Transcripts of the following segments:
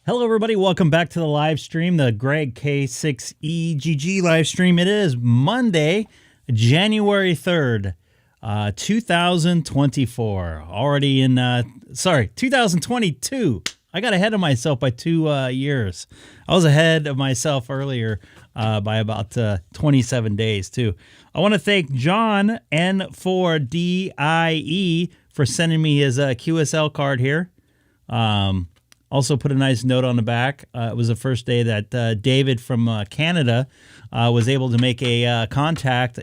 Hello, everybody. Welcome back to the live stream, the Greg K6EGG live stream. It is Monday, January 3rd, 2024. Already in, 2022. I got ahead of myself by 2 years. I was ahead of myself earlier by about 27 days, too. I want to thank John N4DIE for sending me his QSL card here. Also put a nice note on the back. It was the first day that David from Canada was able to make a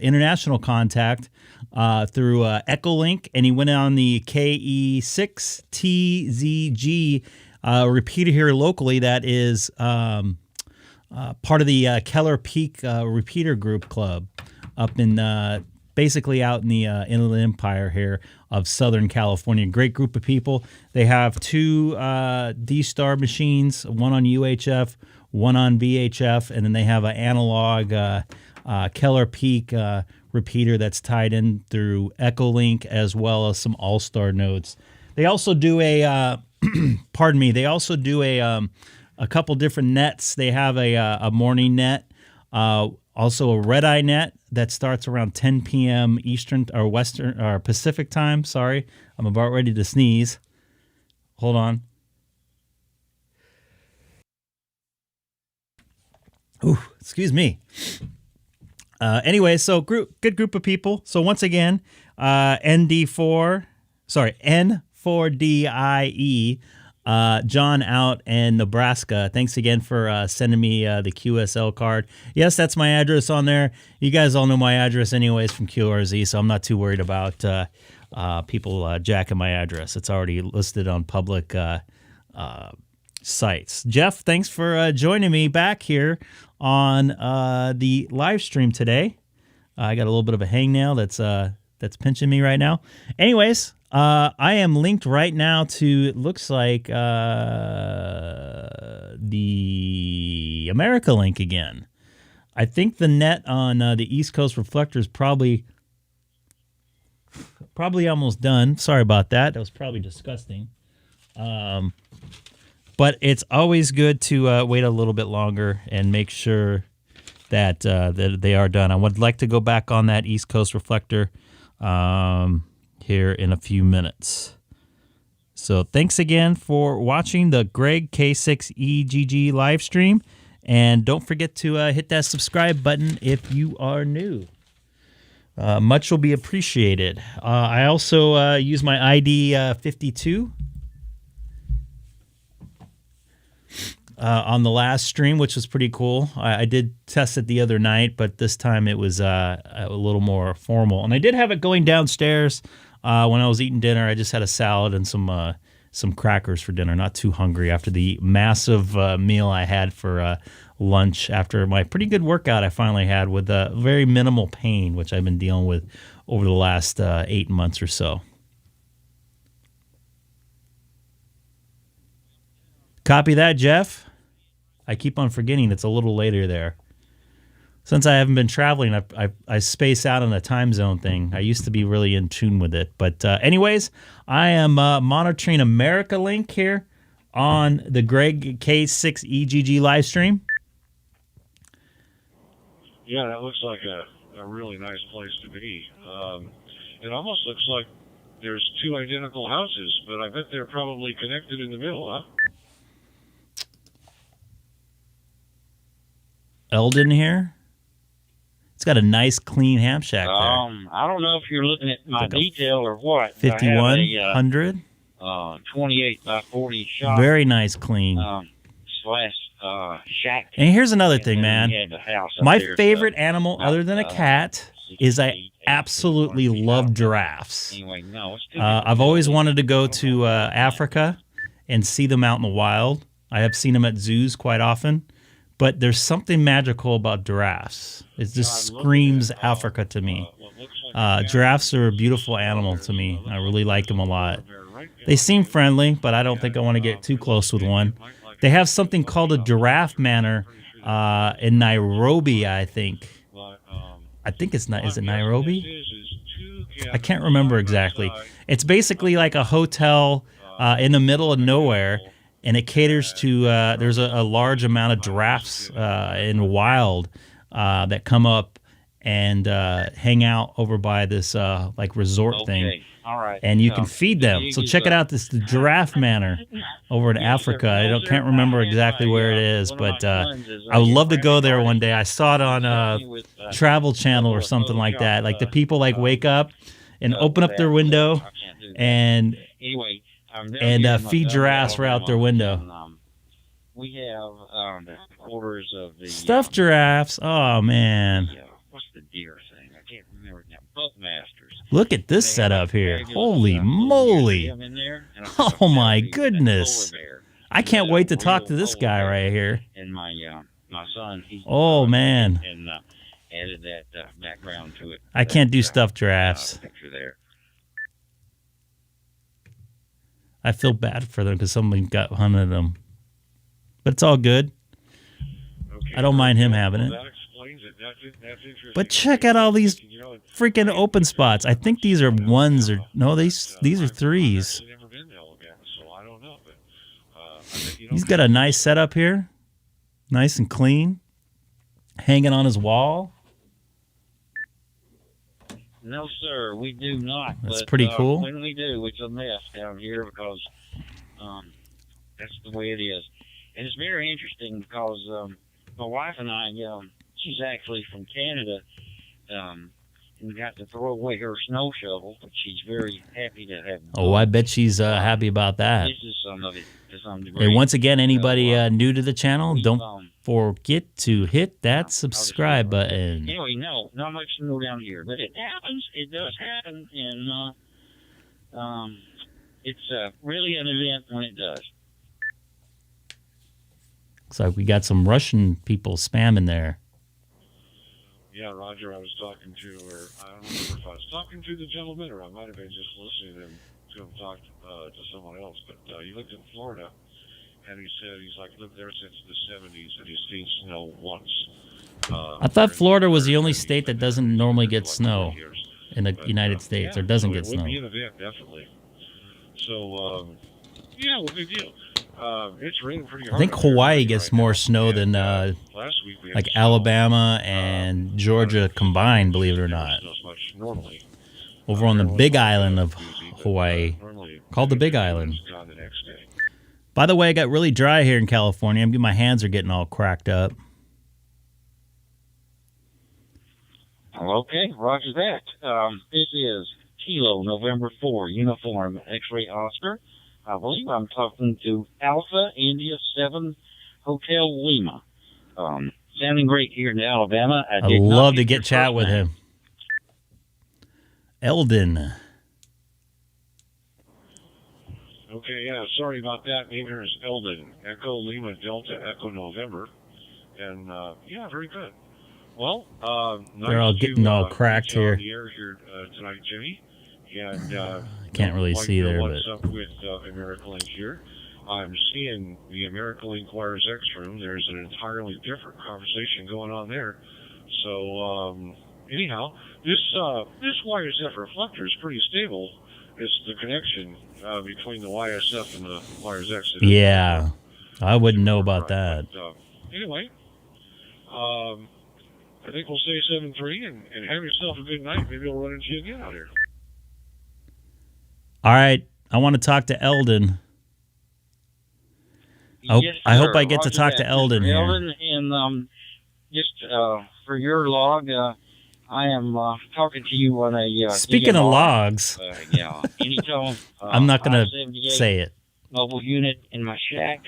international contact through Echolink, and he went on the K6EGG repeater here locally that is part of the Keller Peak Repeater Group Club up in basically out in the Inland Empire here of Southern California. Great group of people. They have two DStar machines, one on UHF, one on VHF, and then they have an analog Keller Peak repeater that's tied in through Echolink as well as some All-Star nodes. They also do a, pardon me, they also do a couple different nets. They have a morning net, also a red-eye net that starts around 10 p.m. Eastern or Western or Pacific time. Sorry, I'm about ready to sneeze. Hold on. Ooh, excuse me. Anyway, so good group of people. So once again, N4DIE, John out in Nebraska. Thanks again for sending me the QSL card. Yes, that's my address on there. You guys all know my address anyways from QRZ, so I'm not too worried about people jacking my address. It's already listed on public sites. Jeff, thanks for joining me back here on the live stream today. I got a little bit of a hangnail that's pinching me right now. Anyways, I am linked right now to, it looks like, the America link again. I think the net on the East Coast reflector is probably almost done. Sorry about that. That was probably disgusting. But it's always good to wait a little bit longer and make sure that, that they are done. I would like to go back on that East Coast reflector here in a few minutes. So thanks again for watching the Greg K6EGG live stream. And don't forget to hit that subscribe button if you are new. Much will be appreciated. I also use my ID 52 on the last stream, which was pretty cool. I did test it the other night, but this time it was a little more formal. And I did have it going downstairs when I was eating dinner. I just had a salad and some crackers for dinner. Not too hungry after the massive meal I had for lunch after my pretty good workout I finally had with very minimal pain, which I've been dealing with over the last 8 months or so. Copy that, Jeff. I keep on forgetting it's a little later there. Since I haven't been traveling, I space out on the time zone thing. I used to be really in tune with it. But anyways, I am monitoring America Link here on the Greg K6EGG live stream. Yeah, that looks like a really nice place to be. It almost looks like there's two identical houses, but I bet they're probably connected in the middle, huh? Eldon here. It's got a nice clean ham shack there. I don't know if you're looking at my detail or what. 5100. 28 by 40 shot. Very nice clean. Slash shack. And here's another thing, man. My favorite animal, other than a cat, is I absolutely love giraffes. Anyway, no, I've always wanted to go to Africa and see them out in the wild. I have seen them at zoos quite often. But there's something magical about giraffes. It just screams Africa to me. Giraffes are a beautiful animal to me. I really like them a lot. They seem friendly, but I don't think I want to get too close with one. They have something called a giraffe manor in Nairobi, I think. I think it's not. Is it Nairobi? I can't remember exactly. It's basically like a hotel in the middle of nowhere. and it caters to there's a large amount of giraffes in wild that come up and hang out over by this like resort thing. All right. And you can feed them. So check it out. This is the Giraffe Manor over in Africa. Can't remember exactly where it is, but I would love to go there one day. I saw it on Travel Channel or something like that. Like the people like wake up and open up their window and feed giraffes right out their window. We have the quarters of the stuffed giraffes. Oh man. What's the deer thing? I can't remember now. Buckmasters. Look at this setup here. Holy moly. Oh my goodness. I can't wait to talk to this guy right here. And my son, oh man. And added that background to it. I can't do stuffed giraffes. Picture there. I feel bad for them because someone got 100 of them. But it's all good. Okay, I don't mind him having it. That explains it. That's interesting. But check out all these freaking open spots. I think these are ones or no, these are threes. I've never been to Alabama, so I don't know. But he's got a nice setup here, nice and clean, hanging on his wall. No, sir, we do not. That's pretty cool. When we do, it's a mess down here because that's the way it is. And it's very interesting because my wife and I, she's actually from Canada, and we got to throw away her snow shovel, but she's very happy to have. Oh, I bet she's happy about that. This is some of it to some degree. And once again, anybody new to the channel, don't forget to hit that subscribe button. Anyway, no, not much snow down here, but it happens. It does happen, and it's really an event when it does. Looks like we got some Russian people spamming there. Yeah, Roger, I was talking to, or I don't remember if I was talking to the gentleman or I might have been just listening to him talk to someone else. But he lived in Florida, and he said he's like lived there since the 70s, and he's seen snow once. I thought Florida was the only state that doesn't normally get snow in the United States, or doesn't get snow. It would be an event, definitely. So, yeah, well, big deal. It's raining pretty hard. I think Hawaii gets more snow than like Alabama and Georgia combined, believe it or not. Over on the big island of Hawaii, called the Big Island. By the way, I got really dry here in California. My hands are getting all cracked up. Okay, roger that. This is Kilo November 4, Uniform X-Ray Oscar. I believe I'm talking to Alpha India 7 Hotel Lima. Sounding great here in Alabama. I'd love to get chat with him. Eldon. Okay, yeah, sorry about that. Name here is Eldon. Echo Lima Delta Echo November. And, yeah, very good. Well, they're all getting all cracked here. Tonight, Jimmy. And I can't really see there, what's up with AmericaLink here. I'm seeing the AmericaLink Wires X room. There's an entirely different conversation going on there. So, anyhow, this YSF reflector is pretty stable. It's the connection between the YSF and the Wires X. Yeah, I wouldn't know about that. But, anyway, I think we'll say 7-3 and have yourself a good night. Maybe we'll run into you again out here. All right, I want to talk to Eldon. Yes, I hope I get to talk to Eldon here. Eldon, and just for your log, I am talking to you on a. Speaking of logs, yeah, anytime. I'm not going to say it. Mobile unit in my shack,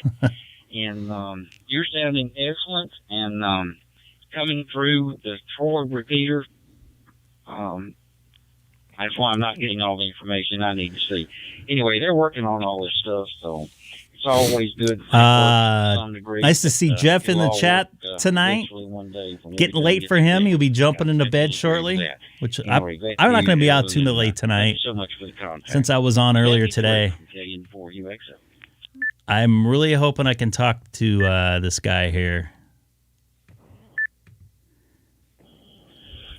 and you're sounding excellent, and coming through the Troy repeater. That's why I'm not getting all the information I need to see. Anyway, they're working on all this stuff, so it's always good. Nice to see Jeff in the chat tonight. Getting late for him. He'll be jumping into bed shortly, which I'm not going to be out too late tonight since I was on earlier today. I'm really hoping I can talk to this guy here.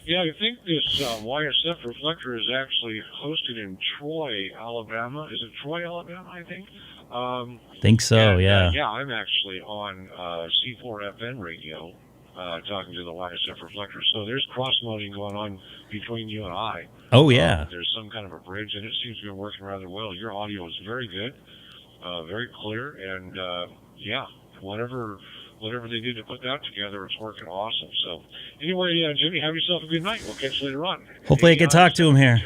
Yeah, I think this YSF reflector is actually hosted in Troy, Alabama. Is it Troy, Alabama, I think? Think so, and, yeah. yeah, I'm actually on C4FM radio, talking to the YSF reflector. So there's cross-moding going on between you and I. Oh, yeah. There's some kind of a bridge, and it seems to be working rather well. Your audio is very good, very clear, and yeah, whatever they did to put that together, it's working awesome. So anyway, Jimmy, have yourself a good night. We'll catch you later on. Hopefully I can talk to him here.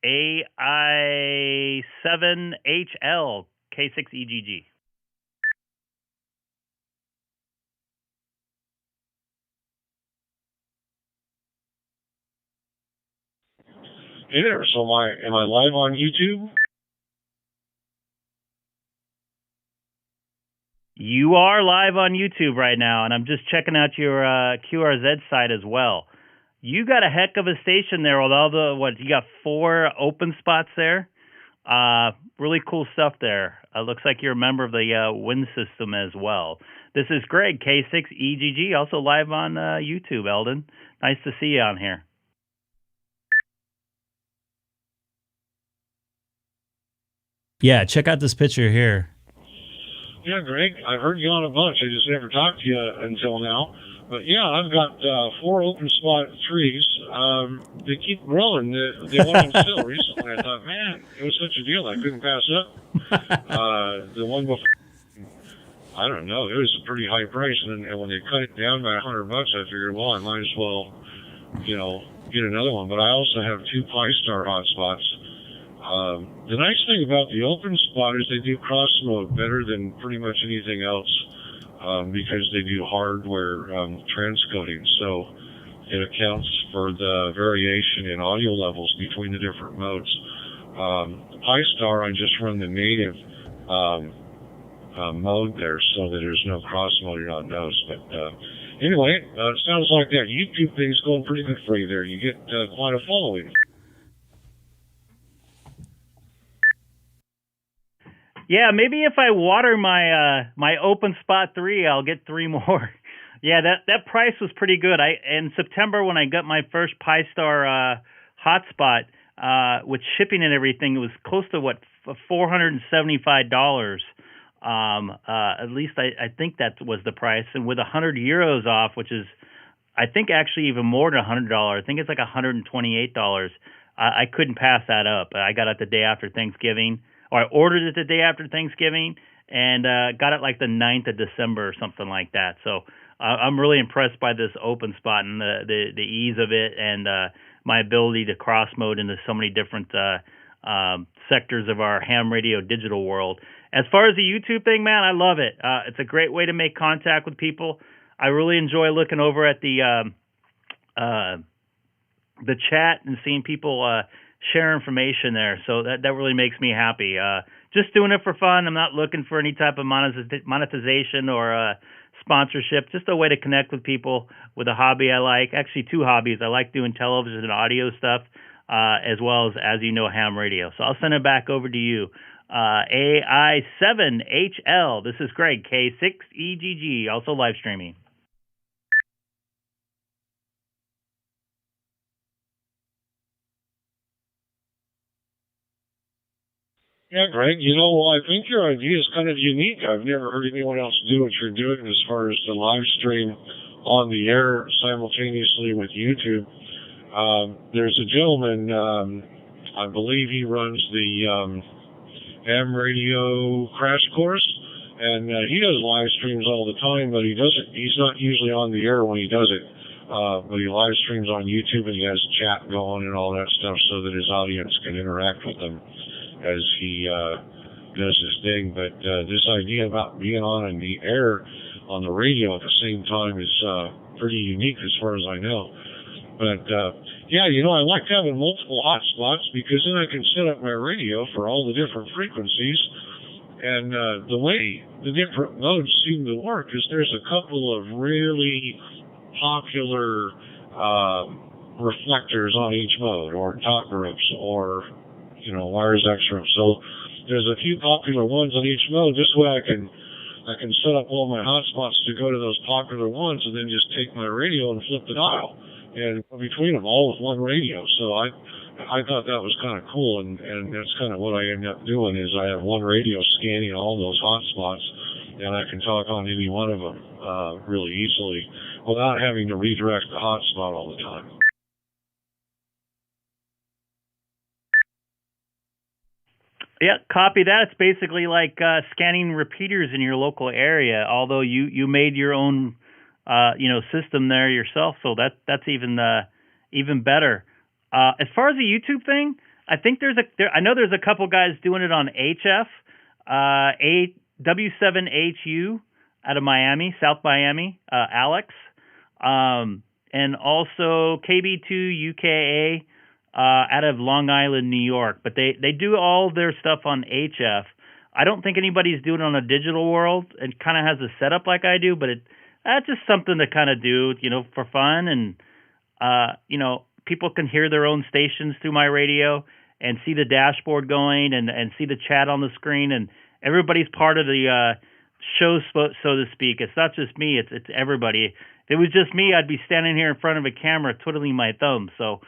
AI7HL K6EGG. Hey there. So am I live on YouTube? You are live on YouTube right now, and I'm just checking out your QRZ site as well. You got a heck of a station there with all the, you got 4 open spots there? Really cool stuff there. Looks like you're a member of the Wind System as well. This is Greg, K6EGG, also live on YouTube, Eldon. Nice to see you on here. Yeah, check out this picture here. Yeah, Greg, I've heard you on a bunch. I just never talked to you until now. But yeah, I've got 4 open spot trees. They keep growing. They went on sale recently. I thought, man, it was such a deal I couldn't pass up. The one before, I don't know, it was a pretty high price, and when they cut it down by $100, I figured, well, I might as well, get another one. But I also have 2 Pi-Star hotspots. The nice thing about the open spot is they do cross mode better than pretty much anything else, because they do hardware transcoding. So it accounts for the variation in audio levels between the different modes. The Pi-Star, I just run the native mode there, so that there's no cross moding on those. But anyway, it sounds like that YouTube thing's going pretty good for you there. You get quite a following. Yeah, maybe if I water my open spot 3, I'll get 3 more. Yeah, that price was pretty good. In September when I got my first Pi-Star hotspot, with shipping and everything, it was close to $475. At least I think that was the price, and with €100 off, which is I think actually even more than $100. I think it's like $128. I couldn't pass that up. I got it the day after Thanksgiving. Or I ordered it the day after Thanksgiving and got it like the 9th of December or something like that. So I'm really impressed by this open spot and the ease of it, and my ability to cross mode into so many different sectors of our ham radio digital world. As far as the YouTube thing, man, I love it. It's a great way to make contact with people. I really enjoy looking over at the chat and seeing people share information there. So that really makes me happy. Just doing it for fun. I'm not looking for any type of monetization or sponsorship. Just a way to connect with people with a hobby I like. Actually, 2 hobbies. I like doing television and audio stuff, as well as you know, ham radio. So I'll send it back over to you. AI7HL. This is Greg, K6EGG, also live streaming. Yeah, Greg, I think your idea is kind of unique. I've never heard anyone else do what you're doing as far as the live stream on the air simultaneously with YouTube. There's a gentleman, I believe he runs the ham radio crash course, and he does live streams all the time, but he's not usually on the air when he does it. But he live streams on YouTube, and he has chat going and all that stuff so that his audience can interact with them as he does his thing. But this idea about being on the air on the radio at the same time is pretty unique as far as I know. But yeah, I like having multiple hotspots because then I can set up my radio for all the different frequencies. And the way the different modes seem to work is there's a couple of really popular reflectors on each mode, or talk groups, or wires extra. So there's a few popular ones on each mode. This way I can set up all my hotspots to go to those popular ones, and then just take my radio and flip the dial. and between them all with one radio. So I thought that was kind of cool, and that's kind of what I ended up doing is I have one radio scanning all those hotspots, and I can talk on any one of them really easily without having to redirect the hotspot all the time. Yeah, copy that. It's basically like scanning repeaters in your local area. Although you made your own, system there yourself, so that's even better. As far as the YouTube thing, I think I know there's a couple guys doing it on HF, W7HU out of Miami, South Miami, Alex, and also KB2UKA. Out of Long Island, New York, but they do all their stuff on HF. I don't think anybody's doing it on a digital world. It kind of has a setup like I do, but that's just something to kind of do, for fun. And, people can hear their own stations through my radio and see the dashboard going and see the chat on the screen. And everybody's part of the show, so to speak. It's not just me. It's everybody. If it was just me, I'd be standing here in front of a camera twiddling my thumbs. So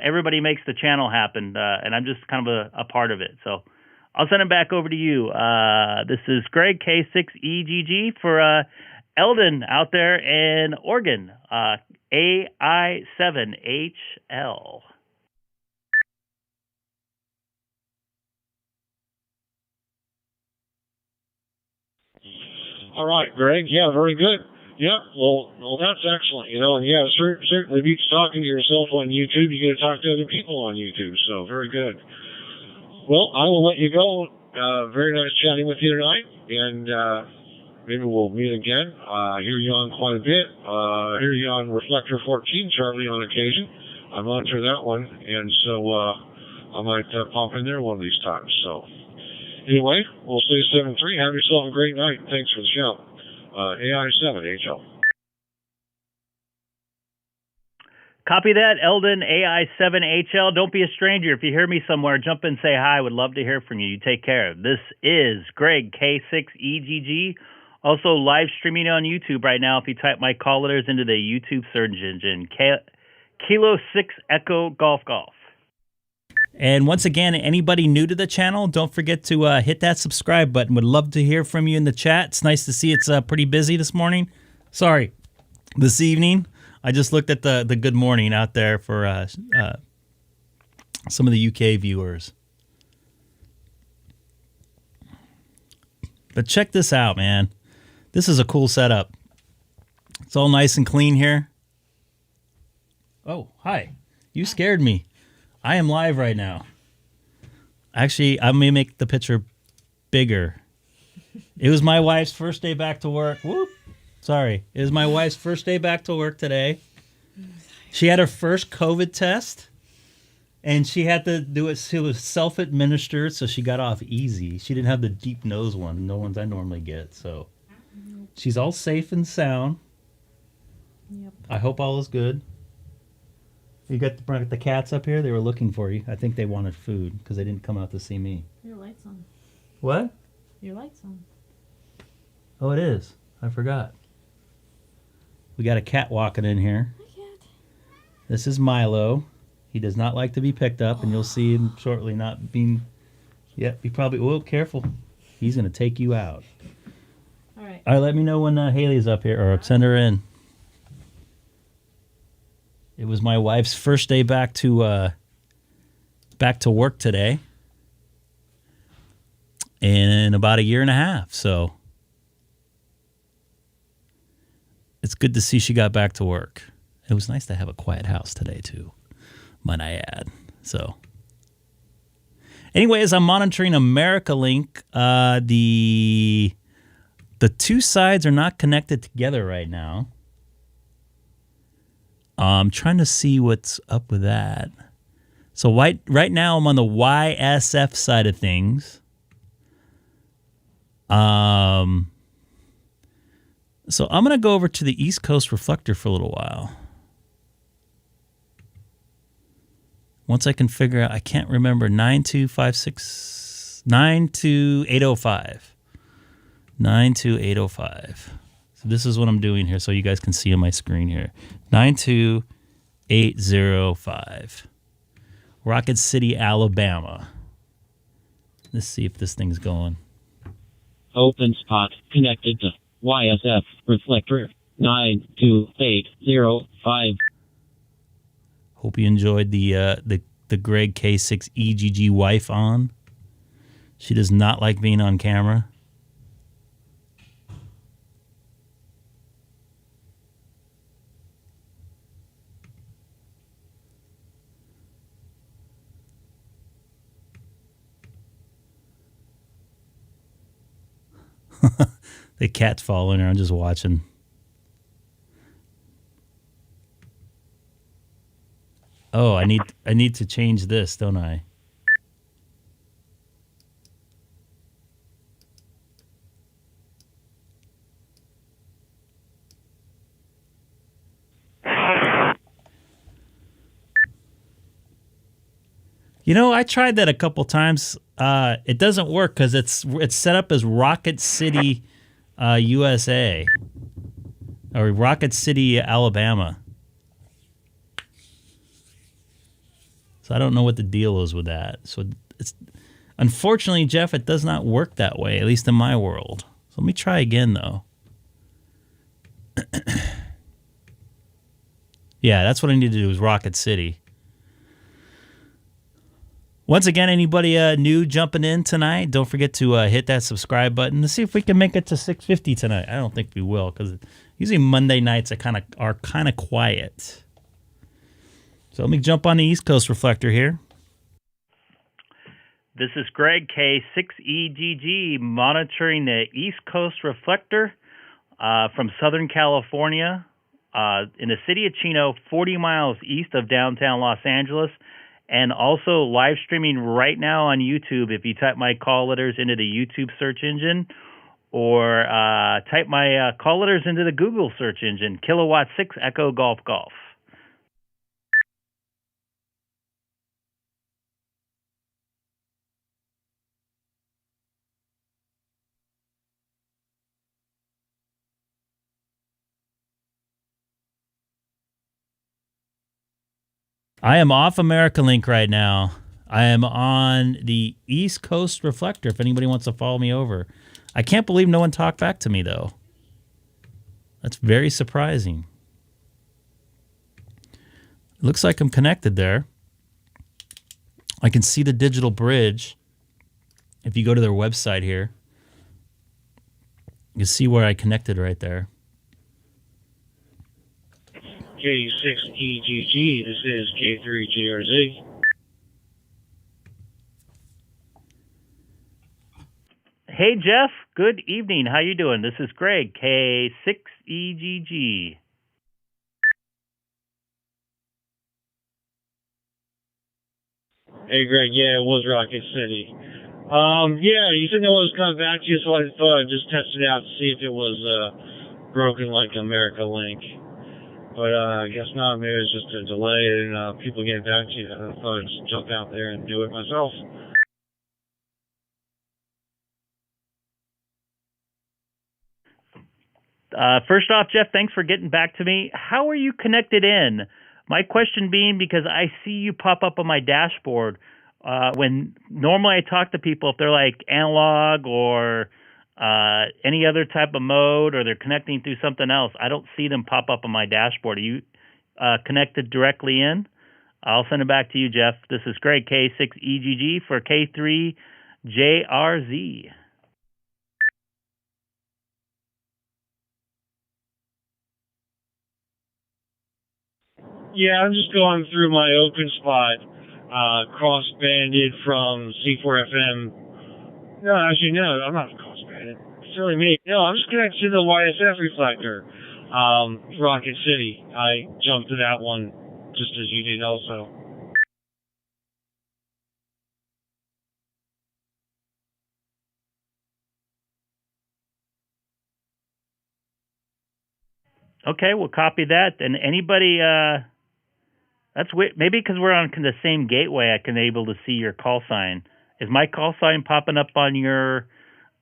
everybody makes the channel happen, and I'm just kind of a part of it. So I'll send it back over to you. This is Greg, K6EGG, for Eldon out there in Oregon, AI7HL. All right, Greg. Yeah, very good. Yeah, well, that's excellent, and yeah, it certainly beats talking to yourself on YouTube. You get to talk to other people on YouTube, so very good. Well, I will let you go. Very nice chatting with you tonight, and maybe we'll meet again. I hear you on quite a bit. I hear you on Reflector 14, Charlie, on occasion. I monitor that one, and so I might pop in there one of these times. So anyway, we'll say 7-3. Have yourself a great night. Thanks for the show. AI7HL. Copy that, Eldon, AI7HL. Don't be a stranger. If you hear me somewhere, jump in and say hi. I would love to hear from you. You take care. This is Greg, K6EGG. Also live streaming on YouTube right now. If you type my call letters into the YouTube search engine, Kilo 6 Echo Golf Golf. And once again, anybody new to the channel, don't forget to hit that subscribe button. Would love to hear from you in the chat. It's nice to see it's pretty busy this morning. Sorry, this evening. I just looked at the good morning out there for some of the UK viewers. But check this out, man. This is a cool setup. It's all nice and clean here. Oh, hi. You scared me. I am live right now. Actually, I'm going to make the picture bigger. It was my wife's first day back to work. Whoop. Sorry. It was my wife's first day back to work today. She had her first COVID test, and she had to do it. It was self-administered, so she got off easy. She didn't have the deep nose one, no ones I normally get. So she's all safe and sound. Yep. I hope all is good. You got the cats up here? They were looking for you. I think they wanted food because they didn't come out to see me. Your light's on. What? Your light's on. Oh, it is. I forgot. We got a cat walking in here. Hi, cat. This is Milo. He does not like to be picked up, and you'll see him shortly not being... Yep, he probably... Oh, careful. He's going to take you out. All right. All right, let me know when Haley's up here, or send her in. It was my wife's first day back to work today in about a year and a half. So it's good to see she got back to work. It was nice to have a quiet house today too, might I add. So anyways, I'm monitoring America Link. The two sides are not connected together right now. I'm trying to see what's up with that. So right now I'm on the YSF side of things. So I'm going to go over to the East Coast Reflector for a little while. Once I can figure out, I can't remember, 92805. 92805. So this is what I'm doing here so you guys can see on my screen here. 805. Rocket City, Alabama. Let's see if this thing's going. Open spot connected to YSF reflector 92805. Hope you enjoyed the Greg K6EGG wife on. She does not like being on camera. The cat's following her. I'm just watching. Oh, I need to change this, don't I? You know, I tried that a couple times. It doesn't work because it's set up as Rocket City, USA, or Rocket City, Alabama. So I don't know what the deal is with that. So it's unfortunately, Jeff, it does not work that way, at least in my world. So let me try again, though. Yeah, that's what I need to do is Rocket City. Once again, anybody new jumping in tonight, don't forget to hit that subscribe button to see if we can make it to 650 tonight. I don't think we will because usually Monday nights are kind of quiet. So let me jump on the East Coast reflector here. This is Greg K6EGG monitoring the East Coast reflector from Southern California in the city of Chino, 40 miles east of downtown Los Angeles. And also live streaming right now on YouTube. If you type my call letters into the YouTube search engine or type my call letters into the Google search engine, Kilowatt 6 Echo Golf Golf. I am off AmericaLink right now. I am on the East Coast reflector if anybody wants to follow me over. I can't believe no one talked back to me, though. That's very surprising. It looks like I'm connected there. I can see the digital bridge. If you go to their website here, you can see where I connected right there. K6EGG, this is K3GRZ. Hey, Jeff. Good evening. How you doing? This is Greg, K6EGG. Hey, Greg, yeah, it was Rocket City. Yeah, you said I was coming back to you, so I thought I'd just test it out to see if it was broken like AmericaLink. But I guess not. Maybe it's just a delay in people getting back to you. I thought I'd just jump out there and do it myself. First off, Jeff, thanks for getting back to me. How are you connected in? My question being because I see you pop up on my dashboard when normally I talk to people if they're like analog or any other type of mode or they're connecting through something else. I don't see them pop up on my dashboard. Are you connected directly in? I'll send it back to you, Jeff. This is Greg, K6EGG for K3JRZ. Yeah, I'm just going through my open spot, cross-banded from C4FM. No, actually, no, I'm not cross-banded. It's really me. No, I'm just connected to the YSF reflector, Rocket City. I jumped to that one just as you did also. Okay, we'll copy that. And anybody... That's weird. Maybe because we're on the same gateway, I can able to see your call sign. Is my call sign popping up on your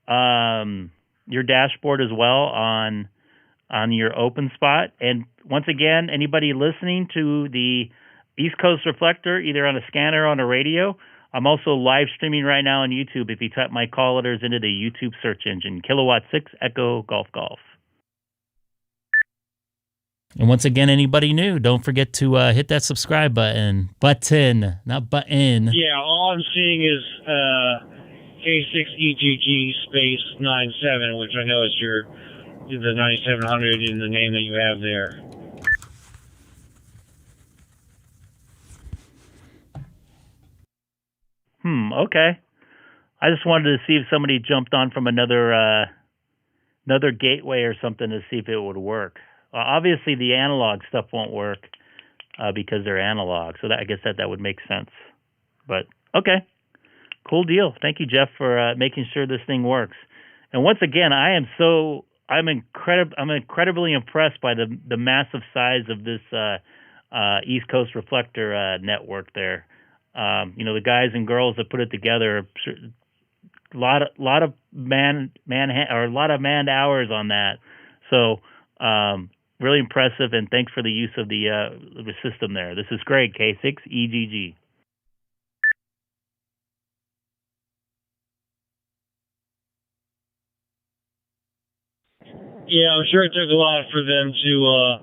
dashboard as well on your open spot? And once again, anybody listening to the East Coast Reflector, either on a scanner or on a radio, I'm also live streaming right now on YouTube. If you type my call letters into the YouTube search engine, Kilowatt 6 Echo Golf Golf. And once again, anybody new, don't forget to hit that subscribe button. Button, not button. Yeah, all I'm seeing is K6EGG space 97, which I know is the 9700 in the name that you have there. Okay. I just wanted to see if somebody jumped on from another gateway or something to see if it would work. Obviously, the analog stuff won't work because they're analog, so I guess that would make sense. But okay, cool deal. Thank you, Jeff, for making sure this thing works. And once again, I'm incredibly impressed by the massive size of this East Coast Reflector network there. The guys and girls that put it together, a lot of manned hours on that. So really impressive, and thanks for the use of the system there. This is Greg, K6EGG. Yeah, I'm sure it took a lot for them to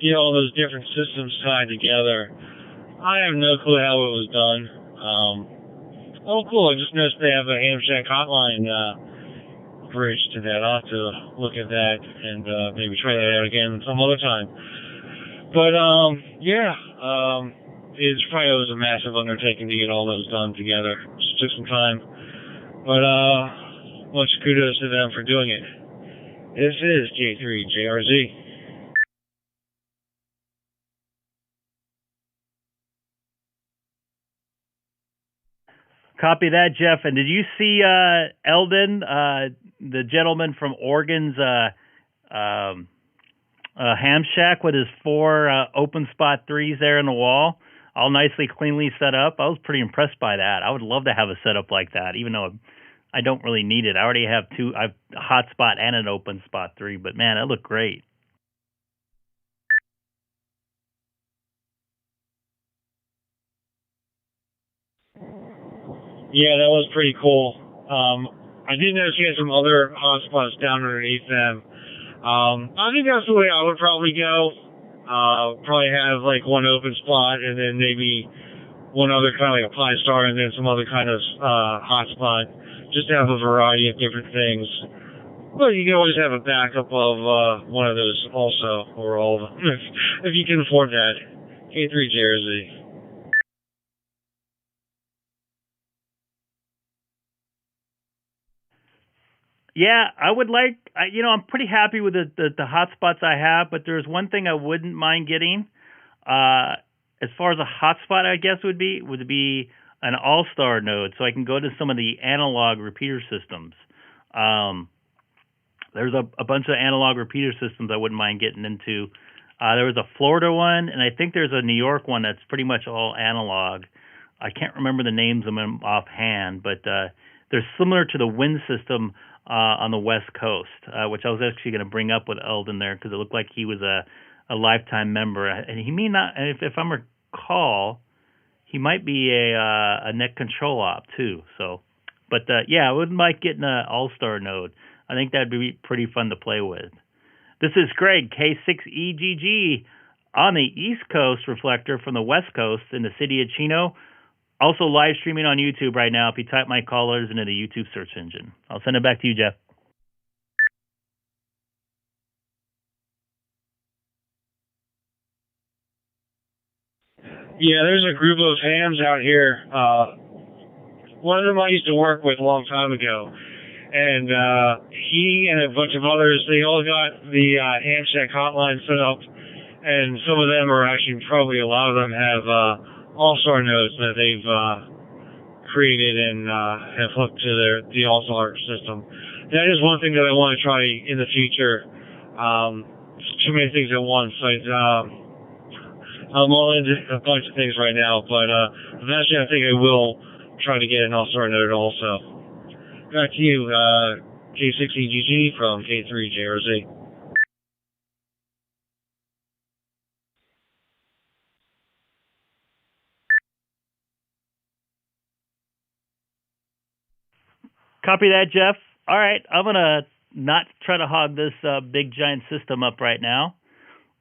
get all those different systems tied together. I have no clue how it was done. Oh, cool. I just noticed they have a Ham Shack hotline bridge to that. I'll have to look at that and maybe try that out again some other time. But, it probably was a massive undertaking to get all those done together. It just took some time. But, much kudos to them for doing it. This is K3JRZ. Copy that, Jeff. And did you see Eldon, the gentleman from Oregon's Ham Shack with his 4 open spot 3s there in the wall, all nicely, cleanly set up? I was pretty impressed by that. I would love to have a setup like that, even though I don't really need it. I already have 2, I've a hot spot and an open spot 3, but man, it looked great. Yeah, that was pretty cool. I did notice you had some other hotspots down underneath them. I think that's the way I would probably go. Probably have like one open spot and then maybe one other kind of like a Pi Star and then some other kind of hotspot. Just to have a variety of different things. But you can always have a backup of one of those also, or all of them, if you can afford that. K3JRZ. Yeah, I would like, I'm pretty happy with the hotspots I have, but there's one thing I wouldn't mind getting. As far as a hotspot, I guess would be an all-star node, so I can go to some of the analog repeater systems. There's a bunch of analog repeater systems I wouldn't mind getting into. There was a Florida one, and I think there's a New York one that's pretty much all analog. I can't remember the names of them offhand, but they're similar to the Wind system on the West Coast, which I was actually going to bring up with Eldon there because it looked like he was a lifetime member. And he may not, if I recall, he might be a net control op too. So, but I wouldn't mind getting an all-star node. I think that'd be pretty fun to play with. This is Greg, K6EGG, on the East Coast Reflector from the West Coast in the city of Chino. Also live streaming on YouTube right now if you type my callers into the YouTube search engine. I'll send it back to you, Jeff. Yeah, there's a group of hams out here. One of them I used to work with a long time ago. And he and a bunch of others, they all got the Ham Shack hotline set up. And some of them are actually, probably a lot of them have all-star nodes that they've created and have hooked to the all-star system. That is one thing that I want to try in the future. Too many things at once. I'm all into a bunch of things right now, but eventually I think I will try to get an all-star node also. Back to you, K6EGG from K3JRZ. Copy that, Jeff. All right, I'm going to not try to hog this big, giant system up right now.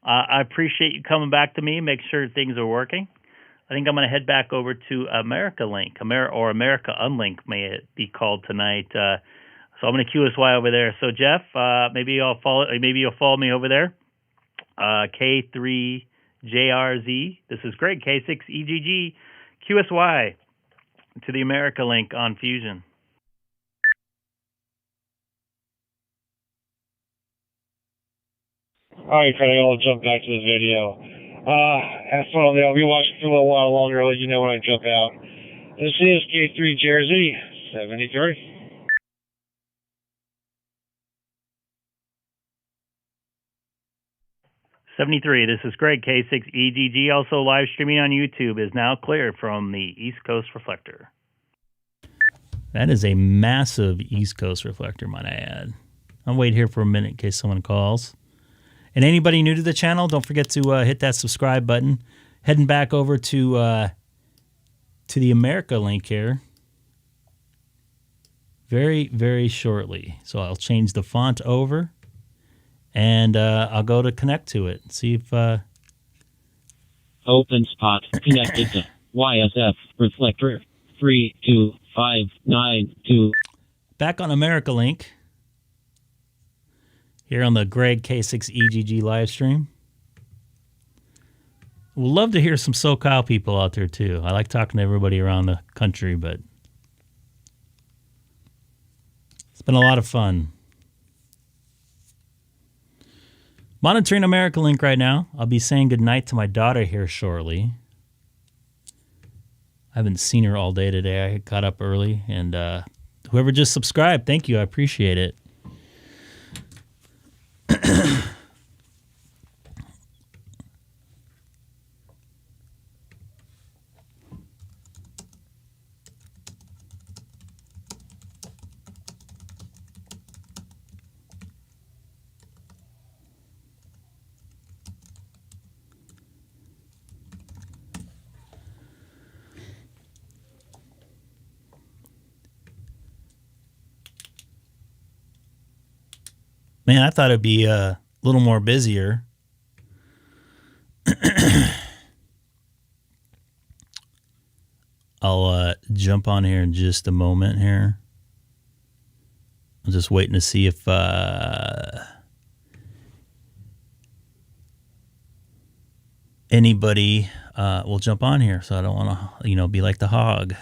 I appreciate you coming back to me, make sure things are working. I think I'm going to head back over to America Link, or America Unlink, may it be called tonight. So I'm going to QSY over there. So Jeff, maybe you'll follow me over there. K3JRZ. This is Greg, K6EGG, QSY to the America Link on Fusion. All right, Craig, I'll jump back to the video. That's fun. I'll be watching for a little while longer. I'll let you know when I jump out. This is K3JRZ 73. This is Greg, K6EGG, also live streaming on YouTube, is now clear from the East Coast reflector. That is a massive East Coast reflector, might I add. I'll wait here for a minute in case someone calls. And anybody new to the channel, don't forget to hit that subscribe button. Heading back over to the America link here very, very shortly. So I'll change the font over. And I'll go to connect to it. See if... Open spot connected to YSF reflector 32592. Back on America Link. Here on the Greg K6EGG live stream. We'd love to hear some SoCal people out there too. I like talking to everybody around the country, but it's been a lot of fun. Monitoring America Link right now. I'll be saying goodnight to my daughter here shortly. I haven't seen her all day today. I got up early, and whoever just subscribed, thank you. I appreciate it. Man, I thought it'd be a little more busier. I'll jump on here in just a moment here. I'm just waiting to see if anybody will jump on here. So I don't want to, be like the hog.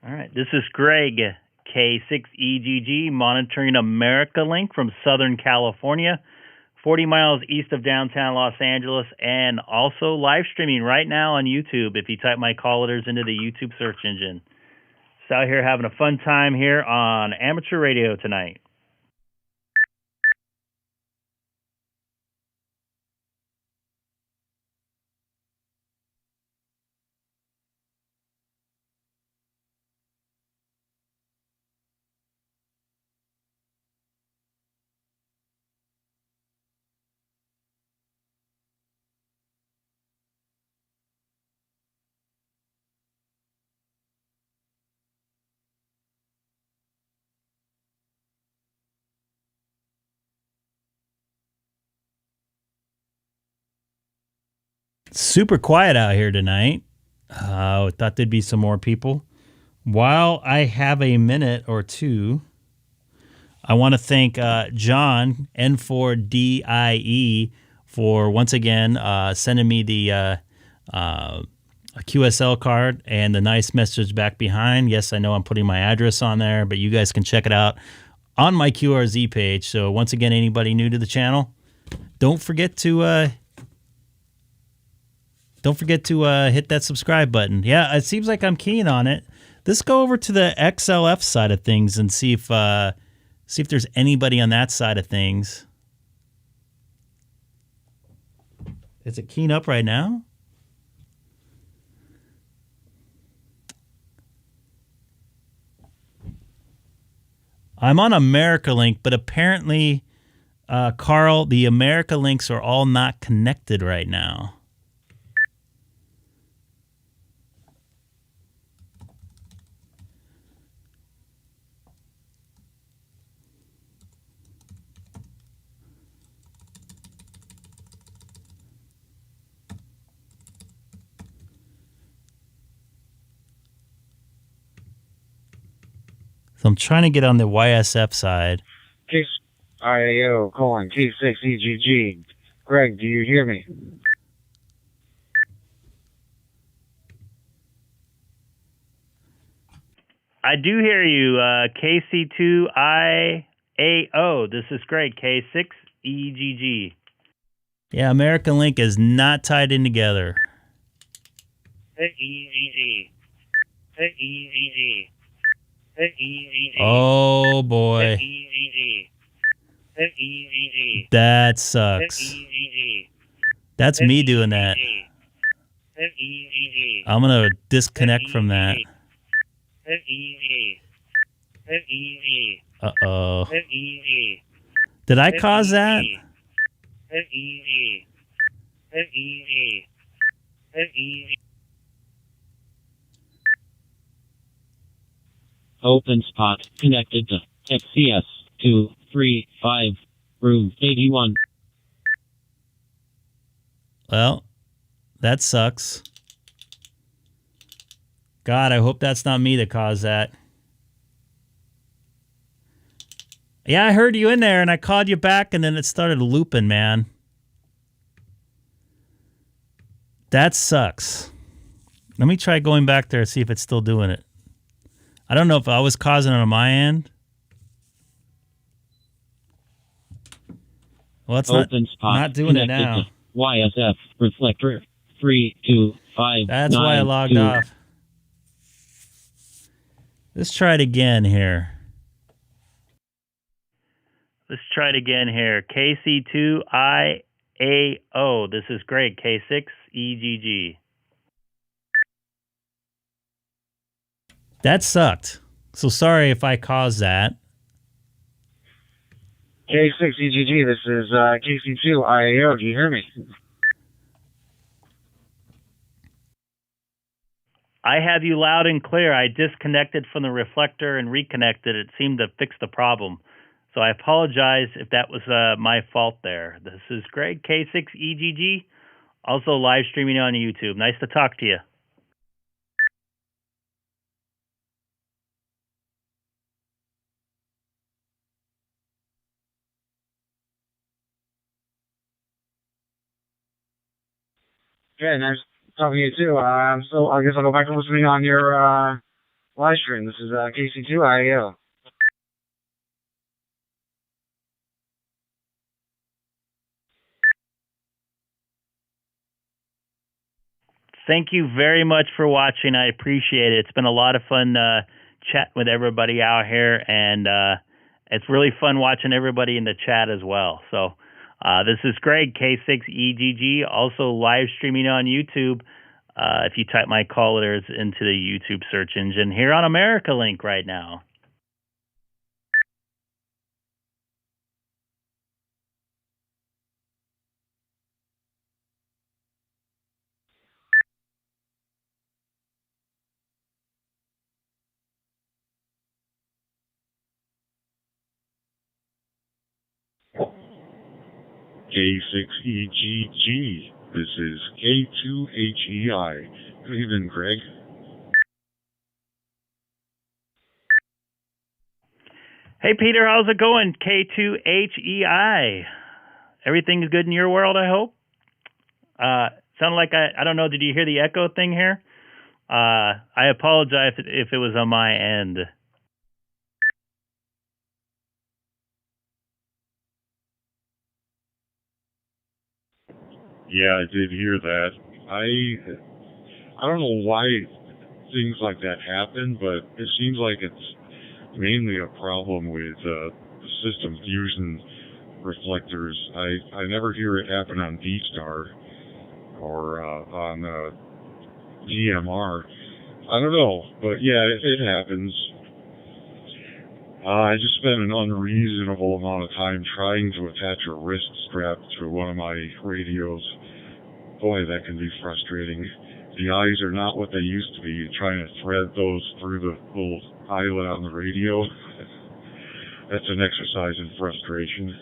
All right, this is Greg, K6EGG, monitoring America Link from Southern California, 40 miles east of downtown Los Angeles, and also live streaming right now on YouTube if you type my call letters into the YouTube search engine. Just out here having a fun time here on amateur radio tonight. Super quiet out here tonight. I thought there'd be some more people. While I have a minute or two, I want to thank John, N4DIE, for once again sending me the a QSL card and the nice message back behind. Yes, I know I'm putting my address on there, but you guys can check it out on my QRZ page. So once again, anybody new to the channel, don't forget to hit that subscribe button. Yeah, it seems like I'm keen on it. Let's go over to the XLF side of things and see if there's anybody on that side of things. Is it keen up right now? I'm on America Link, but apparently, Carl, the America Links are all not connected right now. So I'm trying to get on the YSF side. IAO calling K6EGG. Greg, do you hear me? I do hear you, KC2IAO. This is Greg, K6EGG. Yeah, American Link is not tied in together. Oh, boy. That sucks. That's me doing that. I'm going to disconnect from that. Uh-oh. Did I cause that? Open spot connected to XCS 235 room 81. Well, that sucks. God, I hope that's not me that caused that. Yeah, I heard you in there, and I called you back, and then it started looping, man. That sucks. Let me try going back there and see if it's still doing it. I don't know if I was causing it on my end. Well, it's not doing it now. YSF reflector 325. That's why I logged off. Let's try it again here. Let's try it again here. KC2IAO. This is Greg, K6EGG. That sucked. So sorry if I caused that. K6EGG, this is KC2IAO. Do you hear me? I have you loud and clear. I disconnected from the reflector and reconnected. It seemed to fix the problem. So I apologize if that was my fault there. This is Greg, K6EGG, also live streaming on YouTube. Nice to talk to you. Yeah, nice talking to you too. So I guess I'll go back to listening on your live stream. This is KC2IAO. Thank you very much for watching. I appreciate it. It's been a lot of fun chatting with everybody out here, and it's really fun watching everybody in the chat as well. So this is Greg, K6EGG, also live streaming on YouTube. If you type my call letters into the YouTube search engine here on America Link right now. K6EGG. This is K2HEI. Good evening, Greg. Hey, Peter, how's it going? K2HEI. Everything's good in your world, I hope? Sounded like, I don't know, did you hear the echo thing here? I apologize if it was on my end. Yeah, I did hear that. I don't know why things like that happen, but it seems like it's mainly a problem with the system using reflectors. I never hear it happen on DStar or on DMR. I don't know, but yeah, it happens. I just spent an unreasonable amount of time trying to attach a wrist strap to one of my radios. Boy, that can be frustrating. The eyes are not what they used to be. You're trying to thread those through the little eyelet on the radio. That's an exercise in frustration.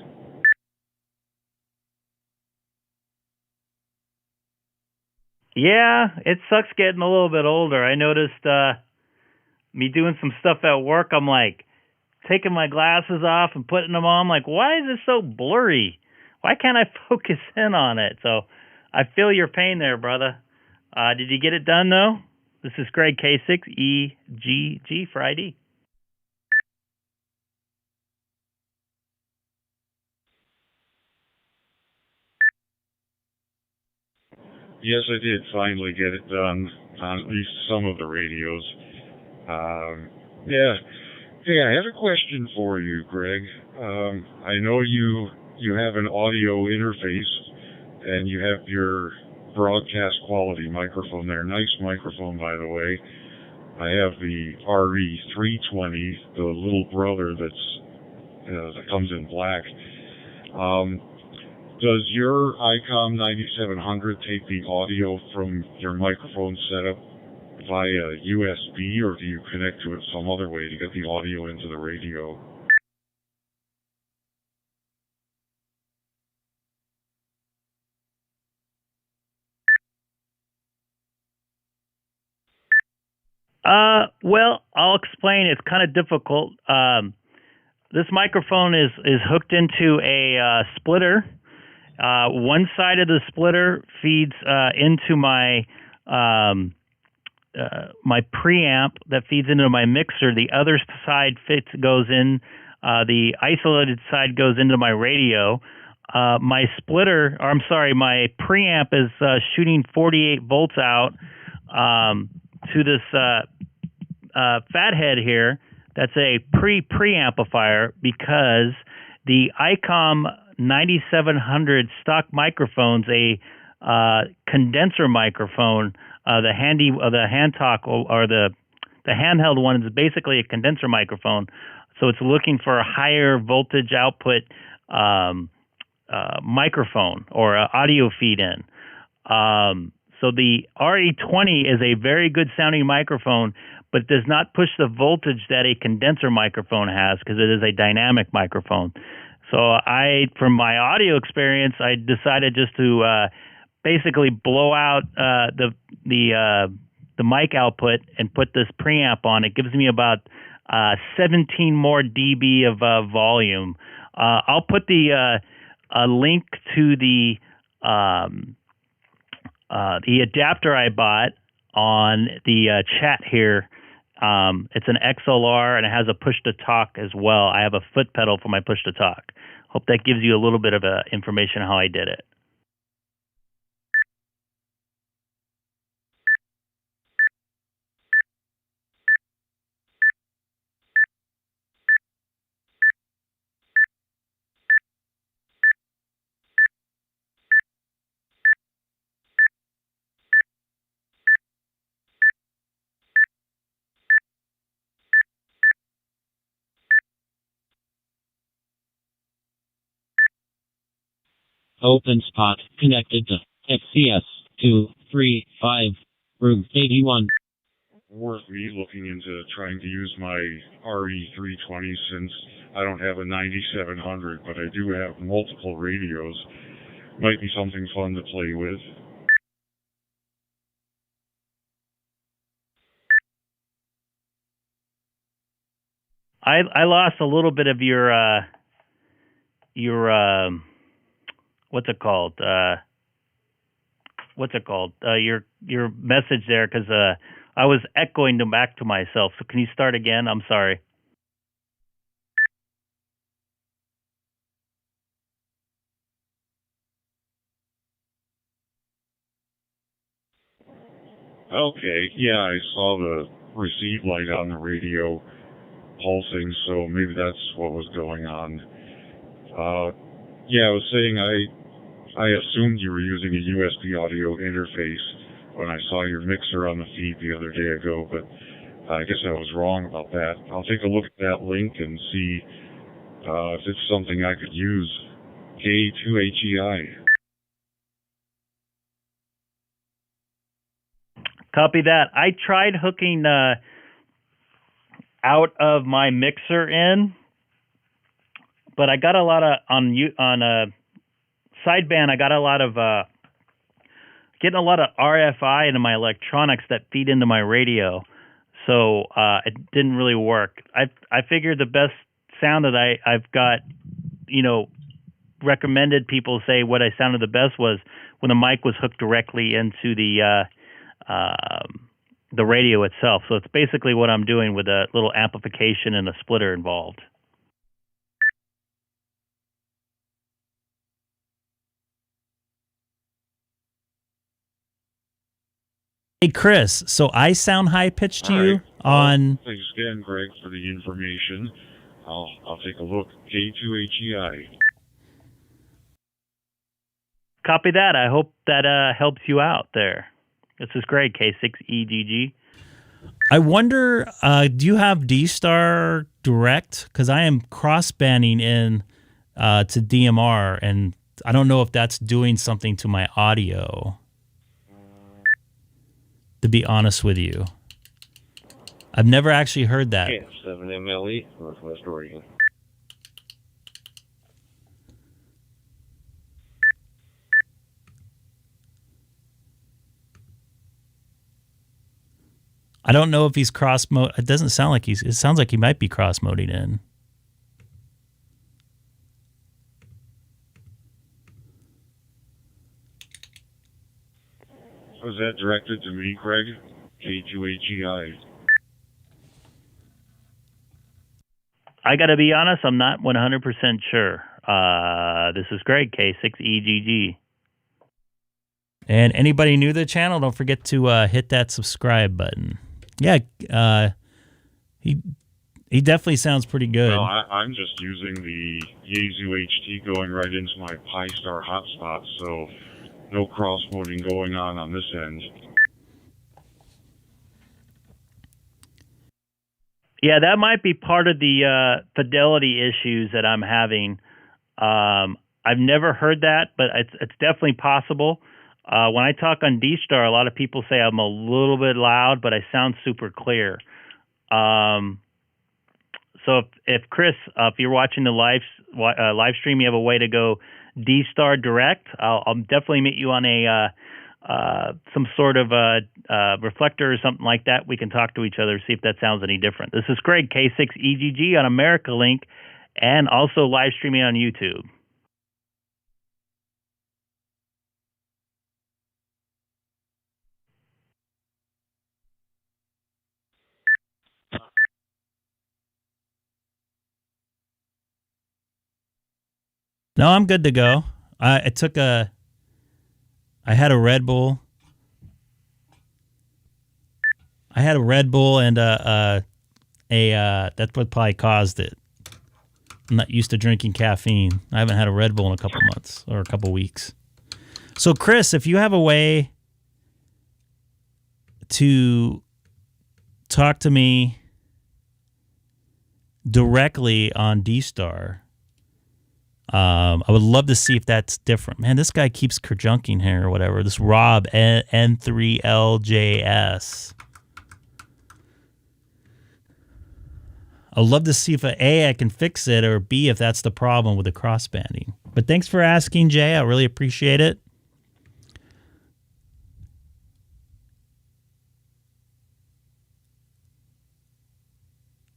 Yeah, it sucks getting a little bit older. I noticed me doing some stuff at work. I'm like, taking my glasses off and putting them on. I'm like, why is this so blurry? Why can't I focus in on it? So I feel your pain there, brother. Did you get it done, though? This is Greg, K6EGG for ID. Yes, I did finally get it done on at least some of the radios. Yeah. Hey, I have a question for you, Greg. I know you have an audio interface, and you have your broadcast quality microphone there. Nice microphone, by the way. I have the RE320, the little brother that comes in black. Does your ICOM 9700 take the audio from your microphone setup via USB, or do you connect to it some other way to get the audio into the radio? Well, I'll explain. It's kind of difficult. This microphone is hooked into a splitter. One side of the splitter feeds into my my preamp that feeds into my mixer. The other side goes in. The isolated side goes into my radio. My preamp is shooting 48 volts out to this fathead here. That's a preamplifier, because the ICOM 9700 stock microphone's a condenser microphone. The hand talk or the handheld one is basically a condenser microphone. So it's looking for a higher voltage output microphone or audio feed in. So the RE20 is a very good sounding microphone, but does not push the voltage that a condenser microphone has, because it is a dynamic microphone. So from my audio experience, I decided just to basically blow out the mic output and put this preamp on. It gives me about 17 more dB of volume. I'll put a link to the adapter I bought on the chat here. It's an XLR, and it has a push-to-talk as well. I have a foot pedal for my push-to-talk. Hope that gives you a little bit of information how I did it. Open spot connected to XCS235 room 81. Worth me looking into trying to use my RE320, since I don't have a 9700, but I do have multiple radios. Might be something fun to play with. I lost a little bit of your what's it called? Your message there, because I was echoing them back to myself. So can you start again? I'm sorry. Okay, yeah, I saw the receive light on the radio pulsing, so maybe that's what was going on. Yeah, I was saying I assumed you were using a USB audio interface when I saw your mixer on the feed the other day ago, but I guess I was wrong about that. I'll take a look at that link and see if it's something I could use. K6EGG. Copy that. I tried hooking out of my mixer in, but I got a lot of on sideband. I got a lot of getting a lot of RFI into my electronics that feed into my radio, so it didn't really work. I figured the best sound that I've got, recommended people say what I sounded the best was when the mic was hooked directly into the radio itself. So it's basically what I'm doing with a little amplification and a splitter involved. Hey, Chris, so I sound high-pitched to you on... Thanks again, Greg, for the information. I'll take a look. K2HEI. Copy that. I hope that helps you out there. This is Greg, K6EGG. I wonder, do you have DStar Direct? Because I am cross-banding in to DMR, and I don't know if that's doing something to my audio, to be honest with you. I've never actually heard that. K7MLE, Northwest Oregon. I don't know if he's cross-mode. It doesn't sound like it sounds like he might be cross-moding in. Was that directed to me, Greg? K2HEI. I got to be honest, I'm not 100% sure. This is Greg, K6EGG. And anybody new to the channel, don't forget to hit that subscribe button. Yeah, he definitely sounds pretty good. Well, I'm just using the Yaesu HT going right into my Pi-Star hotspot, so no cross-moding going on this end. Yeah, that might be part of the fidelity issues that I'm having. I've never heard that, but it's definitely possible. When I talk on DStar, a lot of people say I'm a little bit loud, but I sound super clear. So if Chris, if you're watching the live stream, you have a way to go DStar Direct, I'll definitely meet you on a some sort of reflector or something like that. We can talk to each other, see if that sounds any different. This is Greg, K6EGG on America Link, and also live streaming on YouTube. No, I'm good to go. I had a Red Bull. I had a Red Bull and that's what probably caused it. I'm not used to drinking caffeine. I haven't had a Red Bull in a couple months or a couple weeks. So, Chris, if you have a way to talk to me directly on DStar, I would love to see if that's different. Man, this guy keeps kerjunking here or whatever. This Rob N3LJS. I'd love to see if A, I can fix it, or B, if that's the problem with the crossbanding. But thanks for asking, Jay. I really appreciate it.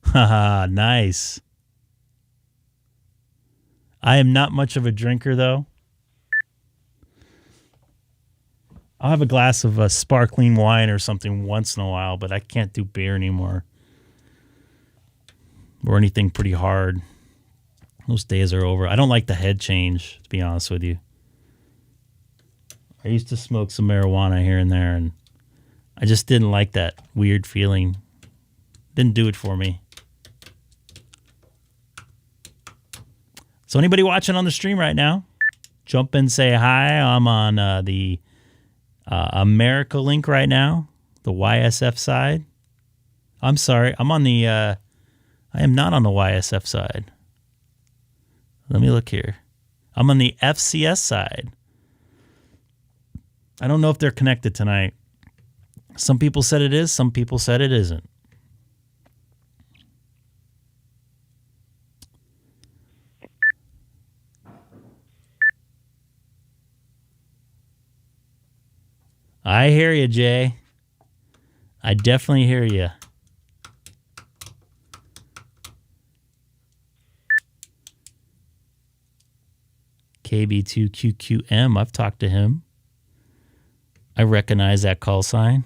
Haha, nice. I am not much of a drinker, though. I'll have a glass of sparkling wine or something once in a while, but I can't do beer anymore. Or anything pretty hard. Those days are over. I don't like the head change, to be honest with you. I used to smoke some marijuana here and there, and I just didn't like that weird feeling. Didn't do it for me. So anybody watching on the stream right now, jump in, say hi. I'm on the America link right now, the YSF side. I'm sorry, I'm on the, I am not on the YSF side. Let me look here. I'm on the FCS side. I don't know if they're connected tonight. Some people said it is, some people said it isn't. I hear you, Jay. I definitely hear you. KB2QQM. I've talked to him. I recognize that call sign.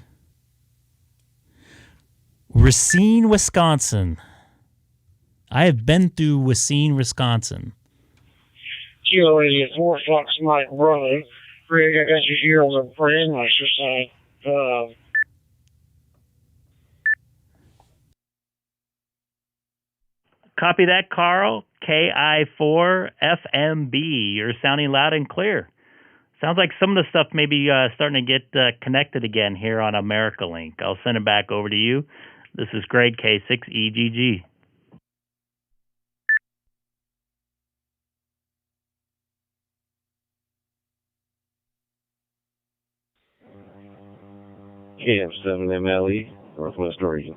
Racine, Wisconsin. I have been through Racine, Wisconsin. Kilo 84 Fox Mike brother. Greg, I got you here on the Brandmeister side. Copy that, Carl. KI4FMB. You're sounding loud and clear. Sounds like some of the stuff may be starting to get connected again here on America Link. I'll send it back over to you. This is Greg, K6EGG. KF7MLE, Northwest Oregon.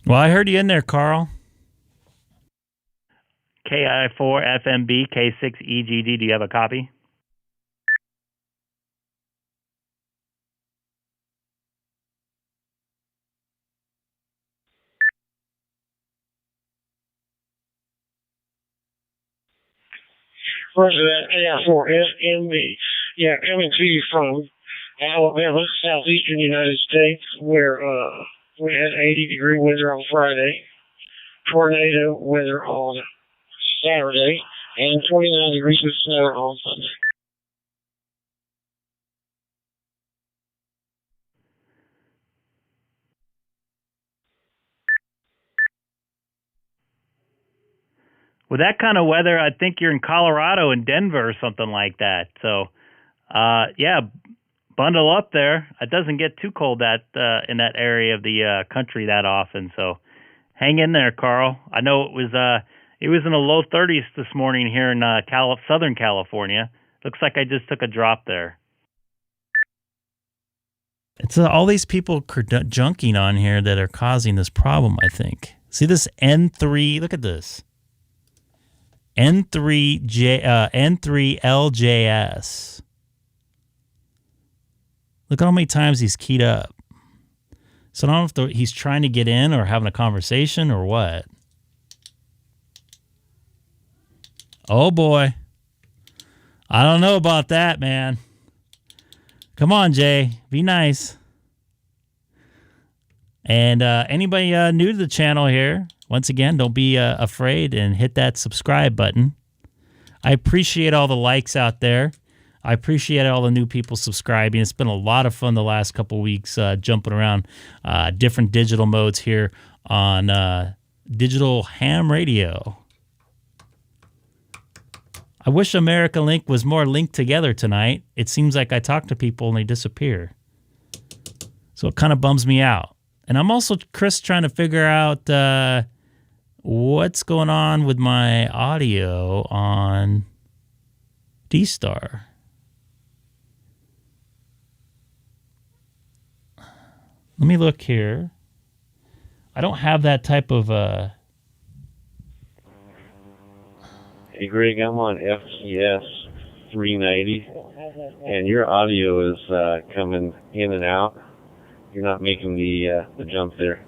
Well, I heard you in there, Carl. KI4FMB, K6EGG. Do you have a copy? President AF4SMB. Yeah, coming to you from Alabama, southeastern United States, where we had 80-degree weather on Friday, tornado weather on Saturday, and 29 degrees of snow on Sunday. With that kind of weather, I think you're in Colorado and Denver or something like that. So, yeah, bundle up there. It doesn't get too cold in that area of the country that often. So, hang in there, Carl. I know it was in the low 30s this morning here in Southern California. Looks like I just took a drop there. It's all these people junking on here that are causing this problem, I think. See this N3? Look at this. N3LJS. Look at how many times he's keyed up. So I don't know if he's trying to get in or having a conversation or what. Oh boy. I don't know about that, man. Come on, Jay. Be nice. And anybody new to the channel here, once again, don't be afraid and hit that subscribe button. I appreciate all the likes out there. I appreciate all the new people subscribing. It's been a lot of fun the last couple weeks jumping around different digital modes here on Digital Ham Radio. I wish America Link was more linked together tonight. It seems like I talk to people and they disappear. So it kind of bums me out. And I'm also, Chris, trying to figure out what's going on with my audio on DStar. Let me look here. I don't have that type of... Hey, Greg, I'm on FCS 390, and your audio is coming in and out. You're not making the jump there.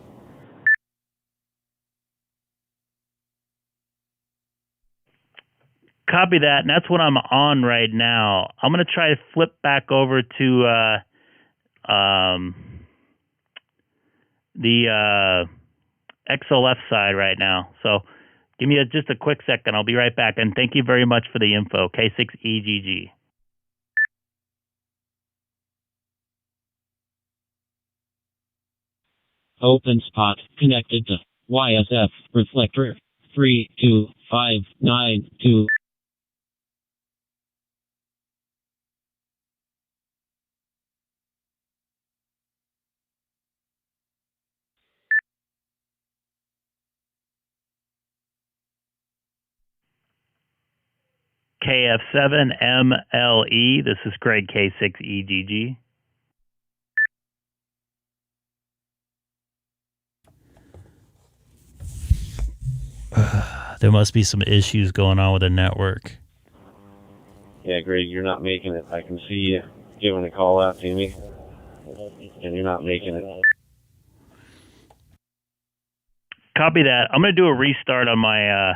Copy that, and that's what I'm on right now. I'm going to try to flip back over to the XLF side right now. So give me just a quick second. I'll be right back, and thank you very much for the info. K6EGG. Open spot connected to YSF reflector 32592. KF7MLE. This is Greg, K6EGG. There must be some issues going on with the network. Yeah, Greg, you're not making it. I can see you giving a call out to me, and you're not making it. Copy that. I'm going to do a restart on my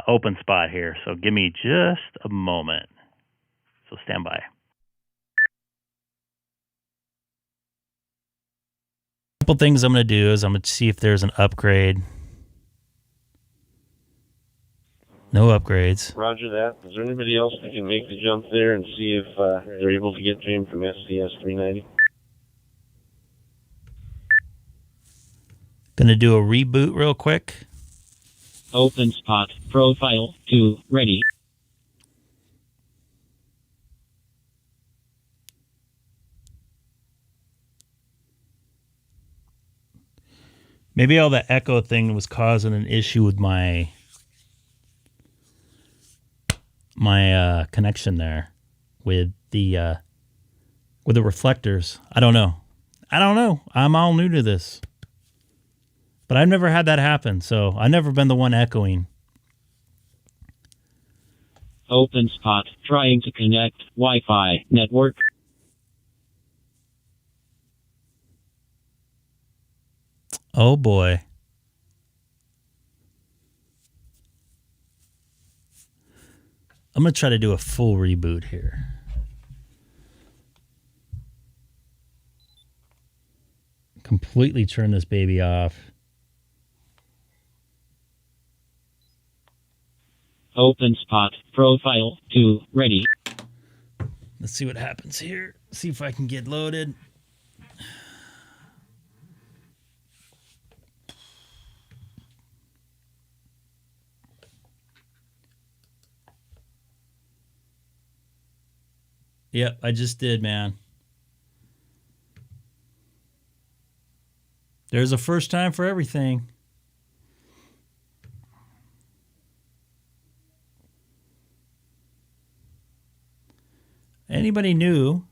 open spot here. So give me just a moment. So stand by. Couple things I'm going to do is I'm going to see if there's an upgrade. No upgrades. Roger that. Is there anybody else that can make the jump there and see if they're able to get to him from SCS 390? Gonna do a reboot real quick. Open spot. Profile 2. Ready. Maybe all the echo thing was causing an issue with my connection there with the reflectors. I don't know. I'm all new to this. But I've never had that happen, so I've never been the one echoing. Open spot. Trying to connect. Wi-Fi network. Oh boy. I'm going to try to do a full reboot here. Completely turn this baby off. Open spot. Profile 2. Ready. Let's see what happens here. See if I can get loaded. Yep, I just did, man. There's a first time for everything. Anybody new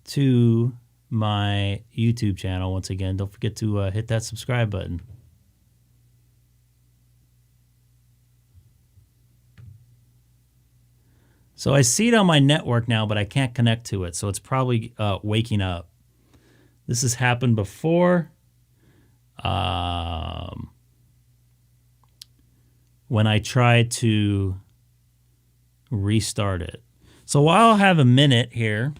to my YouTube channel, once again, don't forget to hit that subscribe button. So I see it on my network now, but I can't connect to it. So it's probably waking up. This has happened before. When I tried to restart it. So while I have a minute here,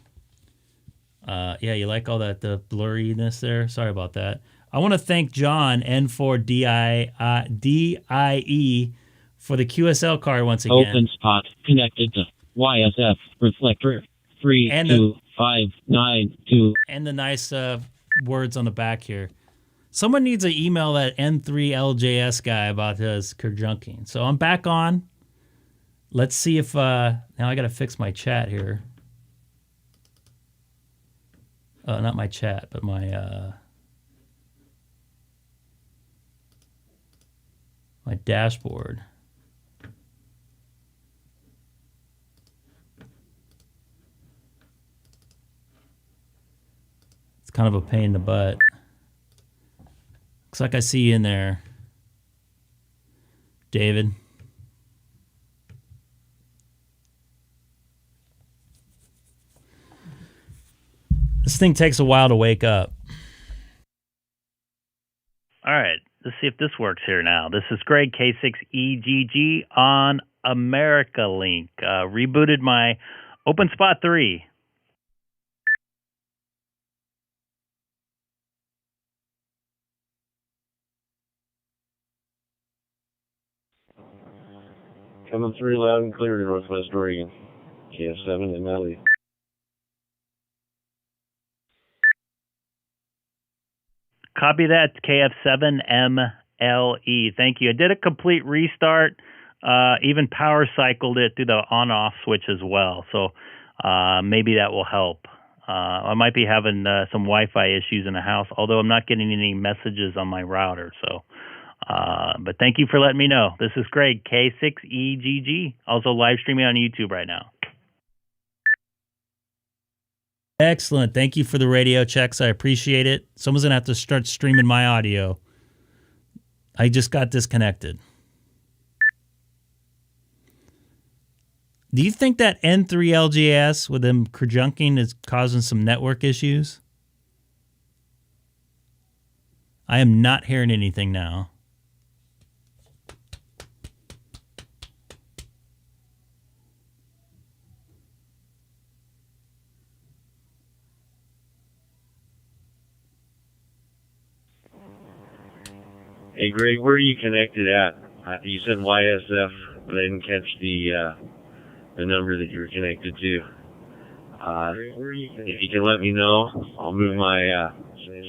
yeah, you like all that the blurriness there? Sorry about that. I want to thank John N4DIE for the QSL card once again. Open spot. Connected to YSF reflector 32592. And the nice words on the back here. Someone needs to email that N3LJS guy about his conjunking. So I'm back on. Let's see if now I got to fix my chat here. Not my chat, but my my dashboard. It's kind of a pain in the butt. Looks like I see you in there, David. This thing takes a while to wake up. All right, let's see if this works here now. This is Greg, K6EGG on America Link. Rebooted my OpenSpot 3. Coming through loud and clear to Northwest Oregon. KF7 in LE. Copy that, KF7MLE. Thank you. I did a complete restart, even power cycled it through the on-off switch as well. So maybe that will help. I might be having some Wi-Fi issues in the house, although I'm not getting any messages on my router. So, but thank you for letting me know. This is Greg, K6EGG, also live streaming on YouTube right now. Excellent. Thank you for the radio checks. I appreciate it. Someone's going to have to start streaming my audio. I just got disconnected. Do you think that N3LJS with them crujunking is causing some network issues? I am not hearing anything now. Hey, Greg, where are you connected at? You said YSF, but I didn't catch the number that you were connected to. If you can let me know, I'll move my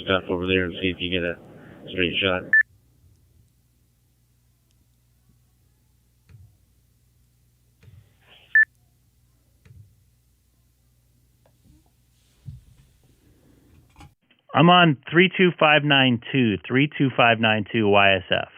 stuff over there and see if you get a straight shot. I'm on 32592 YSF.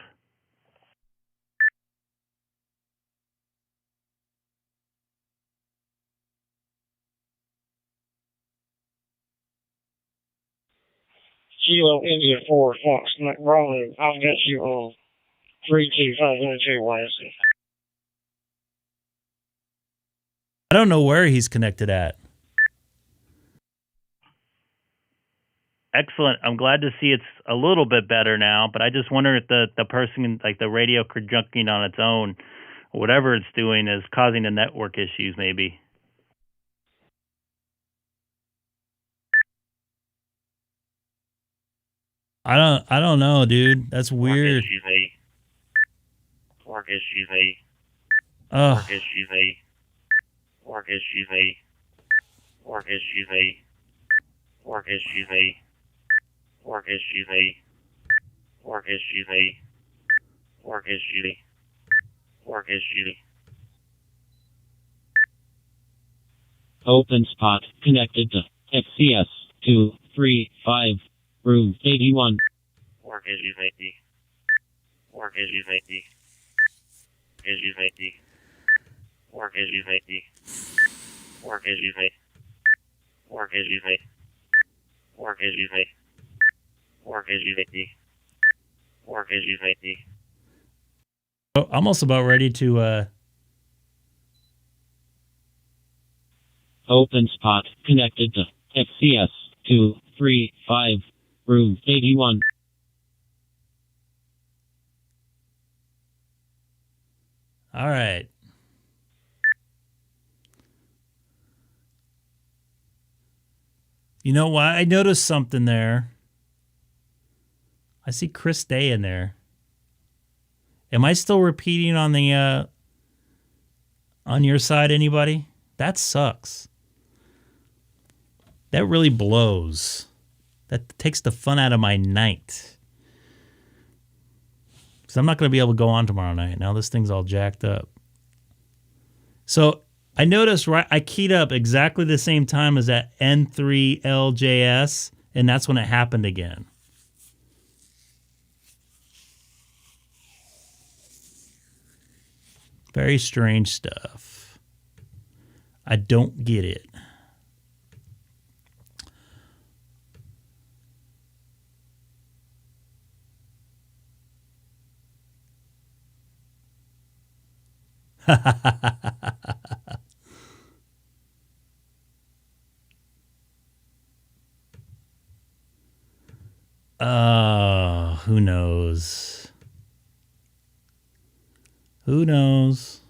Kilo India 4 Fox Bravo. I'll get you on 32592 YSF. I don't know where he's connected at. Excellent. I'm glad to see it's a little bit better now, but I just wonder if the person, like the radio crujunking on its own, or whatever it's doing, is causing the network issues maybe. I don't know, dude. That's weird. Work issues, mate. Oh. Work issues, mate. Work issues, mate. Work issues, mate. Work issues, mate. Work issues, mate. Work issues, mate. Work issues. Work issues. Open spot connected to XCS 235 room 81. Work issues, mate. Work issues, mate. Issues, mate. Work issues, mate. Work issues, mate. Work issues, mate. Work issues, mate. Work issues, mate. Work issues, mate. I'm almost about ready to Open spot connected to XCS 235 room 81. All right. You know what? I noticed something there. I see Chris Day in there. Am I still repeating on the on your side, anybody? That sucks. That really blows. That takes the fun out of my night. Because I'm not going to be able to go on tomorrow night. Now this thing's all jacked up. So I noticed, right, I keyed up exactly the same time as that N3LJS, and that's when it happened again. Very strange stuff. I don't get it. Who knows? Who knows?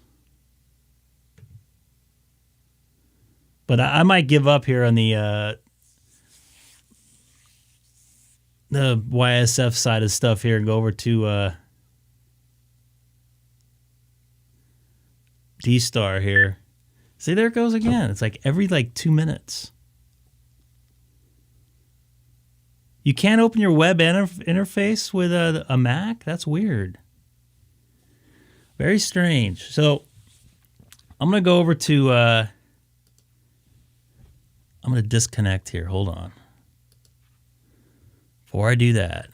But I might give up here on the YSF side of stuff here and go over to DStar here. See, there it goes again. It's like every 2 minutes. You can't open your web interface with a Mac? That's weird. Very strange. So I'm going to go over to... I'm going to disconnect here. Hold on. Before I do that...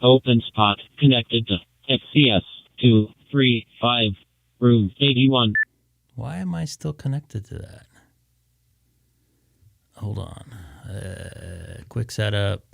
Open spot connected to XCS 235, room 81. Why am I still connected to that? Hold on. Quick setup.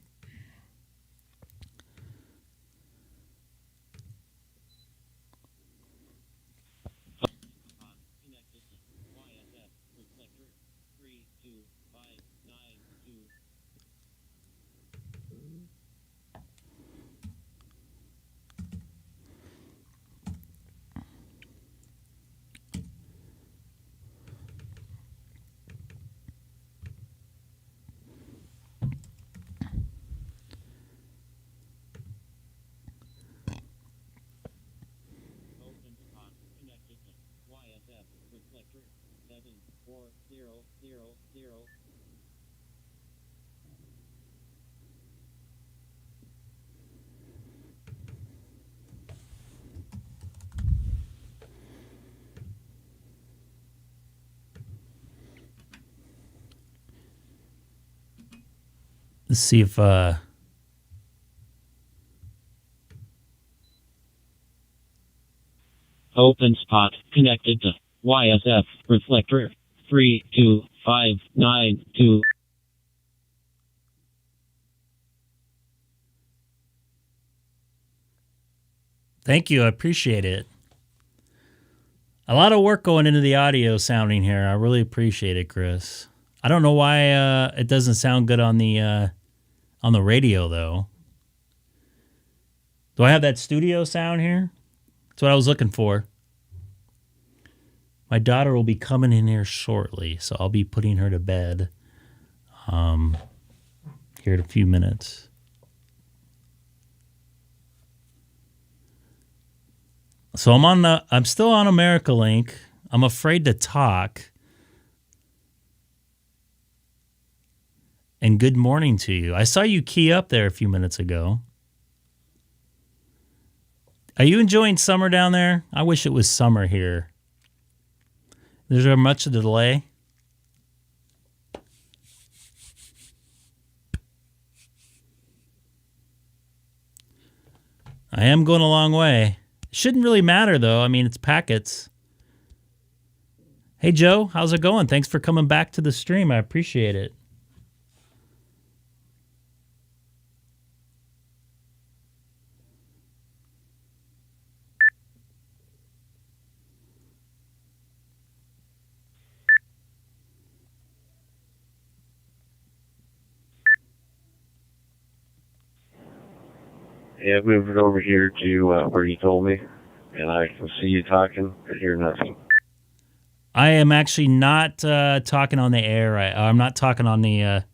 Let's see if Open spot connected to YSF reflector 32592. Thank you. I appreciate it. A lot of work going into the audio sounding here. I really appreciate it, Chris. I don't know why it doesn't sound good on the radio, though. Do I have that studio sound here? That's what I was looking for. My daughter will be coming in here shortly, so I'll be putting her to bed here in a few minutes. So I'm still on America Link. I'm afraid to talk. And good morning to you. I saw you key up there a few minutes ago. Are you enjoying summer down there? I wish it was summer here. Is there much of a delay? I am going a long way. Shouldn't really matter, though. I mean, it's packets. Hey, Joe, how's it going? Thanks for coming back to the stream. I appreciate it. Yeah, I've moved it over here to where you told me, and I can see you talking, but hear nothing. I am actually not talking on the air. I'm not talking on the...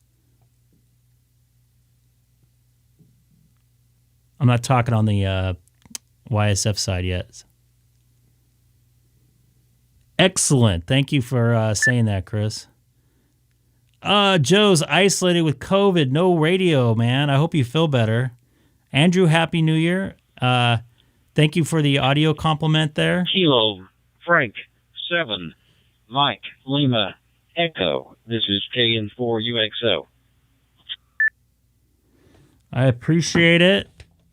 I'm not talking on the YSF side yet. Excellent. Thank you for saying that, Chris. Joe's isolated with COVID. No radio, man. I hope you feel better. Andrew, Happy New Year. Thank you for the audio compliment there. Kilo, Frank, 7, Mike, Lima, Echo. This is KN4UXO. I appreciate it.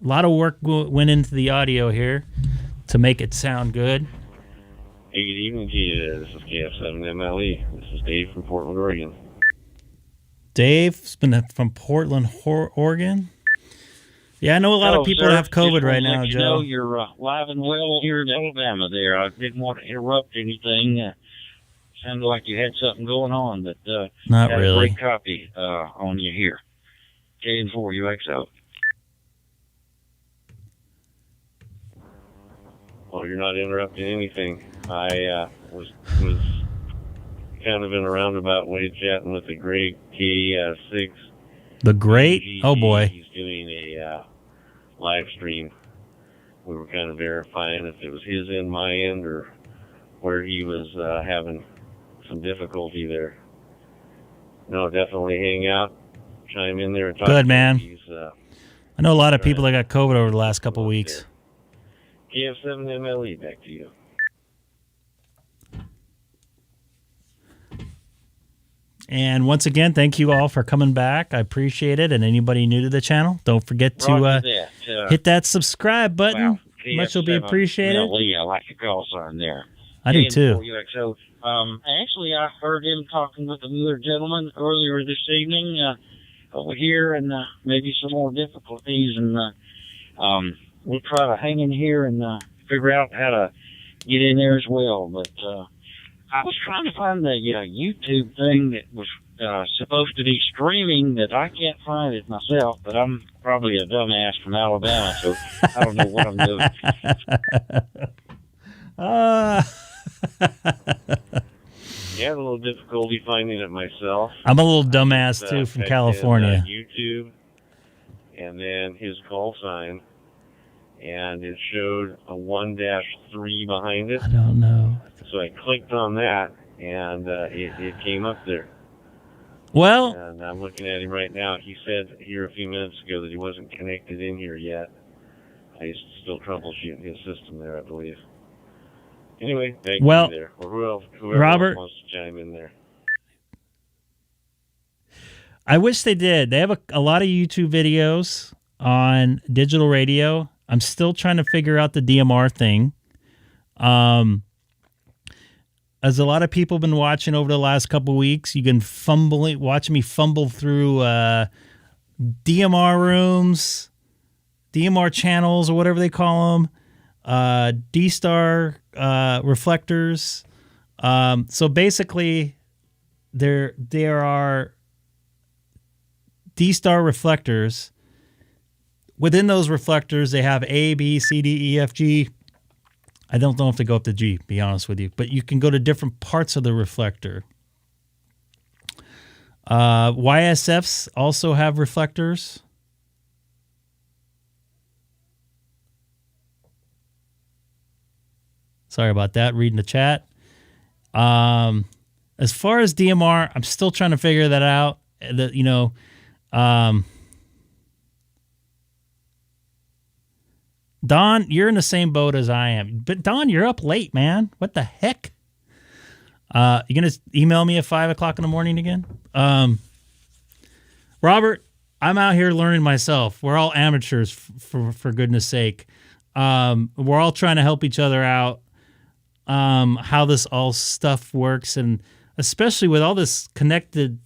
A lot of work went into the audio here to make it sound good. Hey, good evening to you. This is KF7MLE. This is Dave from Portland, Oregon. Dave's been from Portland, Oregon. Yeah, I know a lot of people have COVID right now, Joe. You know you're live and well here in Alabama there. I didn't want to interrupt anything. Sounded like you had something going on, but not got really. A great copy on you here. KN4UXO. Well, you're not interrupting anything. I was kind of in a roundabout way chatting with the great K6. The great? Oh, boy. He's doing a live stream. We were kind of verifying if it was his end, my end, or where he was having some difficulty there. No, definitely hang out, chime in there and talk. Good, man. He's, I know a lot of people that got COVID over the last couple of weeks. KF7MLE, back to you. And once again, thank you all for coming back. I appreciate it. And anybody new to the channel, don't forget to hit that subscribe button. Wow. Much will be appreciated. Lee, I like the call sign there. I do too. KN4UXO. Actually, I heard him talking with another gentleman earlier this evening over here, and maybe some more difficulties, and we'll try to hang in here and figure out how to get in there as well. But I was trying to find the YouTube thing that was supposed to be streaming that I can't find it myself, but I'm probably a dumbass from Alabama, so I don't know what I'm doing. Yeah, I had a little difficulty finding it myself. I'm a little dumbass too from California. YouTube, and then his call sign, and it showed a 1-3 behind it. I don't know. So I clicked on that, and it came up there. Well, and I'm looking at him right now. He said here a few minutes ago that he wasn't connected in here yet. He's still troubleshooting his system there, I believe. Anyway, thank you there. Or whoever Robert, else wants to chime in there. I wish they did. They have a lot of YouTube videos on digital radio. I'm still trying to figure out the DMR thing. As a lot of people have been watching over the last couple of weeks, you can watch me fumble through DMR rooms, DMR channels, or whatever they call them, DStar reflectors. So basically, there are DStar reflectors. Within those reflectors, they have A, B, C, D, E, F, G. I don't know if they go up to G, to be honest with you, but you can go to different parts of the reflector. YSFs also have reflectors. Sorry about that, reading the chat. As far as DMR, I'm still trying to figure that out. Don, you're in the same boat as I am. But Don, you're up late, man. What the heck? You gonna email me at 5 o'clock in the morning again? Robert, I'm out here learning myself. We're all amateurs, for goodness sake. We're all trying to help each other out. How this all stuff works, and especially with all this connected,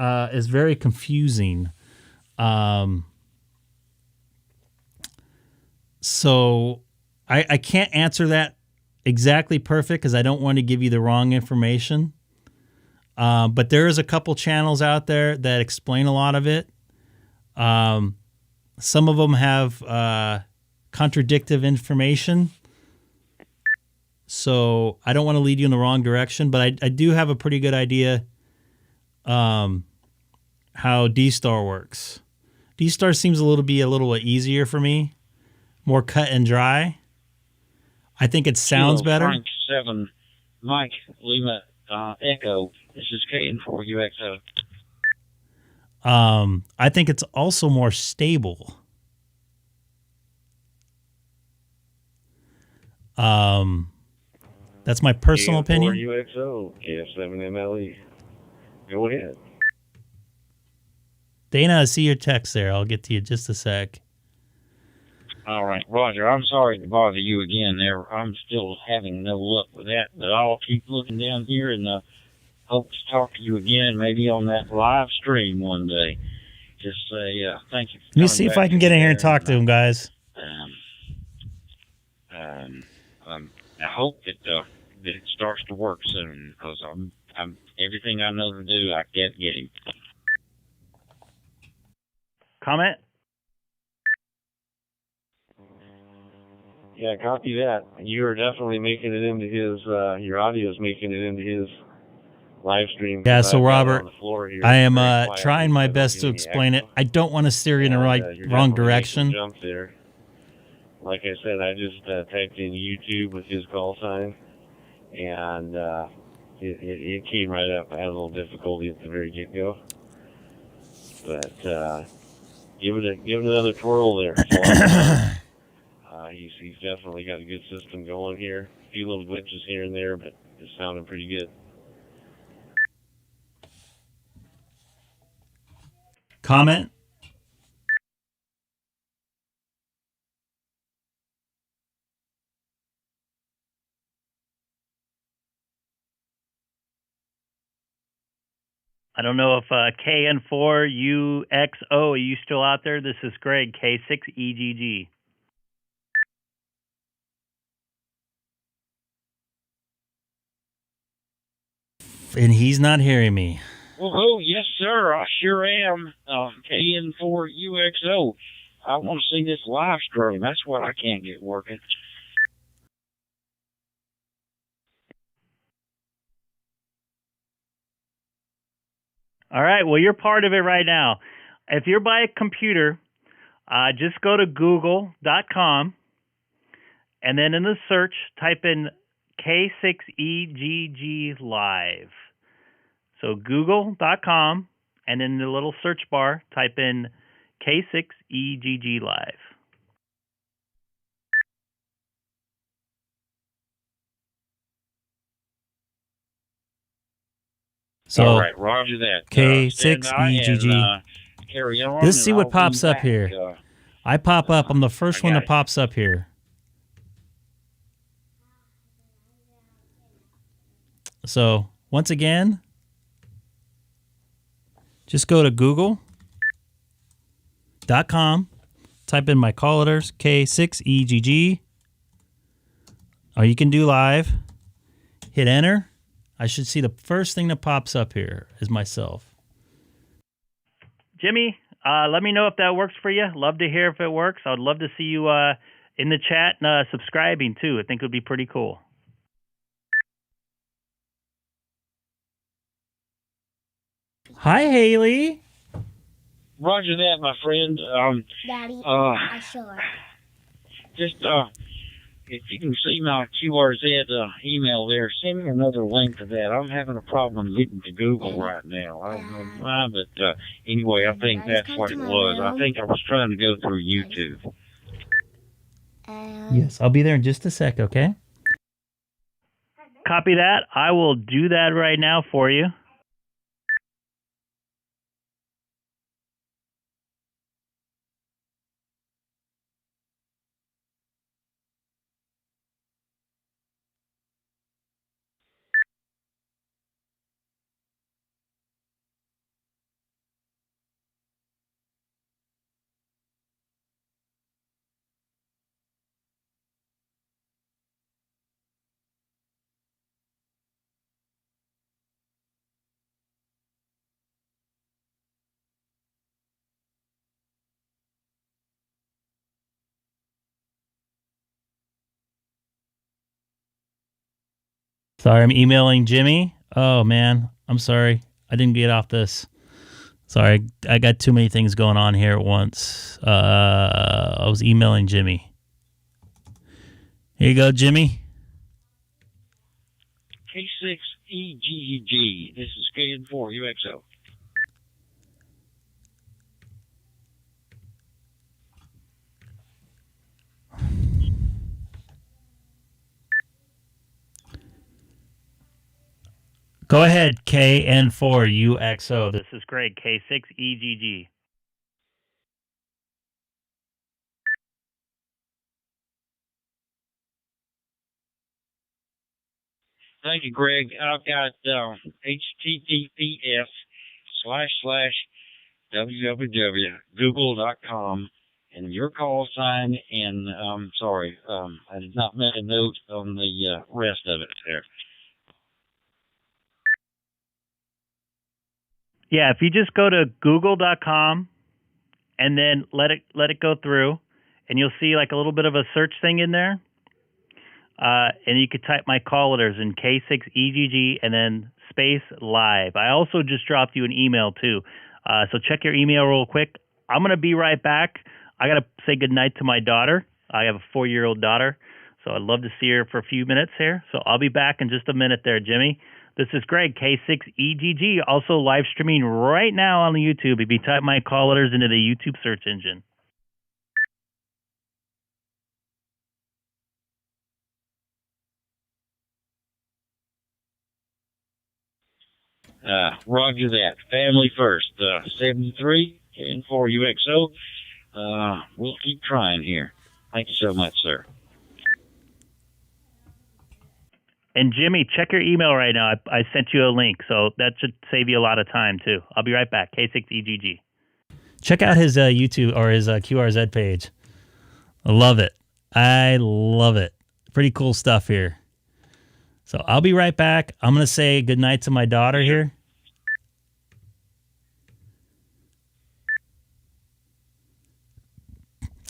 is very confusing. So I can't answer that exactly perfect because I don't want to give you the wrong information. But there is a couple channels out there that explain a lot of it. Some of them have contradictive information. So I don't want to lead you in the wrong direction, but I do have a pretty good idea how DStar works. DStar seems a little easier for me. More cut and dry. I think it sounds better. Frank 7, Mike, Lima, Echo. This is KN4UXO. I think it's also more stable. That's my personal opinion. KN4UXO, KF7MLE. Go ahead. Dana, I see your text there. I'll get to you in just a sec. All right, Roger. I'm sorry to bother you again there. I'm still having no luck with that, but I'll keep looking down here and hope to talk to you again, maybe on that live stream one day. Just say thank you. Let me see if I can get in here and talk to him, guys. I hope that it starts to work soon, because I'm everything I know to do, I can't get him. Comment? Yeah, copy that. You are definitely making it into his, your audio is making it into his live stream. Yeah, so Robert, I am trying my best to explain it. I don't want to steer you in the wrong direction. Jump there. Like I said, I just typed in YouTube with his call sign, and it came right up. I had a little difficulty at the very get-go. But give it another twirl there. He's definitely got a good system going here. A few little glitches here and there, but it's sounding pretty good. Comment? I don't know if KN4UXO, are you still out there? This is Greg, K6EGG. And he's not hearing me. Oh, yes, sir. I sure am. KN4UXO. I want to see this live stream. That's what I can't get working. All right, well, you're part of it right now. If you're by a computer, just go to google.com, and then in the search, type in K6EGG Live. So google.com, and in the little search bar, type in K6EGG Live. So, all right, roger that. K6EGG. Carry on. Let's see what pops up here. I pop up. I'm the first one that pops up here. So, once again, just go to google.com, type in my call letters, K6EGG, or you can do live, hit enter. I should see the first thing that pops up here is myself. Jimmy, let me know if that works for you. Love to hear if it works. I would love to see you in the chat and subscribing too. I think it would be pretty cool. Hi, Haley. Roger that, my friend. Daddy, I sure. Just, if you can see my QRZ email there, send me another link to that. I'm having a problem getting to Google right now. I don't know why, but anyway, I think that's what it was. I think I was trying to go through YouTube. Yes, I'll be there in just a sec, okay? Copy that. I will do that right now for you. Sorry, I'm emailing Jimmy. Oh, man. I'm sorry. I didn't get off this. Sorry, I got too many things going on here at once. I was emailing Jimmy. Here you go, Jimmy. K6EGG. This is KN4UXO. Go ahead, KN4UXO. This is Greg, K6EGG. Thank you, Greg. I've got https://www.google.com and your call sign, and sorry, I did not make a note on the rest of it there. Yeah, if you just go to google.com and then let it go through, and you'll see like a little bit of a search thing in there. And you could type my call letters in K6EGG and then space live. I also just dropped you an email too. So check your email real quick. I'm going to be right back. I got to say goodnight to my daughter. I have a 4-year-old daughter, so I'd love to see her for a few minutes here. So I'll be back in just a minute there, Jimmy. This is Greg, K6EGG, also live streaming right now on the YouTube if you type my call letters into the YouTube search engine. Roger that. Family first. 73 and 4UXO. We'll keep trying here. Thank you so much, sir. And Jimmy, check your email right now. I sent you a link, so that should save you a lot of time too. I'll be right back. K6EGG. Check out his YouTube or his QRZ page. I love it. I love it. Pretty cool stuff here. So I'll be right back. I'm going to say goodnight to my daughter here.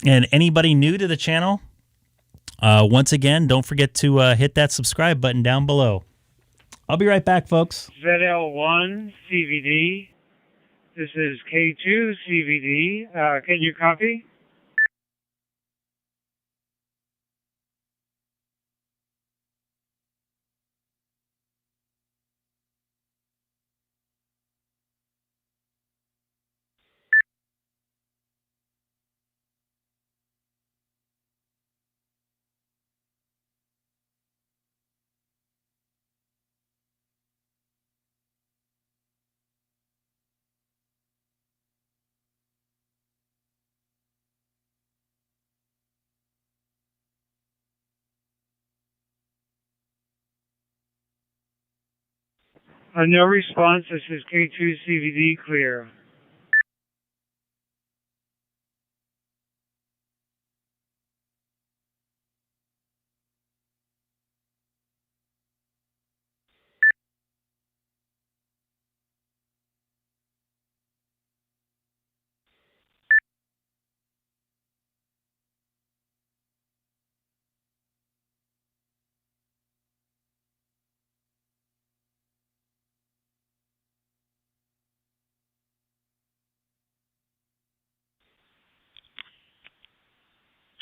And anybody new to the channel, once again, don't forget to hit that subscribe button down below. I'll be right back, folks. ZL1 CVD. This is K2 CVD. Can you copy? No response. This is K2 CVD clear.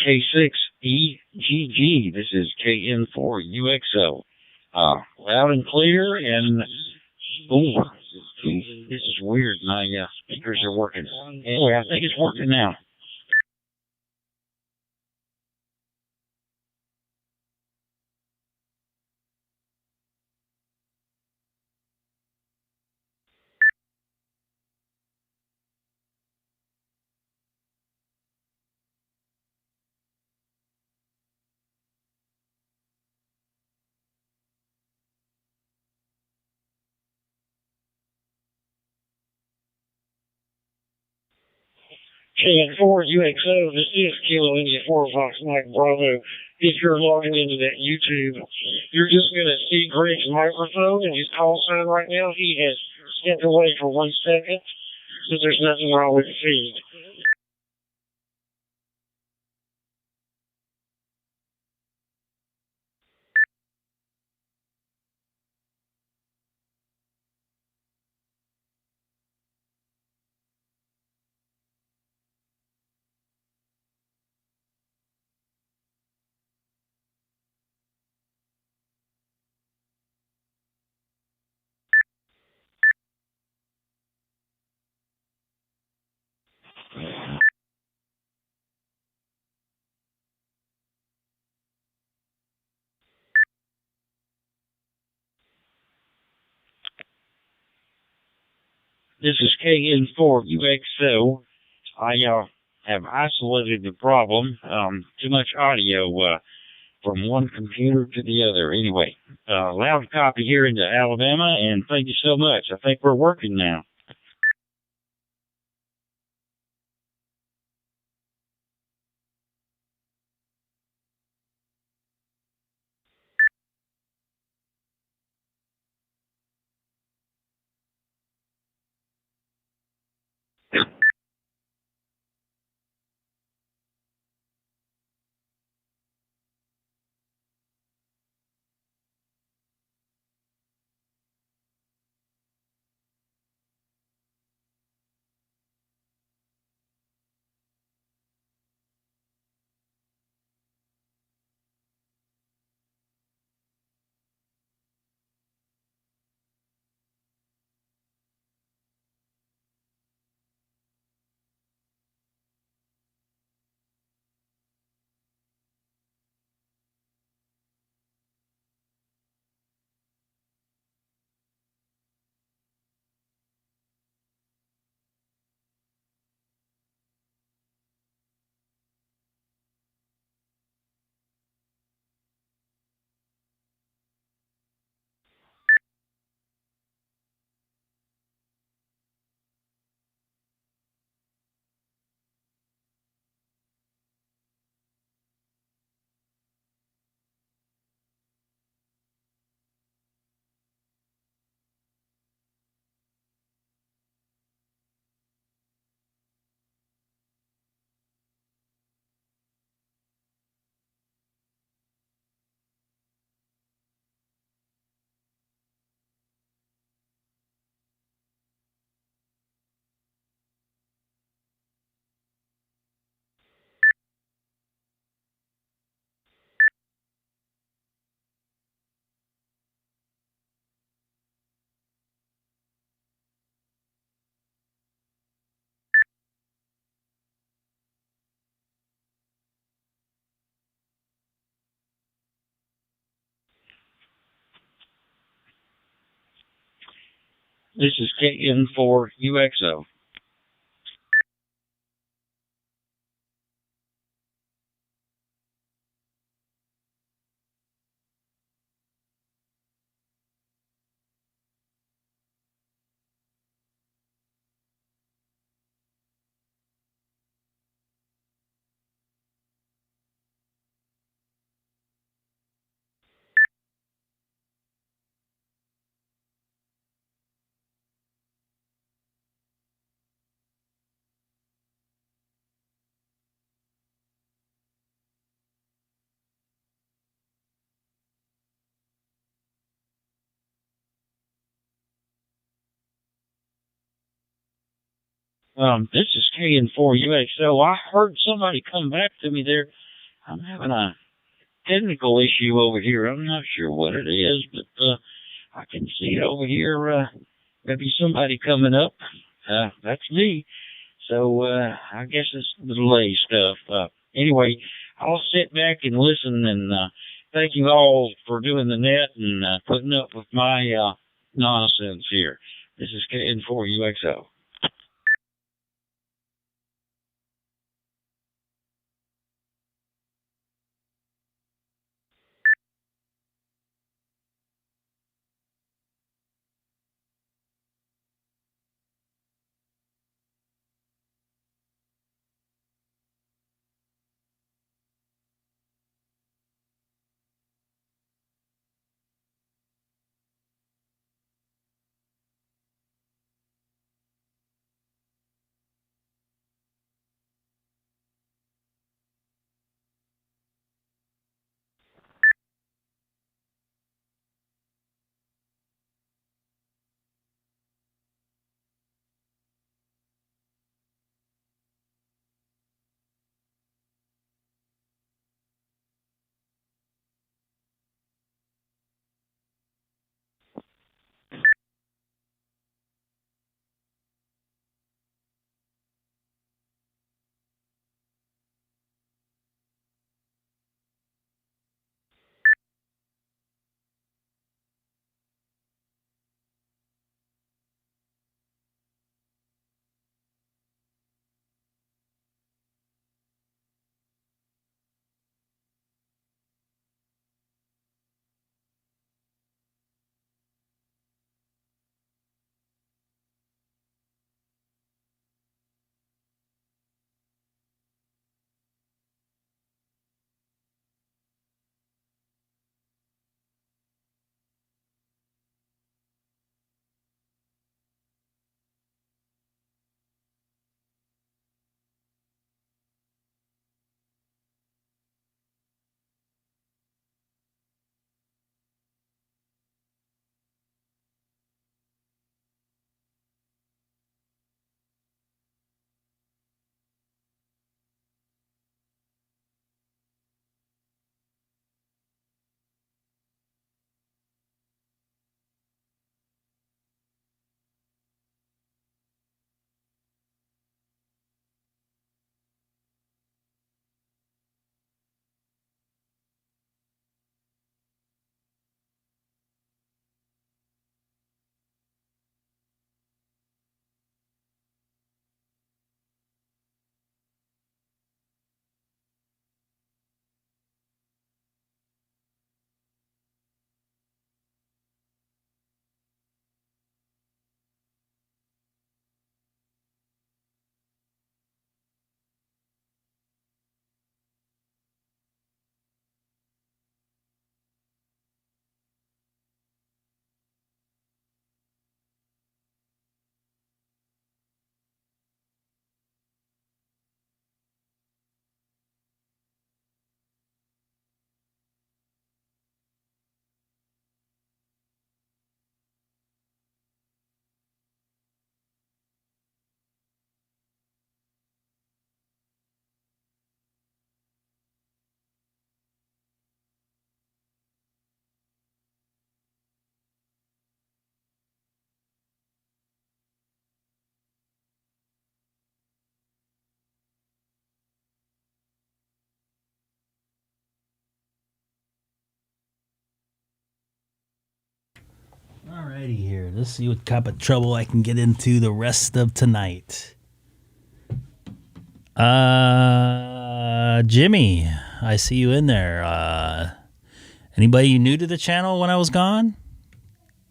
K6EGG. This is KN4UXO. Loud and clear, and ooh, this is weird. My speakers are working. Anyway, I think it's working now. KN4UXO, this is Kilo India 4 Fox Mike Bravo. If you're logging into that YouTube, you're just going to see Greg's microphone and his call sign right now. He has stepped away for 1 second, so there's nothing wrong with the feed. This is KN4UXO. I have isolated the problem. Too much audio from one computer to the other. Anyway, loud copy here into Alabama, and thank you so much. I think we're working now. This is KN4UXO. This is KN4UXO. I heard somebody come back to me there. I'm having a technical issue over here. I'm not sure what it is, but I can see it over here. Maybe somebody coming up. That's me. So I guess it's the delay stuff. Anyway, I'll sit back and listen, and thank you all for doing the net and putting up with my nonsense here. This is KN4UXO. Alrighty here. Let's see what type of trouble I can get into the rest of tonight. Jimmy, I see you in there. Anybody new to the channel when I was gone?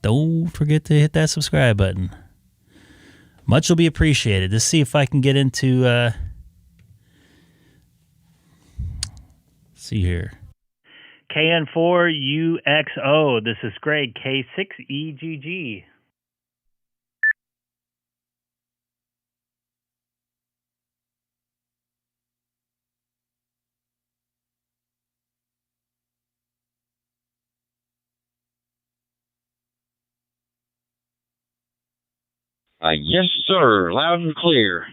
Don't forget to hit that subscribe button. Much will be appreciated. Let's see if I can get into, see here. KN4UXO. This is Greg, K6EGG. Yes, sir. Loud and clear.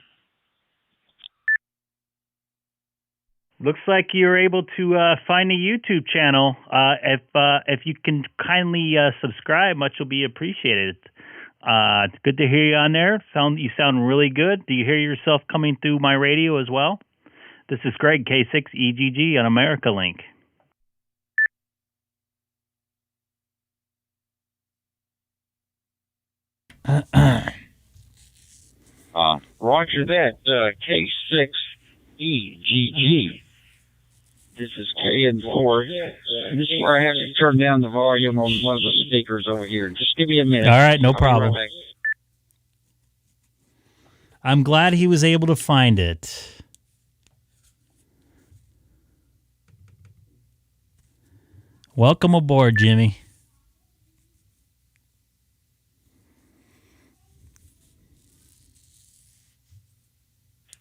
Looks like you're able to find a YouTube channel. If you can kindly subscribe, much will be appreciated. It's good to hear you on there. You sound really good. Do you hear yourself coming through my radio as well? This is Greg, K6EGG on America Link. Roger that. K6EGG. This is KN4. This is where I have to turn down the volume on one of the speakers over here. Just give me a minute. All right, no I'll be problem. right back. I'm glad he was able to find it. Welcome aboard, Jimmy.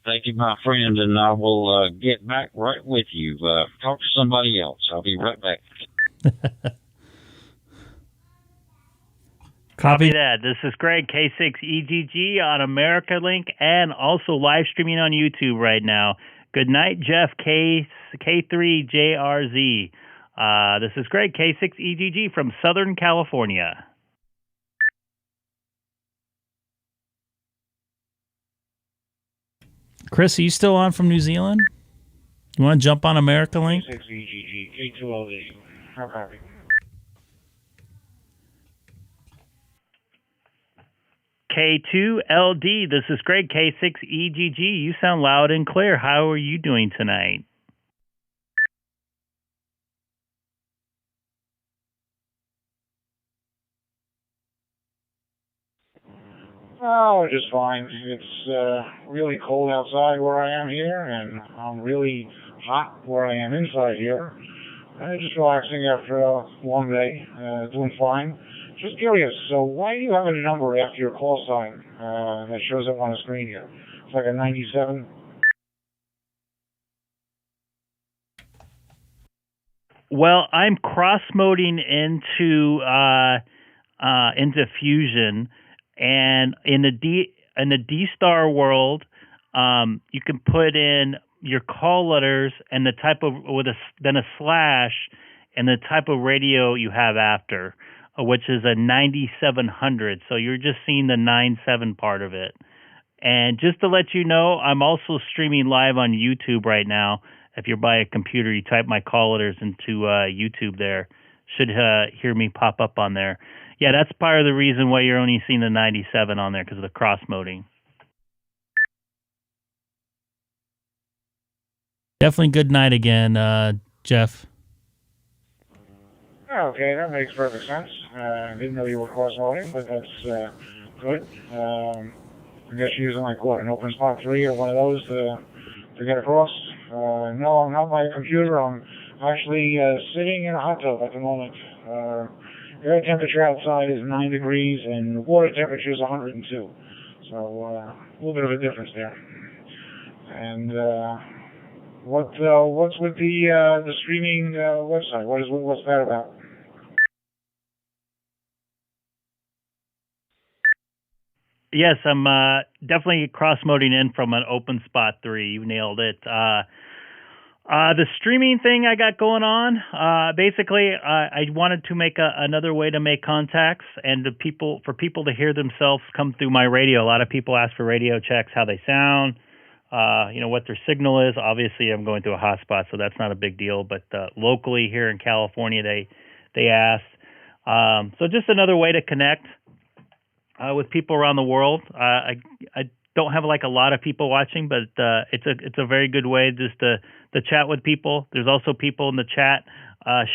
Thank you, my friend, and I will get back right with you. Talk to somebody else. I'll be right back. Copy that. This is Greg, K6EGG on America Link and also live streaming on YouTube right now. Good night, Jeff, K3JRZ. This is Greg, K6EGG from Southern California. Chris, are you still on from New Zealand? You want to jump on America Link? K6EGG, K2LD. How copy? K2LD, this is Greg, K6EGG. You sound loud and clear. How are you doing tonight? Oh, just fine. It's really cold outside where I am here, and I'm really hot where I am inside here. Just relaxing after a long day, doing fine. Just curious, so why do you have a number after your call sign that shows up on the screen here? It's like a 97. Well, I'm cross-moding into Fusion, and in the DStar world, you can put in your call letters and the type of then a slash and the type of radio you have after, which is a 9700. So you're just seeing the 97 part of it. And just to let you know, I'm also streaming live on YouTube right now. If you're by a computer, you type my call letters into YouTube there. Should hear me pop up on there. Yeah, that's part of the reason why you're only seeing the 97 on there, because of the cross-moding. Definitely good night again, Jeff. Okay, that makes perfect sense. I didn't know you were cross-moding, but that's good. I guess you're using like what, an open spot 3 or one of those to get across? No, I'm not by a computer. I'm actually sitting in a hot tub at the moment. Air temperature outside is 9 degrees and water temperature is 102. So a little bit of a difference there. And what's with the streaming website? What's that about? Yes, I'm definitely cross-moding in from an open spot 3. You nailed it. The streaming thing I got going on, basically, I wanted to make another way to make contacts and for people to hear themselves come through my radio. A lot of people ask for radio checks, how they sound, what their signal is. Obviously, I'm going to a hotspot, so that's not a big deal. But locally here in California, they asked. So just another way to connect with people around the world. I don't have like a lot of people watching, but it's a very good way just to chat with people. There's also people in the chat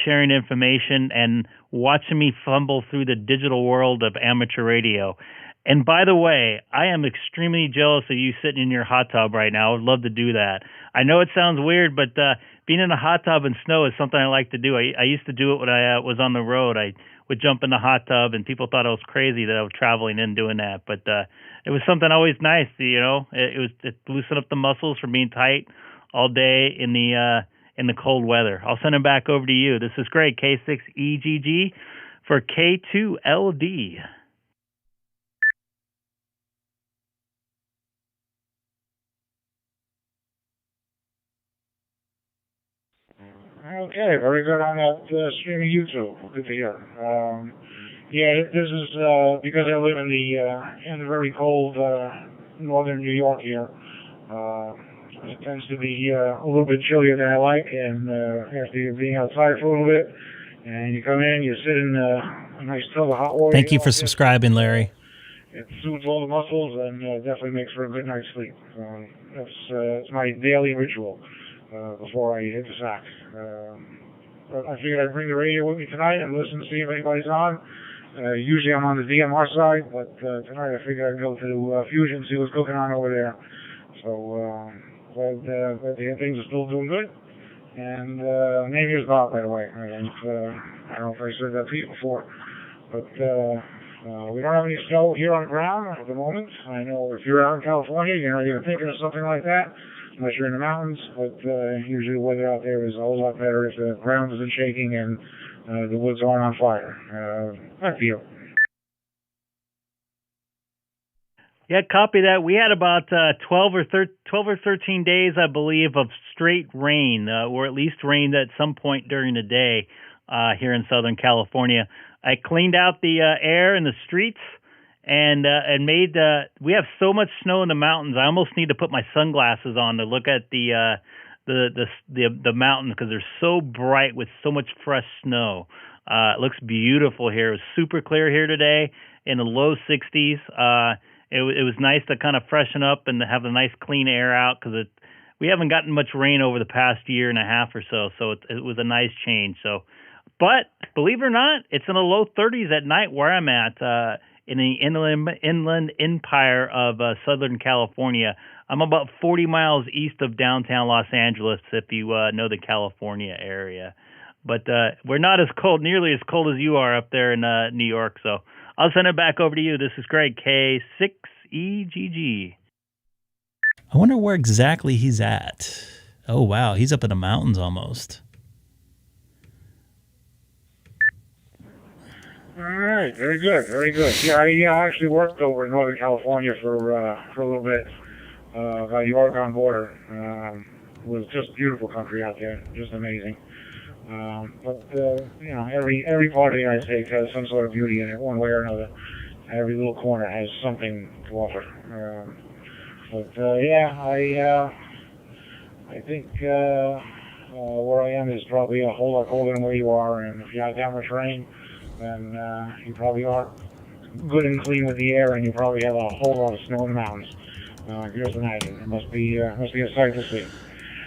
sharing information and watching me fumble through the digital world of amateur radio. And by the way, I am extremely jealous of you sitting in your hot tub right now. I would love to do that. I know it sounds weird, but being in a hot tub in snow is something I like to do. I used to do it when I was on the road. I would jump in the hot tub, and people thought I was crazy that I was traveling and doing that. But it was something always nice. It loosened up the muscles from being tight all day in the cold weather. I'll send it back over to you. This is Greg, K6EGG for K2LD. Okay, very good on that streaming YouTube. Good to hear. Yeah, this is because I live in the very cold northern New York here. It tends to be a little bit chillier than I like, and after you're being outside for a little bit, and you come in, you sit in a nice tub of hot water. Thank you for subscribing, Larry. It soothes all the muscles and definitely makes for a good night's sleep. That's my daily ritual before I hit the sack. But I figured I'd bring the radio with me tonight and listen to see if anybody's on. Usually I'm on the DMR side, but tonight I figured I'd go to Fusion and see what's cooking on over there. So glad things are still doing good. And name is Bob, by the way. I don't know if I said that to you before, but we don't have any snow here on the ground at the moment. I know if you're out in California, you're not even thinking of something like that, unless you're in the mountains, but usually the weather out there is a whole lot better if the ground isn't shaking and the woods aren't on fire. Back to you. Yeah, copy that. We had about 12 or 13 days, I believe, of straight rain, or at least rain at some point during the day here in Southern California. I cleaned out the air in the streets and made. We have so much snow in the mountains. I almost need to put my sunglasses on to look at the mountains because they're so bright with so much fresh snow. It looks beautiful here. It was super clear here today in the low 60s. It was nice to kind of freshen up and have a nice clean air out because we haven't gotten much rain over the past year and a half or so. So it was a nice change. So, but believe it or not, it's in the low 30s at night where I'm at in the inland empire of Southern California. I'm about 40 miles east of downtown Los Angeles, if you know the California area. But we're not as cold, nearly as cold as you are up there in New York. So I'll send it back over to you. This is Greg, K6EGG. I wonder where exactly he's at. Oh, wow. He's up in the mountains almost. All right, very good, very good. Yeah, I actually worked over in Northern California for a little bit by the Oregon border. It was just beautiful country out there, just amazing. But every part of the United States has some sort of beauty in it, one way or another. Every little corner has something to offer. I think where I am is probably a whole lot colder than where you are, and if you have that much rain, then you probably are good and clean with the air, and you probably have a whole lot of snow in the mountains. Just imagine, it must be a sight to see.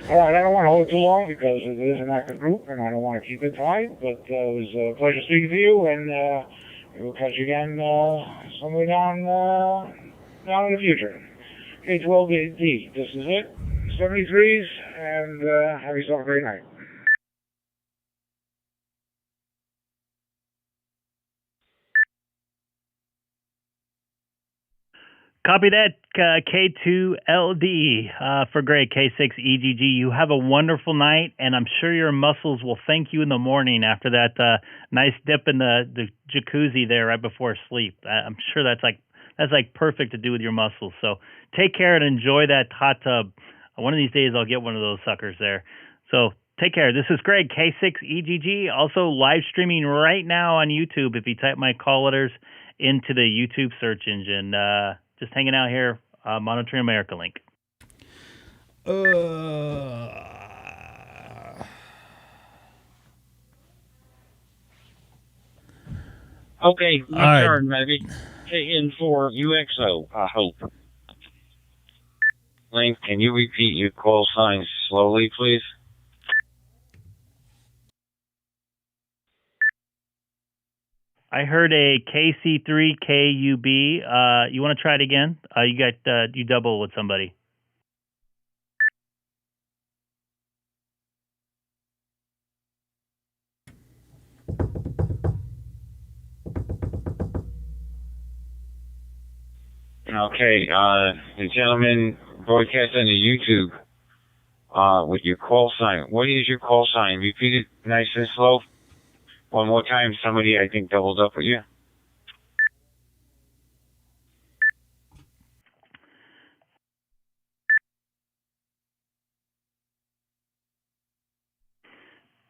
All right, I don't want to hold it too long because it is an active group, and I don't want to keep it tight. But it was a pleasure speaking to you, and we'll catch you again somewhere down in the future. K12D, this is it. 73s, and have yourself a great night. Copy that, K2LD for Greg, K6EGG. You have a wonderful night, and I'm sure your muscles will thank you in the morning after that nice dip in the jacuzzi there right before sleep. I'm sure that's like perfect to do with your muscles. So take care and enjoy that hot tub. One of these days I'll get one of those suckers there. So take care. This is Greg, K6EGG, also live streaming right now on YouTube if you type my call letters into the YouTube search engine. Just hanging out here, monitoring America Link. Okay, All my right. turn, maybe. KN4UXO, I hope. Link, can you repeat your call signs slowly, please? I heard a KC3KUB. You want to try it again? You double with somebody. Okay, the gentleman broadcasting to YouTube, with your call sign. What is your call sign? Repeat it nice and slow. One more time. Somebody, I think, doubled up with you.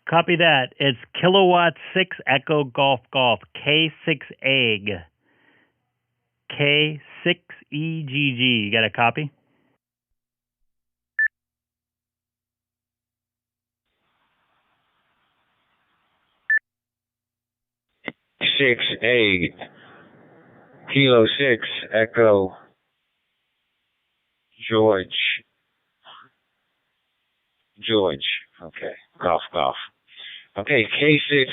Copy that. It's Kilowatt 6 Echo Golf Golf K6EGG. K6EGG. You got a copy? Six egg. Kilo 6 Echo George. Okay. Golf. Okay, K6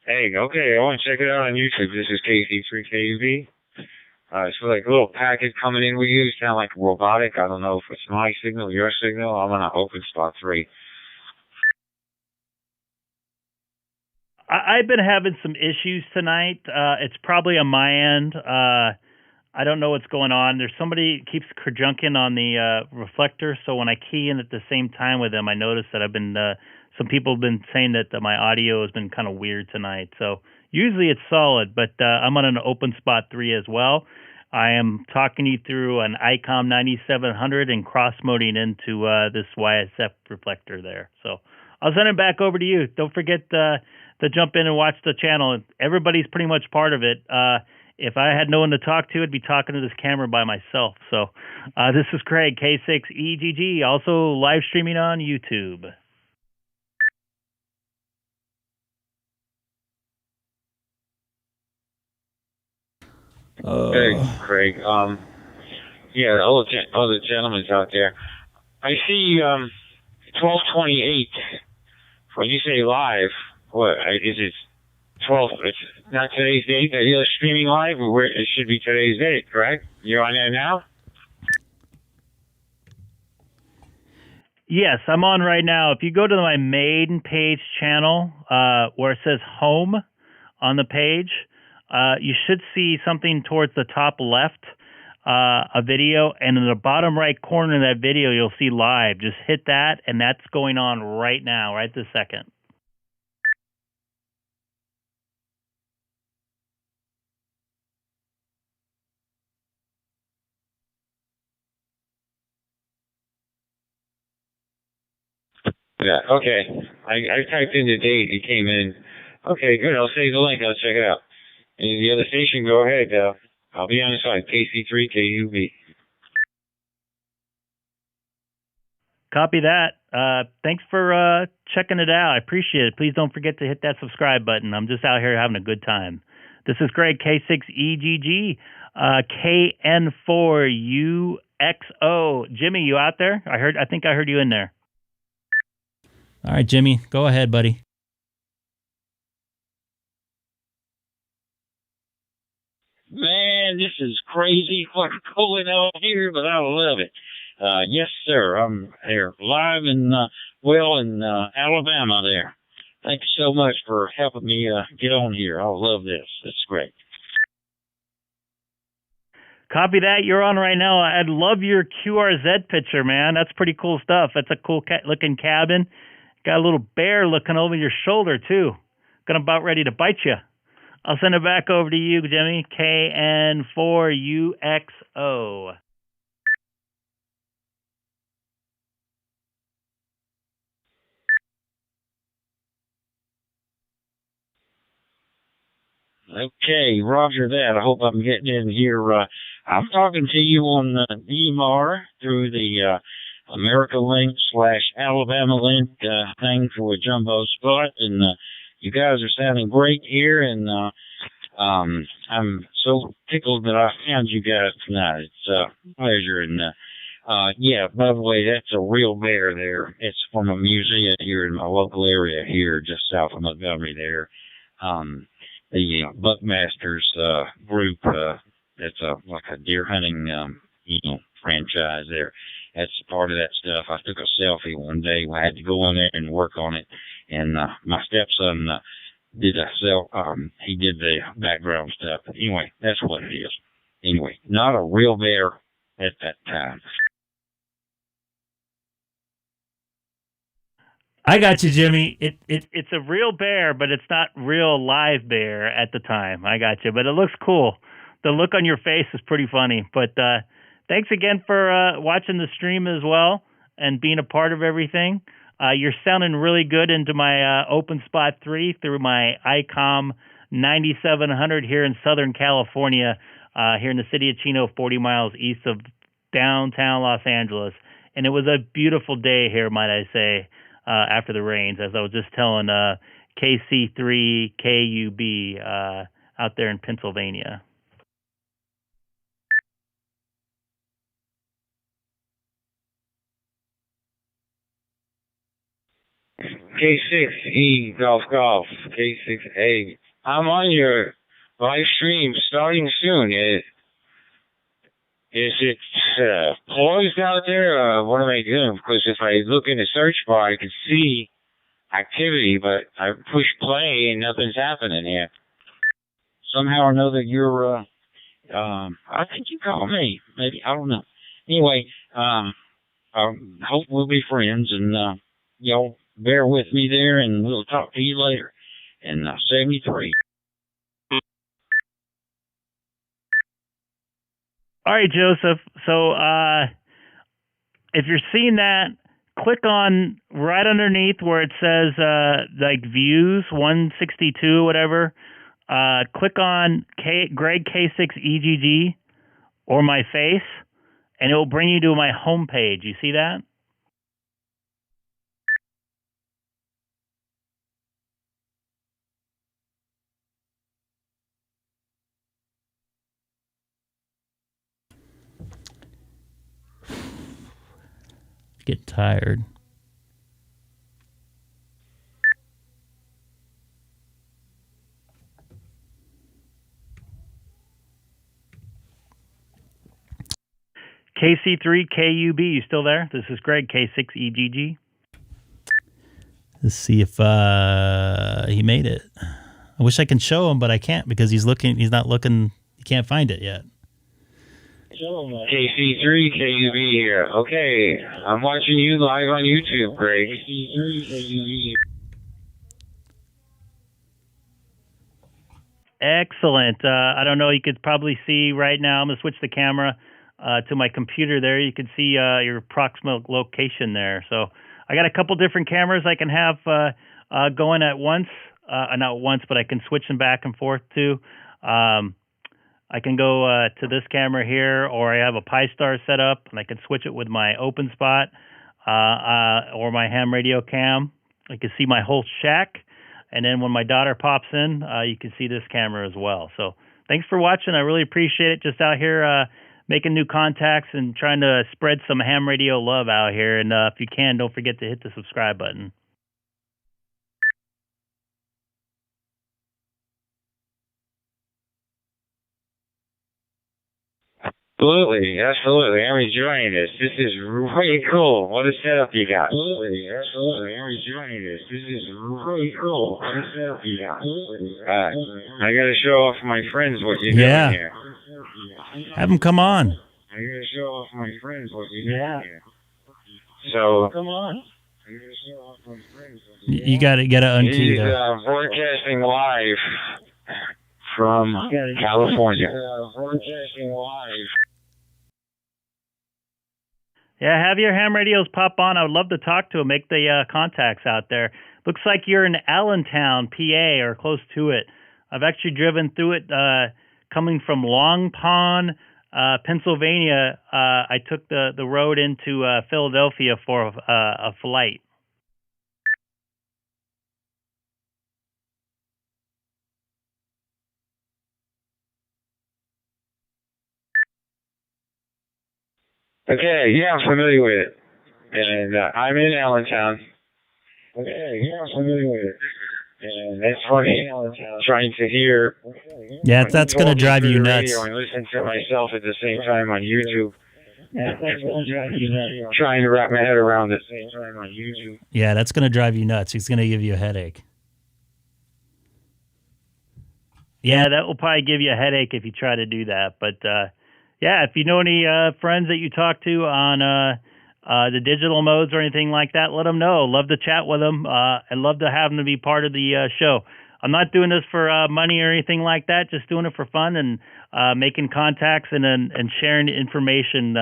egg. Okay, I want to check it out on YouTube. This is KC3KUB. It's like a little packet coming in with you. Sound like robotic. I don't know if it's my signal, your signal. I'm on an open spot 3. I've been having some issues tonight. It's probably on my end. I don't know what's going on. There's somebody keeps kerjunking on the reflector, so when I key in at the same time with them, I notice that some people have been saying that my audio has been kind of weird tonight. So usually it's solid, but I'm on an open spot 3 as well. I am talking you through an Icom 9700 and cross-moding into this YSF reflector there. So I'll send it back over to you. Don't forget to jump in and watch the channel. Everybody's pretty much part of it. If I had no one to talk to, I'd be talking to this camera by myself. So this is Craig, K6EGG, also live streaming on YouTube. Hey, Craig. Yeah, all the gentlemen out there. I see 12:28. When you say live, what is it? 12. It's not today's date that you're streaming live. It should be today's date, correct? You're on there now. Yes, I'm on right now. If you go to my main page channel, where it says home on the page, you should see something towards the top left, a video, and in the bottom right corner of that video, you'll see live. Just hit that, and that's going on right now, right this second. Yeah, okay. I typed in the date. It came in. Okay, good. I'll save the link. I'll check it out. And the other station, go ahead. I'll be on the side. KC3KUB. Copy that. Thanks for checking it out. I appreciate it. Please don't forget to hit that subscribe button. I'm just out here having a good time. This is Greg, K6EGG, KN4UXO. Jimmy, you out there? I think I heard you in there. All right, Jimmy, go ahead, buddy. Man, this is crazy what's going on here, but I love it. Yes, sir. I'm here live in Alabama there. Thank you so much for helping me get on here. I love this. It's great. Copy that. You're on right now. I'd love your QRZ picture, man. That's pretty cool stuff. That's a cool looking cabin. Got a little bear looking over your shoulder, too. Gonna about ready to bite you. I'll send it back over to you, Jimmy. KN4UXO. Okay, roger that. I hope I'm getting in here. I'm talking to you on the DMR through the America Link / Alabama Link thing for a jumbo spot, and you guys are sounding great here, and I'm so tickled that I found you guys tonight. It's a pleasure. And yeah, by the way, that's a real bear there. It's from a museum here in my local area here, just south of Montgomery there. The Buckmasters group, that's like a deer hunting, franchise there. That's part of that stuff. I took a selfie one day. I had to go in there and work on it. And my stepson he did the background stuff. But anyway, that's what it is. Anyway, not a real bear at that time. I got you, Jimmy. It's a real bear, but it's not real live bear at the time. I got you, but it looks cool. The look on your face is pretty funny. But thanks again for watching the stream as well and being a part of everything. You're sounding really good into my Open Spot 3 through my ICOM 9700 here in Southern California, here in the city of Chino, 40 miles east of downtown Los Angeles. And it was a beautiful day here, might I say, after the rains, as I was just telling K6EGG out there in Pennsylvania. K6E Golf K6A. I'm on your live stream starting soon. Is it closed out there? What am I doing? Because if I look in the search bar, I can see activity, but I push play and nothing's happening here. Somehow or another, you're, I think you called me. Maybe, I don't know. Anyway, I hope we'll be friends, and, bear with me there, and we'll talk to you later. And 73. All right, Joseph. So if you're seeing that, click on right underneath where it says like views 162, whatever. Click on Greg K6EGG or my face, and it will bring you to my homepage. You see that? Get tired. KC3KUB, you still there? This is Greg, K6EGG. Let's see if he made it. I wish I can show him, but I can't because he's not looking, he can't find it yet. KC3KUB here. Okay, I'm watching you live on YouTube, Greg. KC3KUB. Excellent. I don't know, you could probably see right now, I'm going to switch the camera to my computer there. You can see your approximate location there. So I got a couple different cameras I can have going at once. Not once, but I can switch them back and forth too. I can go to this camera here, or I have a Pi-Star set up, and I can switch it with my open spot or my ham radio cam. I can see my whole shack, and then when my daughter pops in, you can see this camera as well. So thanks for watching. I really appreciate it. Just out here making new contacts and trying to spread some ham radio love out here. And if you can, don't forget to hit the subscribe button. Absolutely, I'm enjoying this. This is really cool. What a setup you got. Absolutely, I'm enjoying this. This is really cool. What a setup you got. I gotta show off my friends what you're doing here. Have them come on. I gotta show off my friends what you're doing here. So, come on. I gotta show off my friends what you're doing. You gotta unkey He's that. broadcasting live from California. Broadcasting live. Yeah, have your ham radios pop on. I would love to talk to them, make the contacts out there. Looks like you're in Allentown, PA, or close to it. I've actually driven through it coming from Long Pond, Pennsylvania. I took the road into Philadelphia for a flight. Okay, yeah, I'm familiar with it. And I'm in Allentown. Okay, yeah, I'm familiar with it. And that's funny, trying to hear. Yeah, that's going to drive you nuts. And listen to myself at the same time on YouTube. Trying to wrap my head around it. Yeah, that's going to drive you nuts. It's going to give you a headache. Yeah, that will probably give you a headache if you try to do that. But yeah, if you know any friends that you talk to on the digital modes or anything like that, let them know. Love to chat with them and love to have them to be part of the show. I'm not doing this for money or anything like that, just doing it for fun and making contacts and sharing information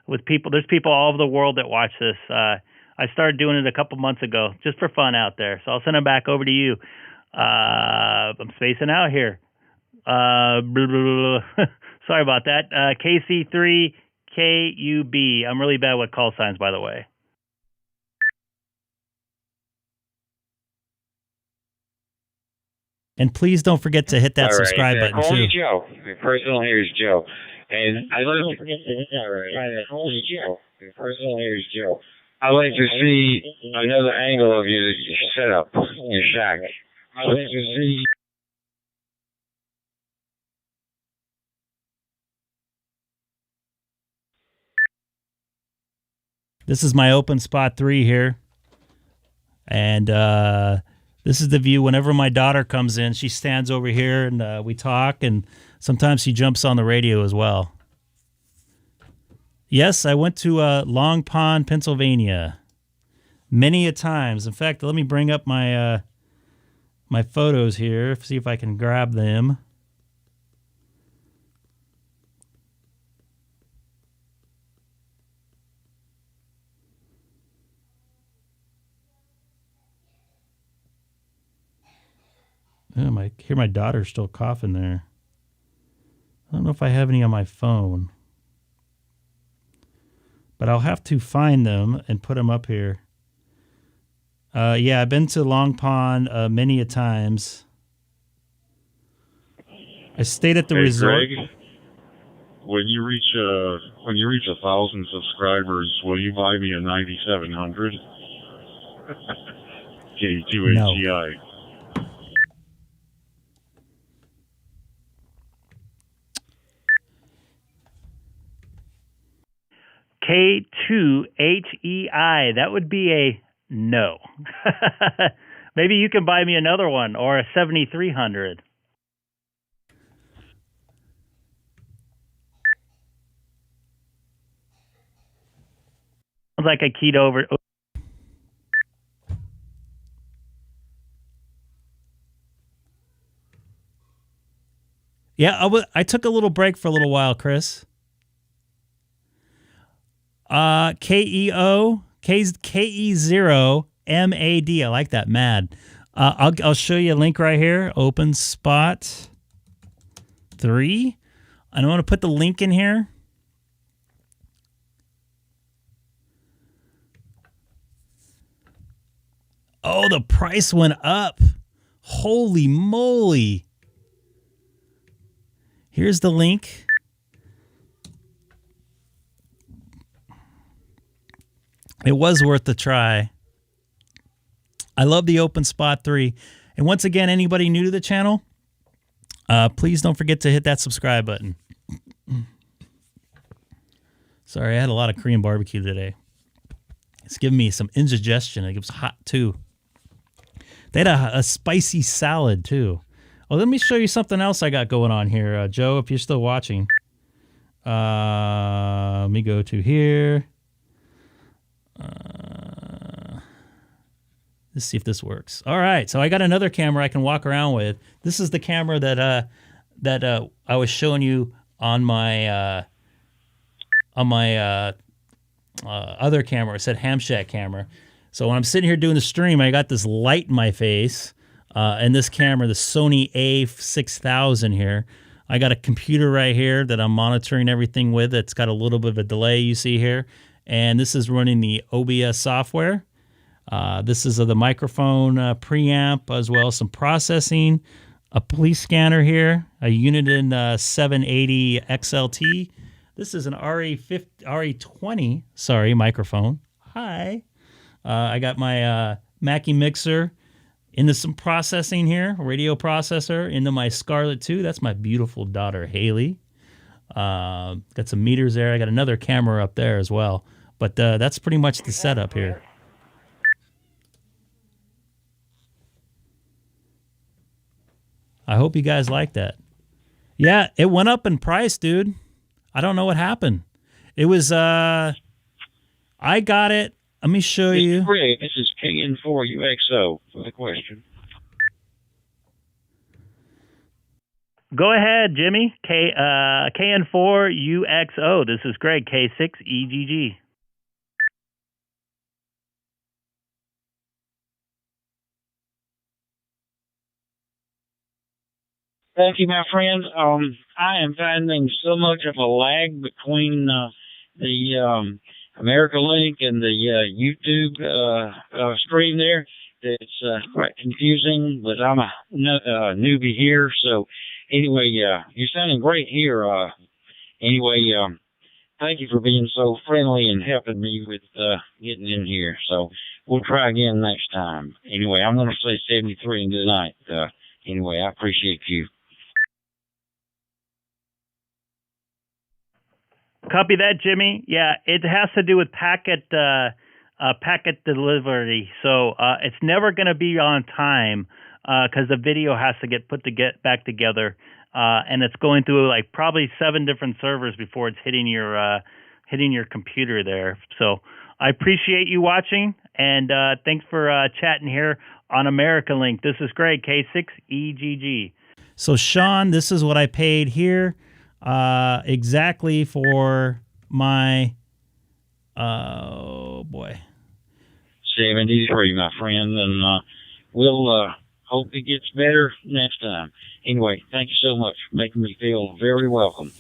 with people. There's people all over the world that watch this. I started doing it a couple months ago just for fun out there. So I'll send them back over to you. I'm spacing out here. Blah, blah, blah, blah. Sorry about that. KC3KUB. I'm really bad with call signs, by the way. And please don't forget to hit that subscribe button, call too. me Joe. My personal name is Joe. And I like to forget to hit that right. Call me Joe. My personal name is Joe. I like to see another angle of your setup, your shack. I like to see. This is my open spot 3 here. And this is the view whenever my daughter comes in. She stands over here and we talk, and sometimes she jumps on the radio as well. Yes, I went to Long Pond, Pennsylvania many a times. In fact, let me bring up my my photos here, see if I can grab them. Oh, I hear my daughter still coughing there. I don't know if I have any on my phone. But I'll have to find them and put them up here. Yeah, I've been to Long Pond many a times. I stayed at the resort. Greg, when you reach 1,000 subscribers, will you buy me a 9700? K6EGG. No. K6EGG. That would be a no. Maybe you can buy me another one or a 7300. Sounds like I keyed over. Yeah, I took a little break for a little while, Chris. KE0MAD. I like that, mad. I'll show you a link right here. Open spot 3. And I want to put the link in here. Oh, the price went up. Holy moly. Here's the link. It was worth the try. I love the Open Spot 3. And once again, anybody new to the channel, please don't forget to hit that subscribe button. Sorry, I had a lot of Korean barbecue today. It's giving me some indigestion. It was hot, too. They had a spicy salad, too. Oh, let me show you something else I got going on here, Joe, if you're still watching. Let me go to here. Let's see if this works. All right, so I got another camera I can walk around with. This is the camera that I was showing you on my other camera. It said Ham Shack camera. So when I'm sitting here doing the stream, I got this light in my face, and this camera, the Sony A6000 here. I got a computer right here that I'm monitoring everything with. It's got a little bit of a delay, you see here. And this is running the OBS software. This is the microphone preamp, as well as some processing, a police scanner here, a Uniden 780 XLT, This is an RE20, sorry, microphone. Hi. I got my Mackie mixer into some processing here, radio processor, into my Scarlett 2. That's my beautiful daughter, Haley. Got some meters there. I got another camera up there as well. But that's pretty much the setup here. I hope you guys like that. Yeah, it went up in price, dude. I don't know what happened. It was, I got it. Let me show you. Greg, this is KN4UXO for the question. Go ahead, Jimmy. KN4UXO. This is Greg, K6EGG. Thank you, my friend. I am finding so much of a lag between the America Link and the YouTube stream there. It's quite confusing, but I'm a newbie here. So anyway, you're sounding great here. Anyway, thank you for being so friendly and helping me with getting in here. So we'll try again next time. Anyway, I'm going to say 73 and good night. Anyway, I appreciate you. Copy that, Jimmy. Yeah, it has to do with packet delivery. So it's never going to be on time because the video has to get back together, and it's going through like probably 7 different servers before it's hitting your computer there. So I appreciate you watching, and thanks for chatting here on America Link. This is Greg, K6EGG. So Sean, this is what I paid here. Exactly for my, oh boy, 73, my friend, and we'll hope it gets better next time. Anyway, thank you so much for making me feel very welcome.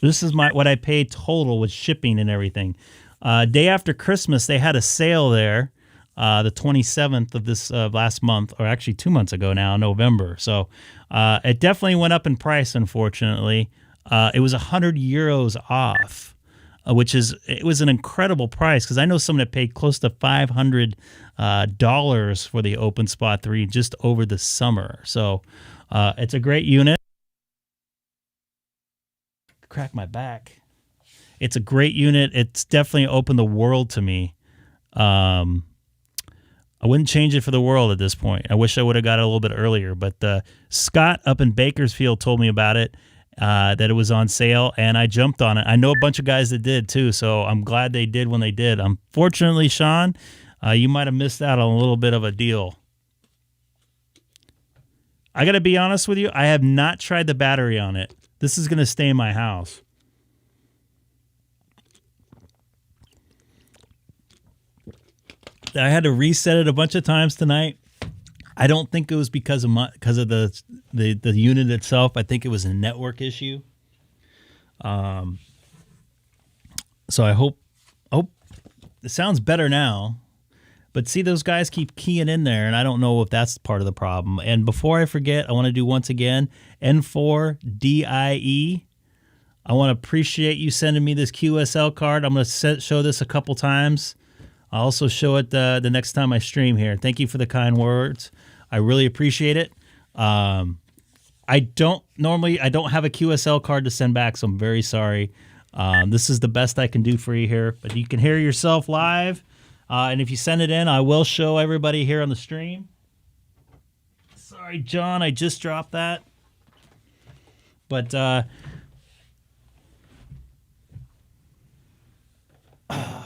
This is what I paid total with shipping and everything. Day after Christmas, they had a sale there, the 27th of this last month, or actually 2 months ago now, November. So it definitely went up in price, unfortunately. It was €100 off, it was an incredible price because I know someone that paid close to $500 for the OpenSpot 3 just over the summer. So it's a great unit. Crack my back. It's a great unit. It's definitely opened the world to me. I wouldn't change it for the world at this point. I wish I would have got it a little bit earlier, but Scott up in Bakersfield told me about it. That it was on sale, and I jumped on it. I know a bunch of guys that did too, so I'm glad they did when they did. Unfortunately, Sean, you might have missed out on a little bit of a deal. I got to be honest with you, I have not tried the battery on it. This is going to stay in my house. I had to reset it a bunch of times tonight. I don't think it was because of the unit itself. I think it was a network issue. So I hope it sounds better now. But see, those guys keep keying in there, and I don't know if that's part of the problem. And before I forget, I want to do once again N4DIE. I want to appreciate you sending me this QSL card. I'm going to show this a couple times. I'll also show it the next time I stream here. Thank you for the kind words. I really appreciate it. I don't have a QSL card to send back, so I'm very sorry. This is the best I can do for you here, but you can hear yourself live. And if you send it in, I will show everybody here on the stream. Sorry, John, I just dropped that. But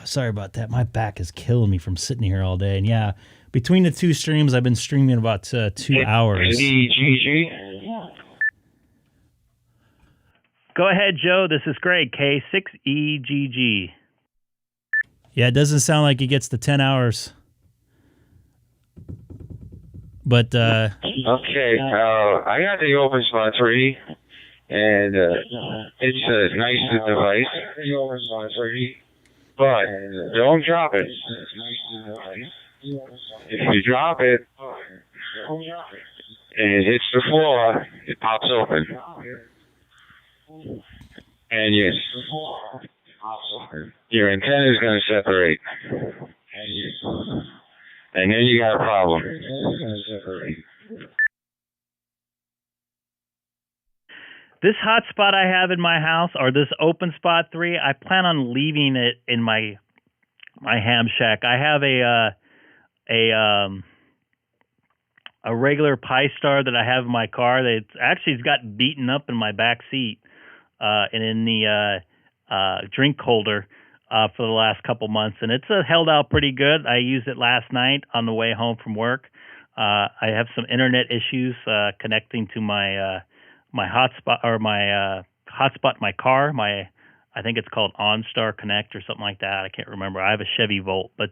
sorry about that. My back is killing me from sitting here all day. And yeah, between the 2 streams, I've been streaming about 2 hours. Go ahead, Joe. This is Greg, K6EGG. Yeah, it doesn't sound like he gets the 10 hours. But, okay, I got the OpenSpot 3, and it's a nice device. But don't drop it. If you drop it and it hits the floor, it pops open. and your antenna is going to separate. And then you got a problem. This hotspot I have in my house, or this open spot 3, I plan on leaving it in my ham shack. I have a regular Pi Star that I have in my car. It's got beaten up in my back seat and in the drink holder for the last couple months, and it's held out pretty good. I used it last night on the way home from work. I have some internet issues connecting to my hotspot or my hotspot in my car. I think it's called OnStar Connect or something like that. I can't remember. I have a Chevy Volt, but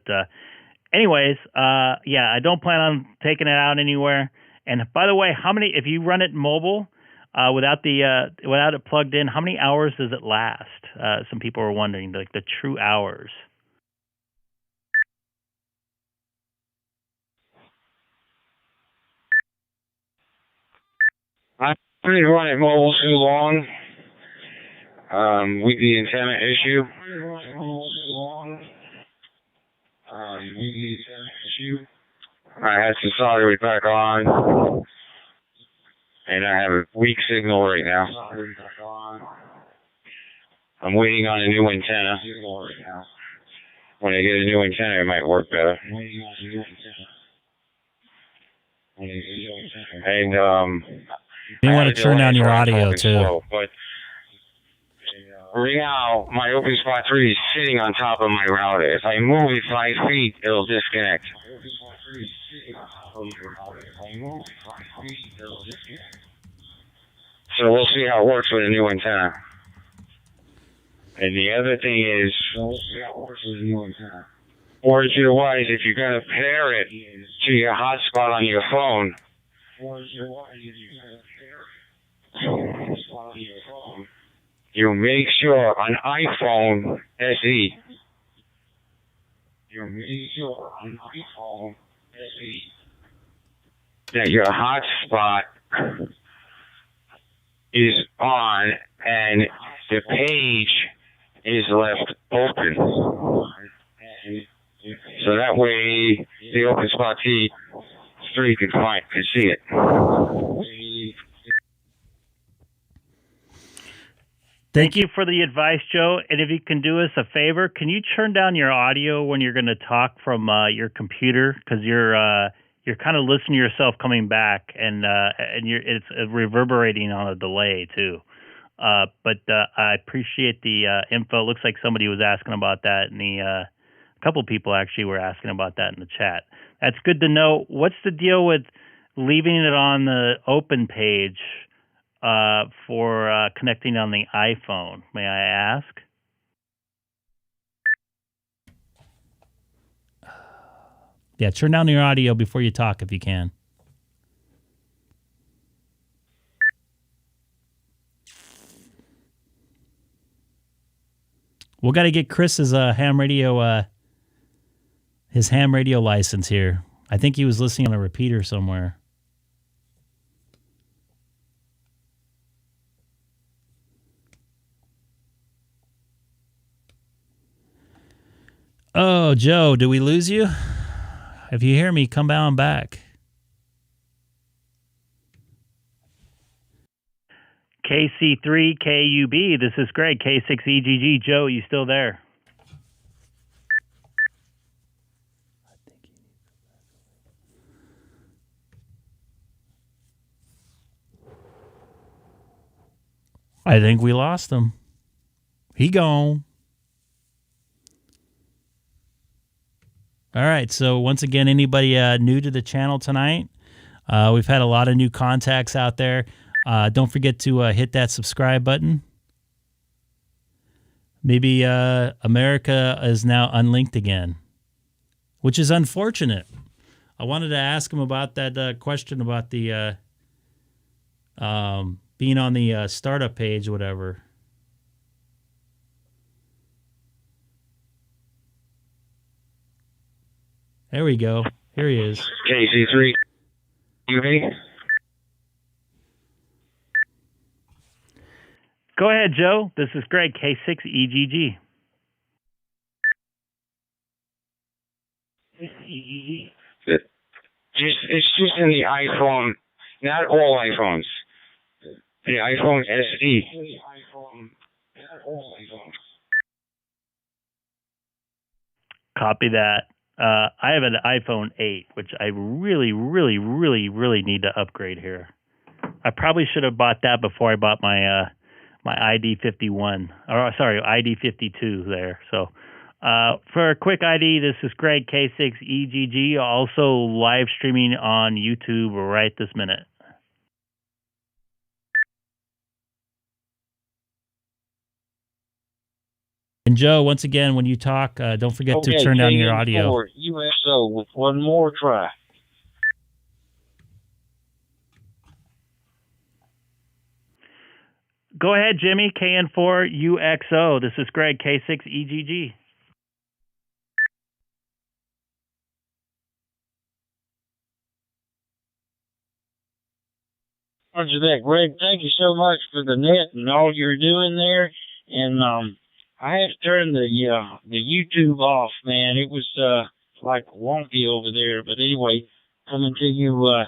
anyways, yeah, I don't plan on taking it out anywhere. And by the way, if you run it mobile without it plugged in, how many hours does it last? Some people are wondering, like the true hours. I didn't run it mobile too long. With the antenna issue. I had to solder it back on, and I have a weak signal right now. I'm waiting on a new antenna. When I get a new antenna, it might work better. And you want to turn down your audio too. Slow, but right now, my open spot 3 is sitting on top of my router. If I move it 5 feet, it'll disconnect. So we'll see how it works with a new antenna. And the other thing is, or if you're wise, if you're going to pair it to your hotspot on your phone, you make sure on iPhone SE, that your hotspot is on and the page is left open. So that way the open spot T3 can see it. Thank you for the advice, Joe. And if you can do us a favor, can you turn down your audio when you're going to talk from your computer? Because you're kind of listening to yourself coming back, and it's reverberating on a delay too. But I appreciate the info. It looks like somebody was asking about that, and a couple people actually were asking about that in the chat. That's good to know. What's the deal with leaving it on the open page for connecting on the iPhone? May I ask? Yeah, turn down your audio before you talk if you can. We'll got to get Chris's ham radio license here. I think he was listening on a repeater somewhere. Oh, Joe, did we lose you? If you hear me, come on back. KC3KUB, this is Greg, K6EGG. Joe, you still there? I think we lost him. He gone. All right, so once again, anybody new to the channel tonight, we've had a lot of new contacts out there. Don't forget to hit that subscribe button. Maybe America is now unlinked again, which is unfortunate. I wanted to ask him about that question about the being on the startup page, whatever. There we go. Here he is. KC3. You hear me? Go ahead, Joe. This is Greg, K6EGG. It's just in the iPhone, not all iPhones. The iPhone SE. Copy that. I have an iPhone 8, which I really, really, really, really need to upgrade here. I probably should have bought that before I bought my my ID51, or sorry, ID52 there. So for a quick ID, this is Greg, K6EGG, also live streaming on YouTube right this minute. And Joe, once again, when you talk, don't forget to turn down your audio. USO with one more try. Go ahead, Jimmy, KN4UXO. This is Greg, K6EGG. Roger that, Greg. Thank you so much for the net and all you're doing there. And I had to turn the YouTube off, man. It was like wonky over there. But anyway, coming to you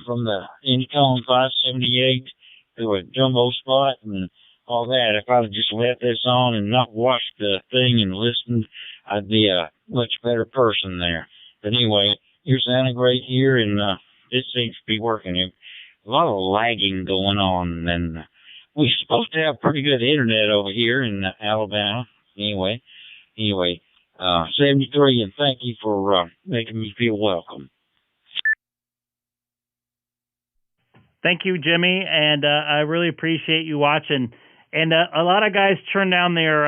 from the Income 578 to a jumbo spot and all that. If I'd have just left this on and not watched the thing and listened, I'd be a much better person there. But anyway, you're sounding great here, and this seems to be working. A lot of lagging going on, and we're supposed to have pretty good internet over here in Alabama. Anyway, 73, and thank you for making me feel welcome. Thank you, Jimmy, and I really appreciate you watching. And a lot of guys turn down their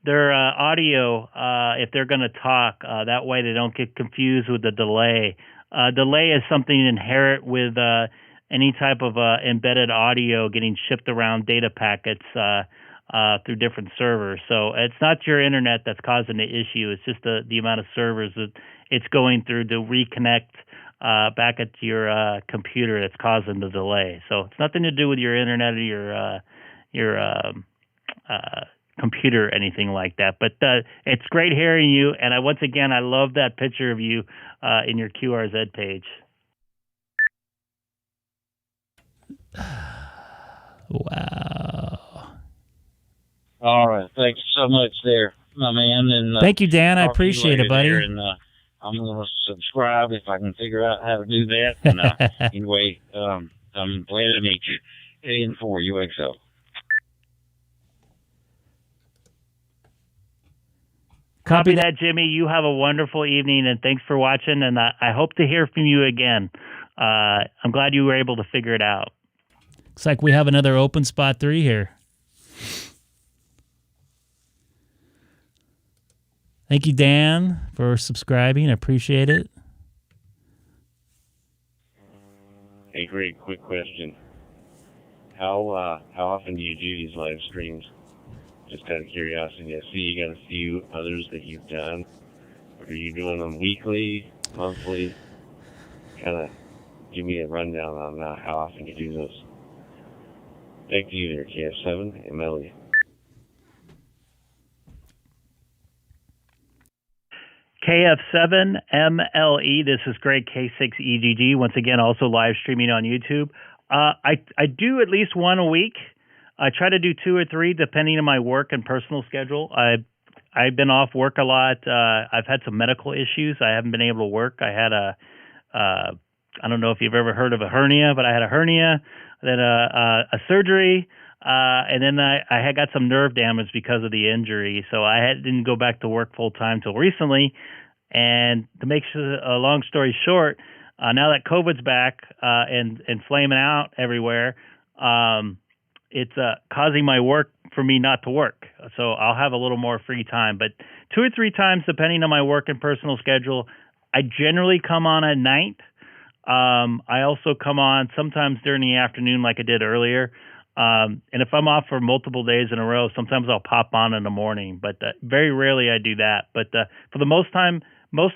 audio if they're going to talk. That way they don't get confused with the delay. Delay is something inherent with any type of embedded audio getting shipped around data packets through different servers. So it's not your internet that's causing the issue. It's just the amount of servers that it's going through to reconnect back at your computer that's causing the delay. So it's nothing to do with your internet or your computer or anything like that. But it's great hearing you. And once again, I love that picture of you in your QRZ page. Wow. All right. Thank you so much there, my man. And thank you, Dan. I appreciate it, buddy. And I'm going to subscribe if I can figure out how to do that. And anyway, I'm glad to meet you. KN4UXO. Copy that, Jimmy. You have a wonderful evening, and thanks for watching. And I hope to hear from you again. I'm glad you were able to figure it out. Looks like we have another open spot 3 here. Thank you, Dan, for subscribing. I appreciate it. Hey, Greg, quick question. How often do you do these live streams? Just out of curiosity. I see you got a few others that you've done. Are you doing them weekly, monthly? Kind of give me a rundown on how often you do those. Thank you there, KF7MLE. KF7MLE. This is Greg, K6EGG. Once again, also live streaming on YouTube. I do at least one a week. I try to do 2 or 3 depending on my work and personal schedule. I've been off work a lot. I've had some medical issues. I haven't been able to work. I had I don't know if you've ever heard of a hernia, but I had a hernia, then a surgery, and then I had got some nerve damage because of the injury. So I didn't go back to work full time till recently. And to make a long story short, now that COVID's back and flaming out everywhere, it's causing my work for me not to work. So I'll have a little more free time. But 2 or 3 times, depending on my work and personal schedule, I generally come on at night. I also come on sometimes during the afternoon like I did earlier. And if I'm off for multiple days in a row, sometimes I'll pop on in the morning. But very rarely I do that. But for the most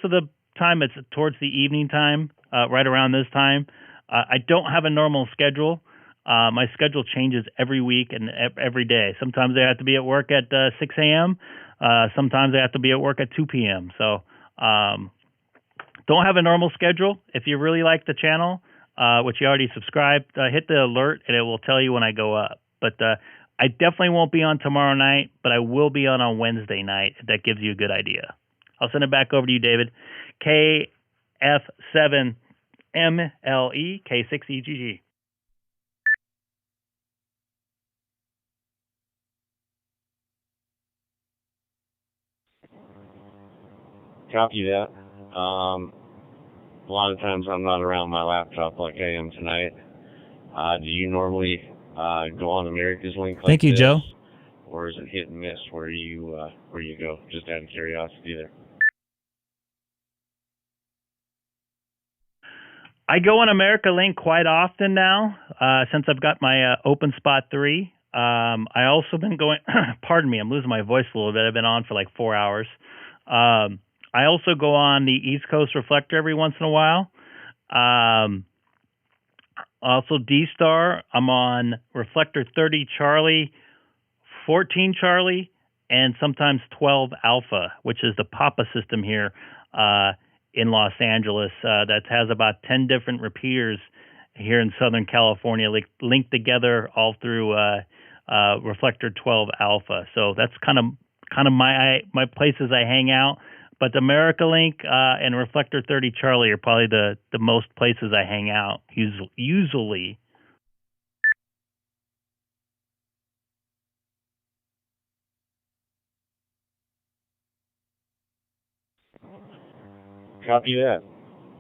of the time it's towards the evening time, right around this time. I don't have a normal schedule. My schedule changes every week and every day. Sometimes I have to be at work at 6 a.m. Sometimes I have to be at work at 2 p.m. So don't have a normal schedule. If you really like the channel, which you already subscribed, hit the alert and it will tell you when I go up. But I definitely won't be on tomorrow night, but I will be on Wednesday night, if that gives you a good idea. I'll send it back over to you, David. KF7MLE, K6EGG. Copy that. A lot of times I'm not around my laptop like I am tonight. Do you normally go on America's Link like Thank you, this? Joe. Or is it hit and miss where you go? Just out of curiosity there. I go on America Link quite often now, since I've got my OpenSpot 3. I also been going, pardon me, I'm losing my voice a little bit. I've been on for like 4 hours. I also go on the East Coast Reflector every once in a while. Also DStar, I'm on Reflector 30 Charlie, 14 Charlie, and sometimes 12 Alpha, which is the Papa system here in Los Angeles that has about 10 different repeaters here in Southern California linked together all through Reflector 12 Alpha. So that's kind of my places I hang out. But the America Link and Reflector 30 Charlie are probably the most places I hang out usually. Copy that.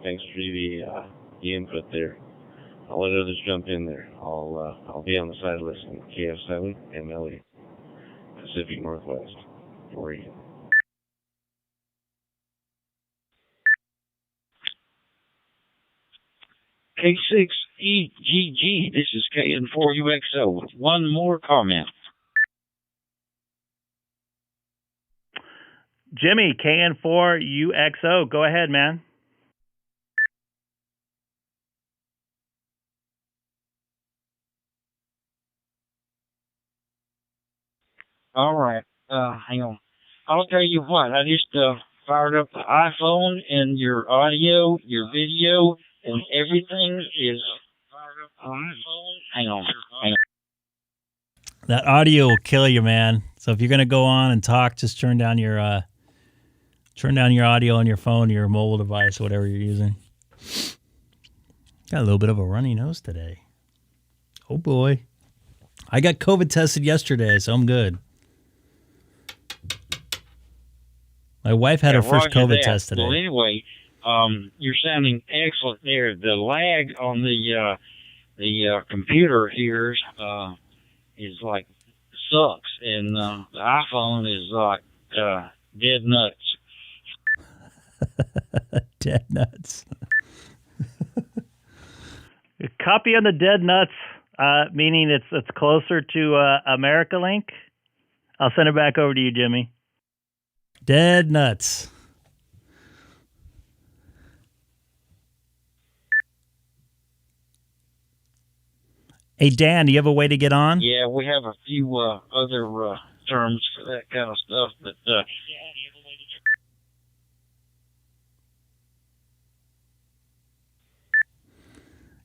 Thanks for the input there. I'll let others jump in there. I'll be on the side listening. KF7 MLE, Pacific Northwest, Oregon. K6EGG, this is KN4UXO with one more comment. Jimmy, KN4UXO, go ahead, man. All right, hang on. I'll tell you what, I just fired up the iPhone, and your audio, your video, and everything is hang on. That audio will kill you, man. So if you're gonna go on and talk, just turn down your audio on your phone, your mobile device, whatever you're using. Got a little bit of a runny nose today. Oh boy. I got COVID tested yesterday, so I'm good. My wife had her first COVID test today. Well, anyway, you're sounding excellent there. The lag on the computer here is like sucks, and the iPhone is like dead nuts. Dead nuts. Copy on the dead nuts, meaning it's closer to America Link. I'll send it back over to you, Jimmy. Dead nuts. Hey, Dan, do you have a way to get on? Yeah, we have a few other terms for that kind of stuff, but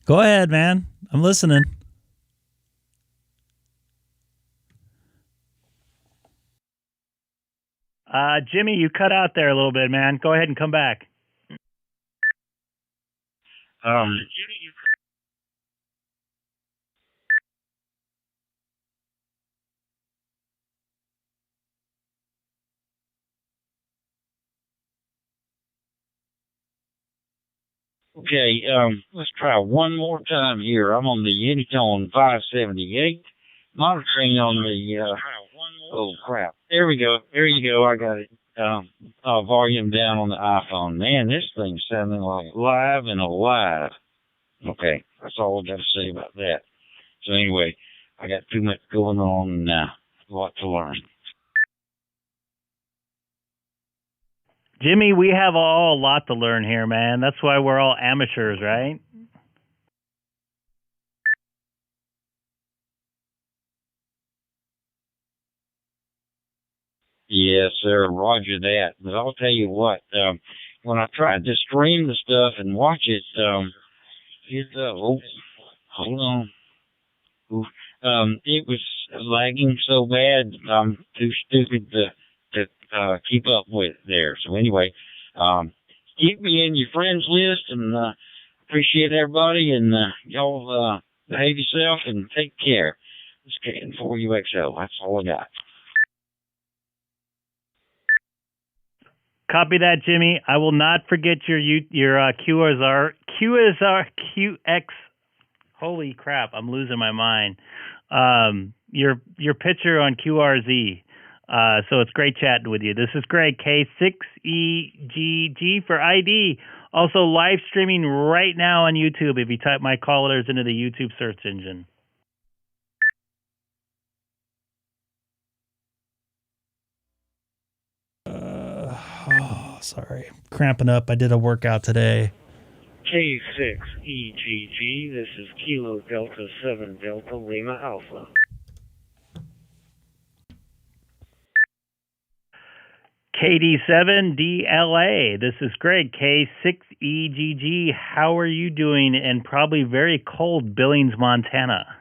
go ahead, man. I'm listening. Jimmy, you cut out there a little bit, man. Go ahead and come back. Okay, let's try one more time here. I'm on the Unitone 578, monitoring on the, oh crap. There we go. There you go. I got it. Volume down on the iPhone. Man, this thing's sounding like live and alive. Okay, that's all I got to say about that. So anyway, I got too much going on now. A lot to learn. Jimmy, we have all a lot to learn here, man. That's why we're all amateurs, right? Yes, sir. Roger that. But I'll tell you what, when I tried to stream the stuff and watch it, hold on. Oof. It was lagging so bad, I'm too stupid to keep up with there. So anyway, keep me in your friends list, and appreciate everybody, and y'all behave yourself and take care. This K4UXO. That's all I got. Copy that, Jimmy. I will not forget your QX. Holy crap! I'm losing my mind. Your picture on QRZ. So it's great chatting with you. This is Greg, K6EGG for ID. Also live streaming right now on YouTube if you type my call letters into the YouTube search engine. Sorry. Cramping up. I did a workout today. K6EGG, this is Kilo Delta 7 Delta Lima Alpha. KD7DLA, this is Greg, K6EGG. How are you doing in probably very cold Billings, Montana?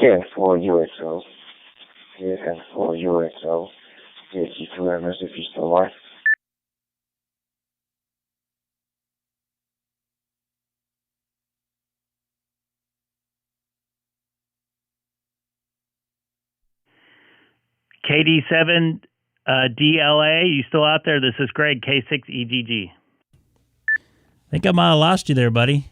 K4UXO. K4UXO. Yes, you can remember if you still alive. KD7DLA, you still out there? This is Greg, K6EGG. I think I might have lost you there, buddy.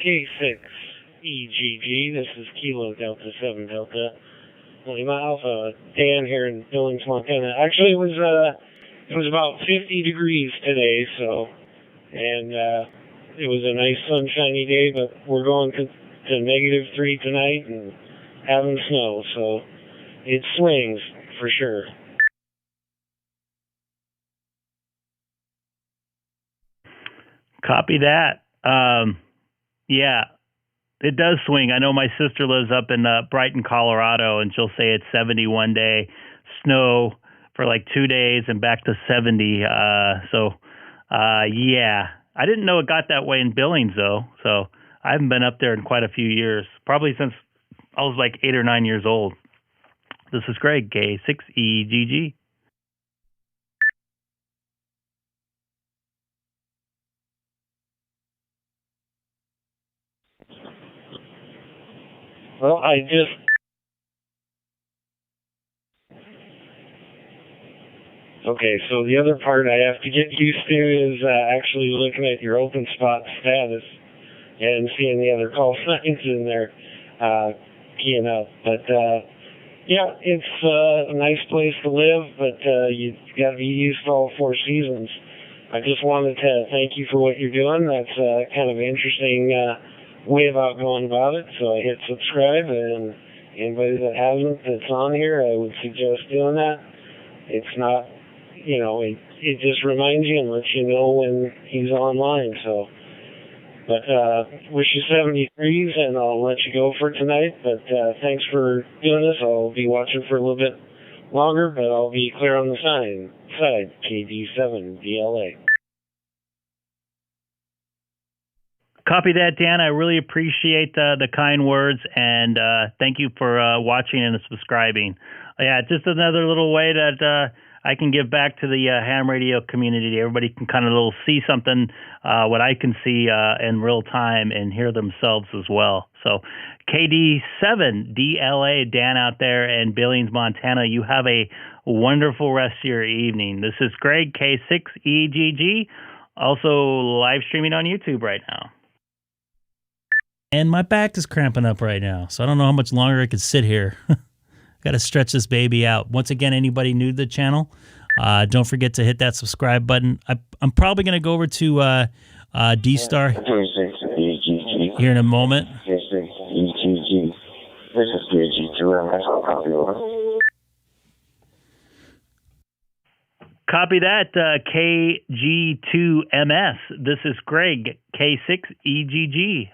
K6EGG, this is Kilo Delta 7 Delta Lima Alpha. Dan here in Billings, Montana. Actually, it was about 50 degrees today, so, and it was a nice sunshiny day, but we're going to -3 tonight and having snow, so it swings for sure. Copy that. Yeah, it does swing. I know my sister lives up in Brighton, Colorado, and she'll say it's 70 one day, snow for like 2 days, and back to 70. Yeah. I didn't know it got that way in Billings, though, so I haven't been up there in quite a few years, probably since I was like 8 or 9 years old. This is Greg, K6EGG. Well, Okay, so the other part I have to get used to is actually looking at your open spot status and seeing the other call signs in there, keying up. But, yeah, it's a nice place to live, but you got to be used to all 4 seasons. I just wanted to thank you for what you're doing. That's kind of an interesting way about going about it. So I hit subscribe, and anybody that hasn't that's on here, I would suggest doing that. It's not, it just reminds you and lets you know when he's online. So, but wish you 73s, and I'll let you go for tonight. But thanks for doing this. I'll be watching for a little bit longer, but I'll be clear on the side. KD7DLA. Copy that, Dan. I really appreciate the kind words, and thank you for watching and subscribing. Yeah, just another little way that I can give back to the ham radio community. Everybody can kind of see something, what I can see in real time and hear themselves as well. So KD7DLA, Dan out there in Billings, Montana, you have a wonderful rest of your evening. This is Greg, K6EGG, also live streaming on YouTube right now. And my back is cramping up right now, so I don't know how much longer I could sit here. Got to stretch this baby out. Once again, anybody new to the channel, don't forget to hit that subscribe button. I'm probably going to go over to DStar K6EGG. here in a moment. K6EGG. This is KG2MS. I'll copy over. Copy that, KG2MS. This is Greg, K6EGG.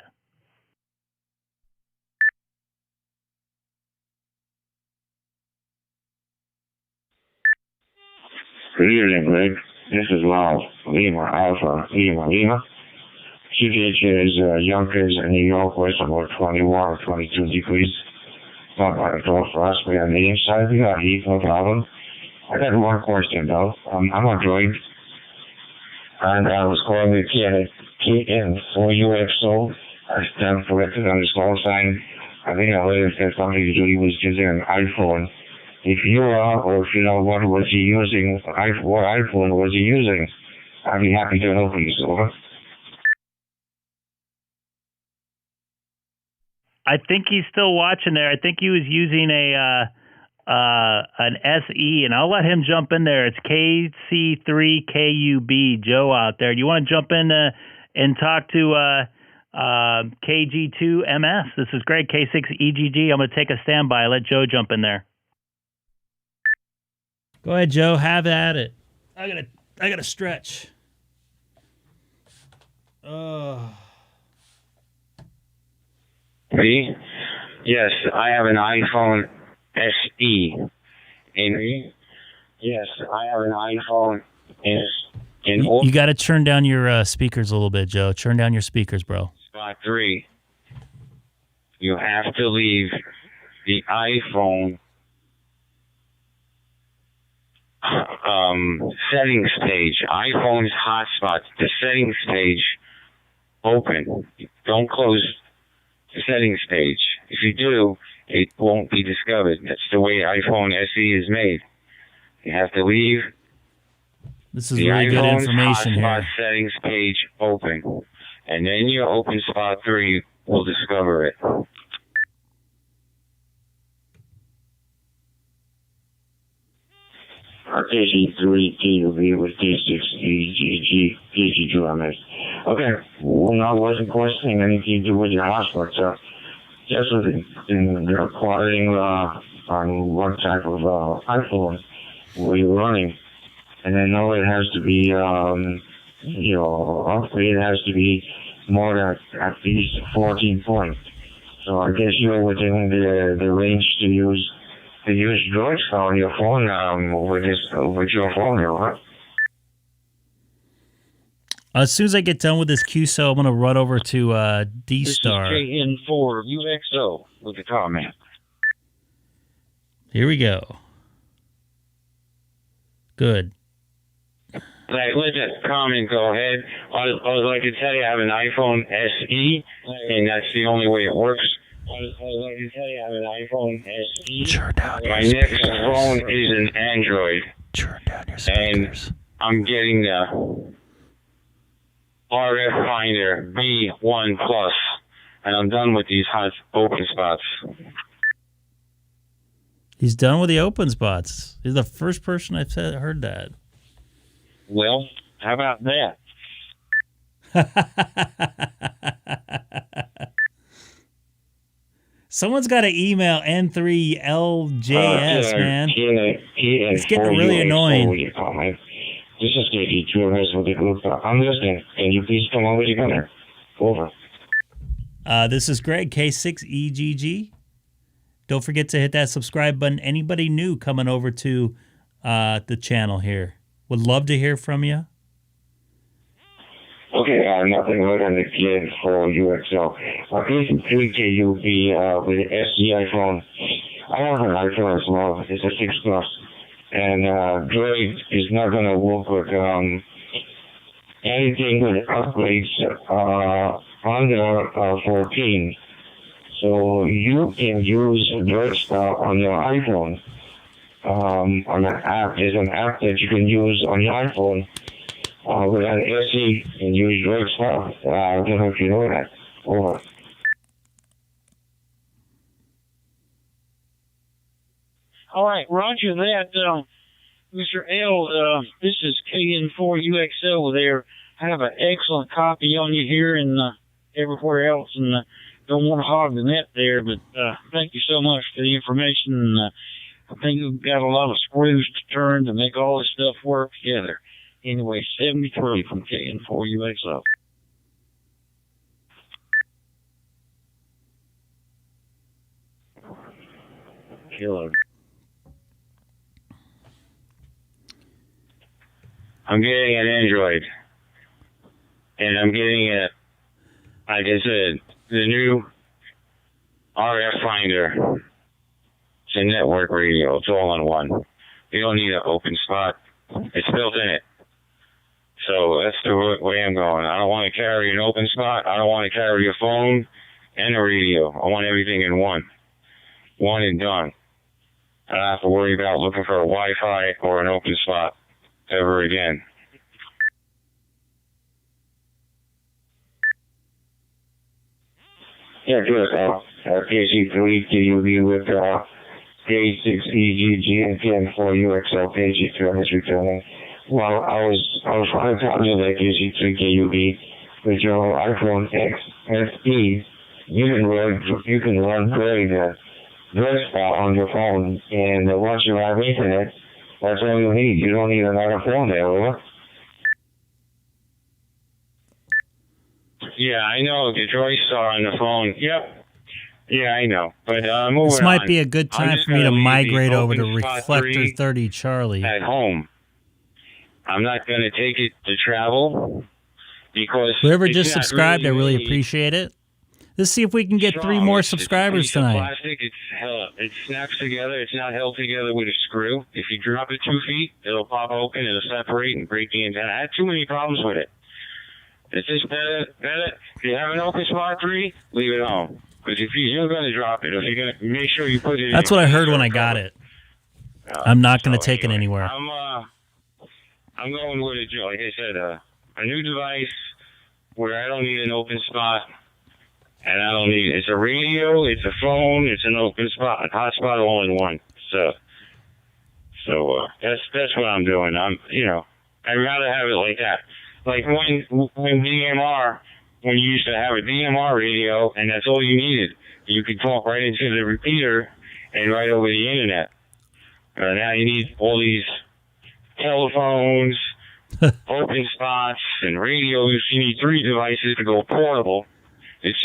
Good evening, Greg. This is Lima Alpha Lima. QDH is Yonkers in New York with about 21 or 22 degrees. Not by the door for us, but on the inside we got heat, no problem. I got one question though. I'm on Android, and I was calling the KN4UXO. I stand corrected on the call sign. I think I heard that somebody usually was using an iPhone. If you are, or if you know what was he using, what iPhone was he using, I'd be happy to know you, over. I think he's still watching there. I think he was using an SE, and I'll let him jump in there. It's KC3KUB, Joe out there. Do you want to jump in and talk to KG2MS? This is Greg, K6EGG. I'm going to take a standby. Let Joe jump in there. Go ahead, Joe. Have at it. I gotta stretch. Me? Yes, I have an iPhone SE. And yes, I have an iPhone S. You got to turn down your speakers a little bit, Joe. Turn down your speakers, bro. Spot 3. You have to leave the iPhone settings page, iPhone's hotspots, the settings page open. Don't close the settings page. If you do, it won't be discovered. That's the way iPhone SE is made. You have to leave this is really good information hotspot here. Settings page open, and then your open spot 3 will discover it. KG3KUB with K6EGG, KG2MS. Okay, well, I wasn't questioning anything to do with your hotspot, so just in acquiring on what type of iPhone were you running. And I know it has to be, upgrade has to be more than at least 14 points. So I guess you're within the range to use droids on your phone with your phone here, right? As soon as I get done with this QSO, I'm going to run over to DStar. This is KN4UXO with the comment. Here we go. Good. Like, let that comment go ahead. I was like to tell you I have an iPhone SE, and that's the only way it works. I was like to tell you I have an iPhone SE. Turn down My next phone is an Android. Turn down your speakers. And I'm getting the RF Finder B1 Plus, and I'm done with these hot open spots. He's done with the open spots. He's the first person I've heard that. Well, how about that? Someone's got to email N3LJS, man. It's getting really annoying. This is KG2MS with the group. I'm listening. Can you please come over to dinner? Over. This is Greg, K6EGG. Don't forget to hit that subscribe button. Anybody new coming over to the channel here? Would love to hear from you. Okay, nothing other than the KN4UXO. KUB with the SE iPhone. I have an iPhone as well. It's a 6 Plus. And Droid is not going to work with anything with upgrades under 14. So you can use DStar on your iPhone. On an app, there's an app that you can use on your iPhone with an SE and use DStar. I don't know if you know that. Over. All right, roger that, Mr. L. This is KN4UXO there. have an excellent copy on you here and everywhere else, and don't want to hog the net there, but thank you so much for the information. And, I think we've got a lot of screws to turn to make all this stuff work together. Anyway, 73 from KN4UXO. Hello. I'm getting an Android. And I'm getting like I said, the new RF finder. It's a network radio. It's all in one. You don't need an open spot. It's built in it. So that's the way I'm going. I don't want to carry an open spot. I don't want to carry a phone and a radio. I want everything in one. One and done. I don't have to worry about looking for a Wi-Fi or an open spot ever again. Yeah, good. KC3KUB with K6EGG and KN4UXL KG2 Well, I was trying to talk to the KC3KUB with your iPhone X SE. You can run very spot on your phone, and once you have internet, that's all you need. You don't need another phone there, will you? Yeah, I know. The Joystar on the phone. Yep. Yeah, I know. But this might be a good time for me to migrate over to Reflector 30 Charlie. At home. I'm not going to take it to travel because whoever just subscribed, I really appreciate it. Let's see if we can get 3 more subscribers tonight. Plastic, it snaps together. It's not held together with a screw. If you drop it 2 feet, it'll pop open, it'll separate and break the antenna. I had too many problems with it. It's just better. If you have an open spot 3, leave it home. Because if you're going to drop it, if you're going to make sure you put it in. That's what I heard when I got it. I'm not going to take it anywhere. I'm going with it, like I said, a new device where I don't need an open spot. And I don't need it's a radio, it's a phone, it's an open spot, a hotspot all in one. So that's what I'm doing. I'd rather have it like that. Like when DMR, when you used to have a DMR radio, and that's all you needed. You could talk right into the repeater and right over the internet. Now you need all these telephones, open spots, and radios. You need 3 devices to go portable.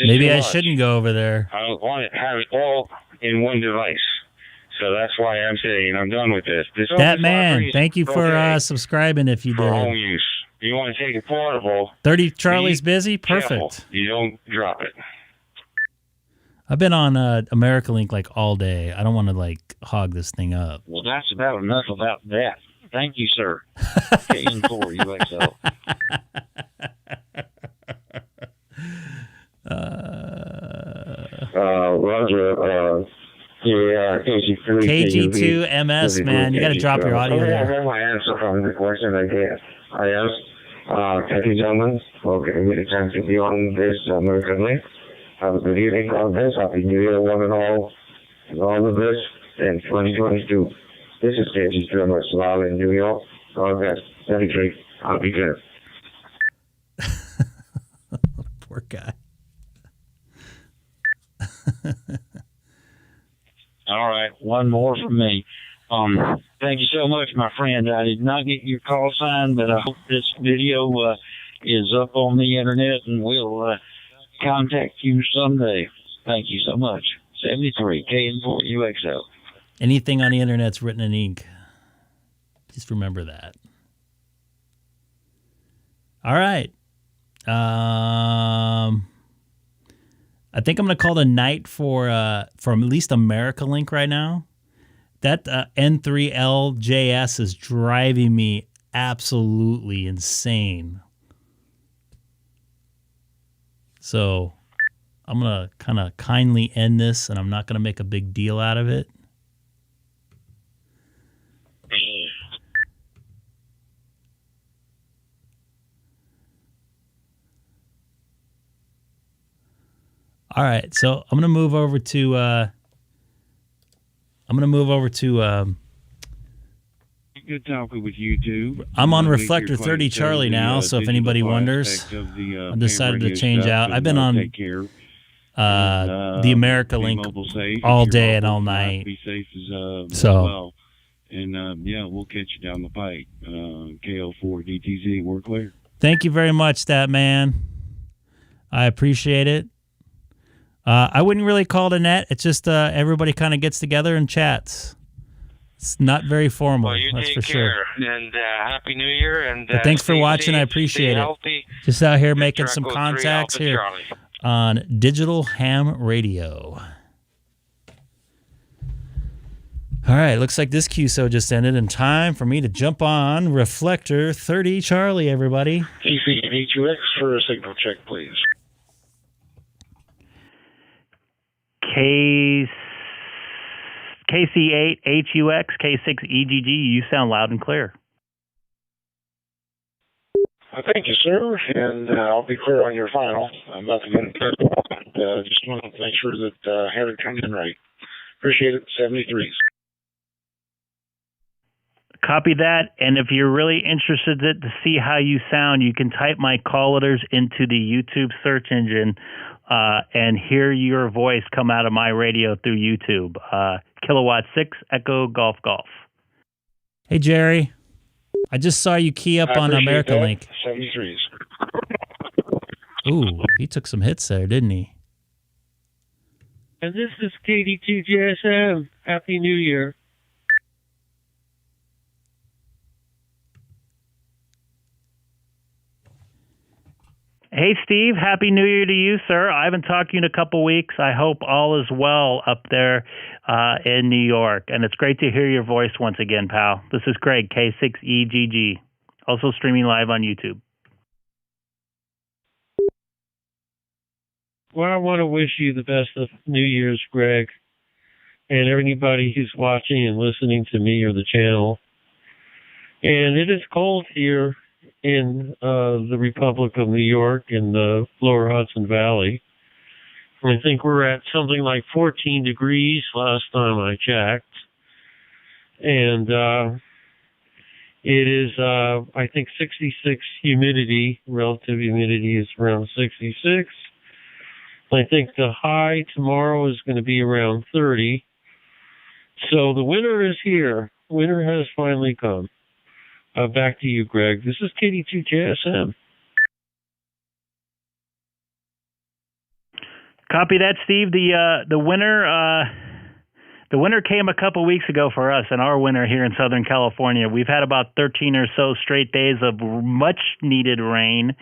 Maybe I shouldn't go over there. I don't want to have it all in one device. So that's why I'm saying I'm done with this. That man, thank you for subscribing if you did. For home use. You want to take it portable. 30 Charlie's busy? Perfect. Careful. You don't drop it. I've been on AmericaLink like all day. I don't want to hog this thing up. Well, that's about enough about that. Thank you, sir. KN4UXO. KG2MS, man. You got to drop your audio there. I have my answer from the question I asked. Thank you, gentlemen, for giving me the chance to be on this AmericaLink. Have a good evening on this. Happy New Year, one and all. And all the best in 2022. This is KG2MS live in New York. All best. 73. I'll be good. Poor guy. All right, one more from me. Thank you so much, my friend. I did not get your call sign, but I hope this video is up on the internet, and we'll contact you someday. Thank you so much. 73 KN4UXO. Anything on the internet's written in ink. Just remember that. All right. I think I'm going to call the night for at least AmericaLink right now. That N3LJS is driving me absolutely insane. So I'm going to kind of kindly end this, and I'm not going to make a big deal out of it. All right, so I'm gonna move over to Good talking with you too. I'm on Make Reflector your 30 quite Charlie now, so if digital anybody aspect wonders, of the, I decided to radio change stuff out. I've and, been on take care. the America be Link mobile safe. all If you're day and mobile, all not night. Be safe as So- well. And yeah, we'll catch you down the pike. KO4 DTZ, we're clear. Thank you very much, that man. I appreciate it. I wouldn't really call it a net. It's just everybody kind of gets together and chats. It's not very formal, Well, you that's take for sure. care, and Happy New Year. And But thanks for stay watching. safe, I appreciate stay it. healthy. Just out here making Echo some 3 contacts Alpha here Charlie. on Digital Ham Radio. All right, looks like this QSO just ended, and time for me to jump on Reflector 30 Charlie, everybody. K6EGG for a signal check, please. KC8HUX, K6EGG, you sound loud and clear. Thank you, sir, and I'll be clear on your file. I'm about to get in touch. Just want to make sure that I have it coming in right. Appreciate it, 73s. Copy that, and if you're really interested to see how you sound, you can type my call letters into the YouTube search engine and hear your voice come out of my radio through YouTube. Kilowatt 6 Echo Golf Golf. Hey, Jerry. I just saw you key up on America Link. 73s. Ooh, he took some hits there, didn't he? And this is KD2JSM. Happy New Year. Hey, Steve. Happy New Year to you, sir. I haven't talked to you in a couple weeks. I hope all is well up there in New York. And it's great to hear your voice once again, pal. This is Greg, K6EGG. Also streaming live on YouTube. Well, I want to wish you the best of New Year's, Greg, and everybody who's watching and listening to me or the channel. And it is cold here in the Republic of New York in the lower Hudson Valley. I think we're at something like 14 degrees last time I checked. And it is, I think, 66 humidity. Relative humidity is around 66. I think the high tomorrow is going to be around 30. So the winter is here. Winter has finally come. Back to you, Greg. This is KD2JSM. Copy that, Steve. The winter came a couple weeks ago for us, in our winter here in Southern California. We've had about 13 or so straight days of much needed rain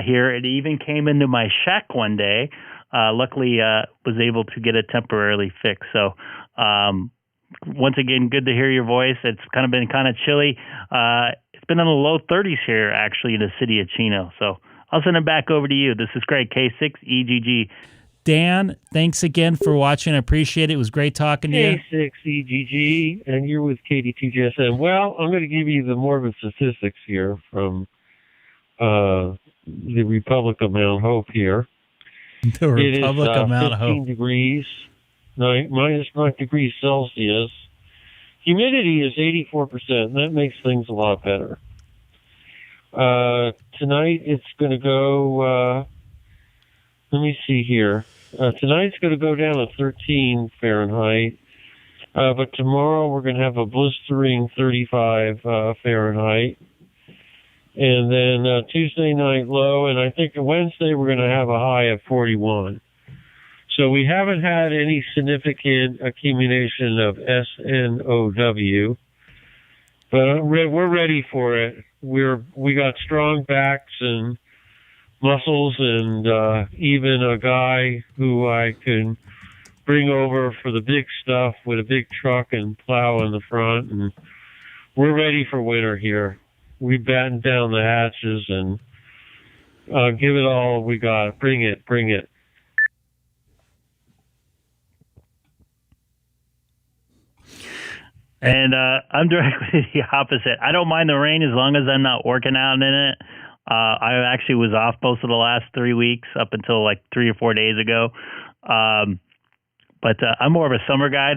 here. It even came into my shack one day. Luckily, was able to get it temporarily fixed. So, once again, good to hear your voice. It's kind of been kind of chilly. It's been in the low 30s here, actually, in the city of Chino. So I'll send it back over to you. This is Greg, K6EGG. Dan, thanks again for watching. I appreciate it. It was great talking to you. K6EGG, and you're with KD2JSM. Well, I'm going to give you the morbid statistics here from the Republic of Mount Hope here. The Republic of Mount Hope. 15 degrees. Minus 9 degrees Celsius. Humidity is 84%, and that makes things a lot better. Tonight it's going to go, let me see here. Tonight's going to go down to 13 Fahrenheit, but tomorrow we're going to have a blistering 35 Fahrenheit. And then Tuesday night low, and I think Wednesday we're going to have a high of 41. So we haven't had any significant accumulation of SNOW, but we're ready for it. We got strong backs and muscles, and even a guy who I can bring over for the big stuff with a big truck and plow in the front, and we're ready for winter here. We battened down the hatches and give it all we got. Bring it, bring it. And I'm directly the opposite. I don't mind the rain as long as I'm not working out in it. I actually was off most of the last 3 weeks up until like 3 or 4 days ago. But I'm more of a summer guy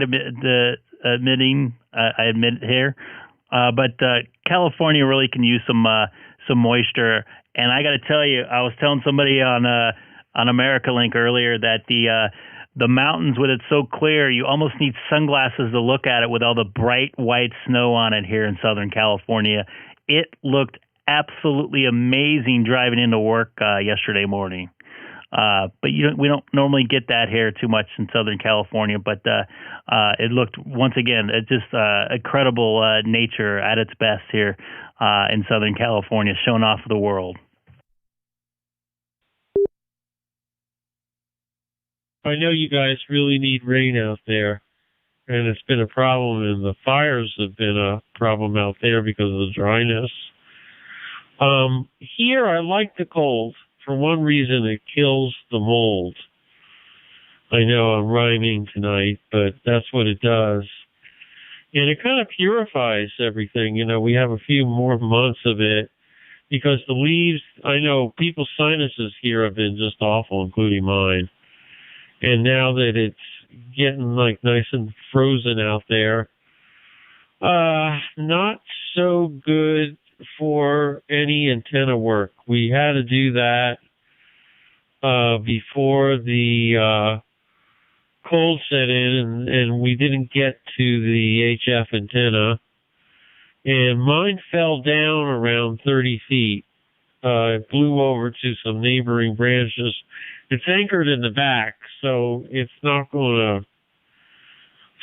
I admit here. but California really can use some moisture. And I got to tell you, I was telling somebody on America Link earlier that the mountains, with it so clear, you almost need sunglasses to look at it with all the bright white snow on it here in Southern California. It looked absolutely amazing driving into work yesterday morning. But we don't normally get that here too much in Southern California. But it looked, once again, just incredible nature at its best here in Southern California, shown off to the world. I know you guys really need rain out there, and it's been a problem, and the fires have been a problem out there because of the dryness. Here, I like the cold. For one reason, it kills the mold. I know I'm rhyming tonight, but that's what it does. And it kind of purifies everything. We have a few more months of it because the leaves, I know people's sinuses here have been just awful, including mine. And now that it's getting nice and frozen out there, not so good for any antenna work. We had to do that before the cold set in, and we didn't get to the HF antenna. And mine fell down around 30 feet. It blew over to some neighboring branches. It's anchored in the back, so it's not going to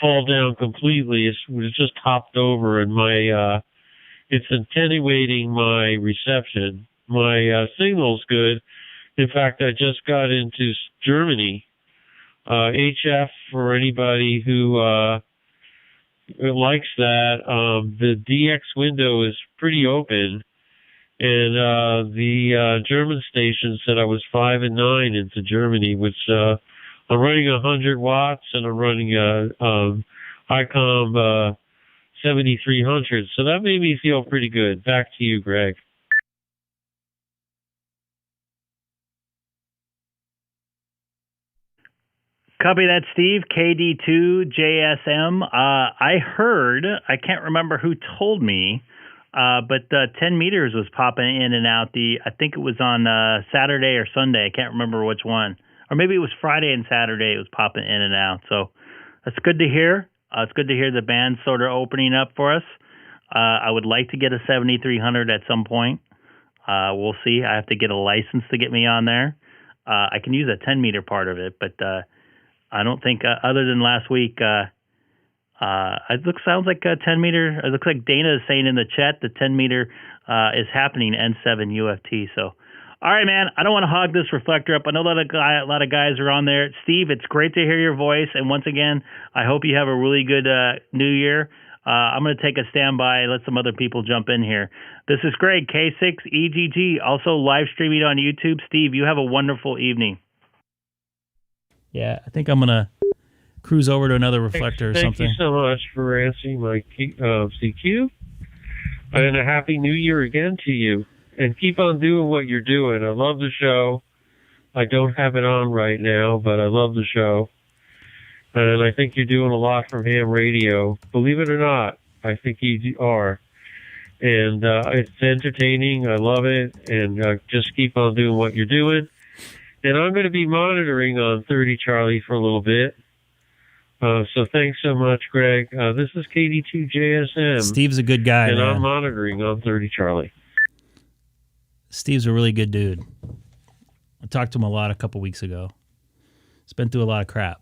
fall down completely. It's just hopped over, and it's attenuating my reception. My signal's good. In fact, I just got into Germany. HF, for anybody who likes that, the DX window is pretty open. And the German station said I was 5 and 9 into Germany, which I'm running 100 watts, and I'm running ICOM 7300. So that made me feel pretty good. Back to you, Greg. Copy that, Steve. KD2JSM. I heard, I can't remember who told me, but 10 meters was popping in and out. I think it was on Saturday or Sunday. I can't remember which one. Or maybe it was Friday and Saturday it was popping in and out. So that's good to hear. It's good to hear the band sort of opening up for us. I would like to get a 7300 at some point. We'll see. I have to get a license to get me on there. I can use a 10-meter part of it, but I don't think, other than last week, sounds like a 10-meter. It looks like Dana is saying in the chat the 10-meter is happening N7 UFT. So, all right, man, I don't want to hog this reflector up. I know a lot of guys are on there. Steve, it's great to hear your voice. And once again, I hope you have a really good new year. I'm going to take a standby and let some other people jump in here. This is Greg, K6EGG, also live streaming on YouTube. Steve, you have a wonderful evening. Yeah, I think I'm going to cruise over to another reflector or something. Thank you so much for answering my CQ. And a happy new year again to you. And keep on doing what you're doing. I love the show. I don't have it on right now, but I love the show. And I think you're doing a lot from ham radio. Believe it or not, I think you are. And it's entertaining. I love it. And just keep on doing what you're doing. And I'm going to be monitoring on 30 Charlie for a little bit. So thanks so much, Greg. This is KD2JSM. Steve's a good guy, and man. I'm monitoring on 30 Charlie. Steve's a really good dude. I talked to him a lot a couple weeks ago. He's been through a lot of crap.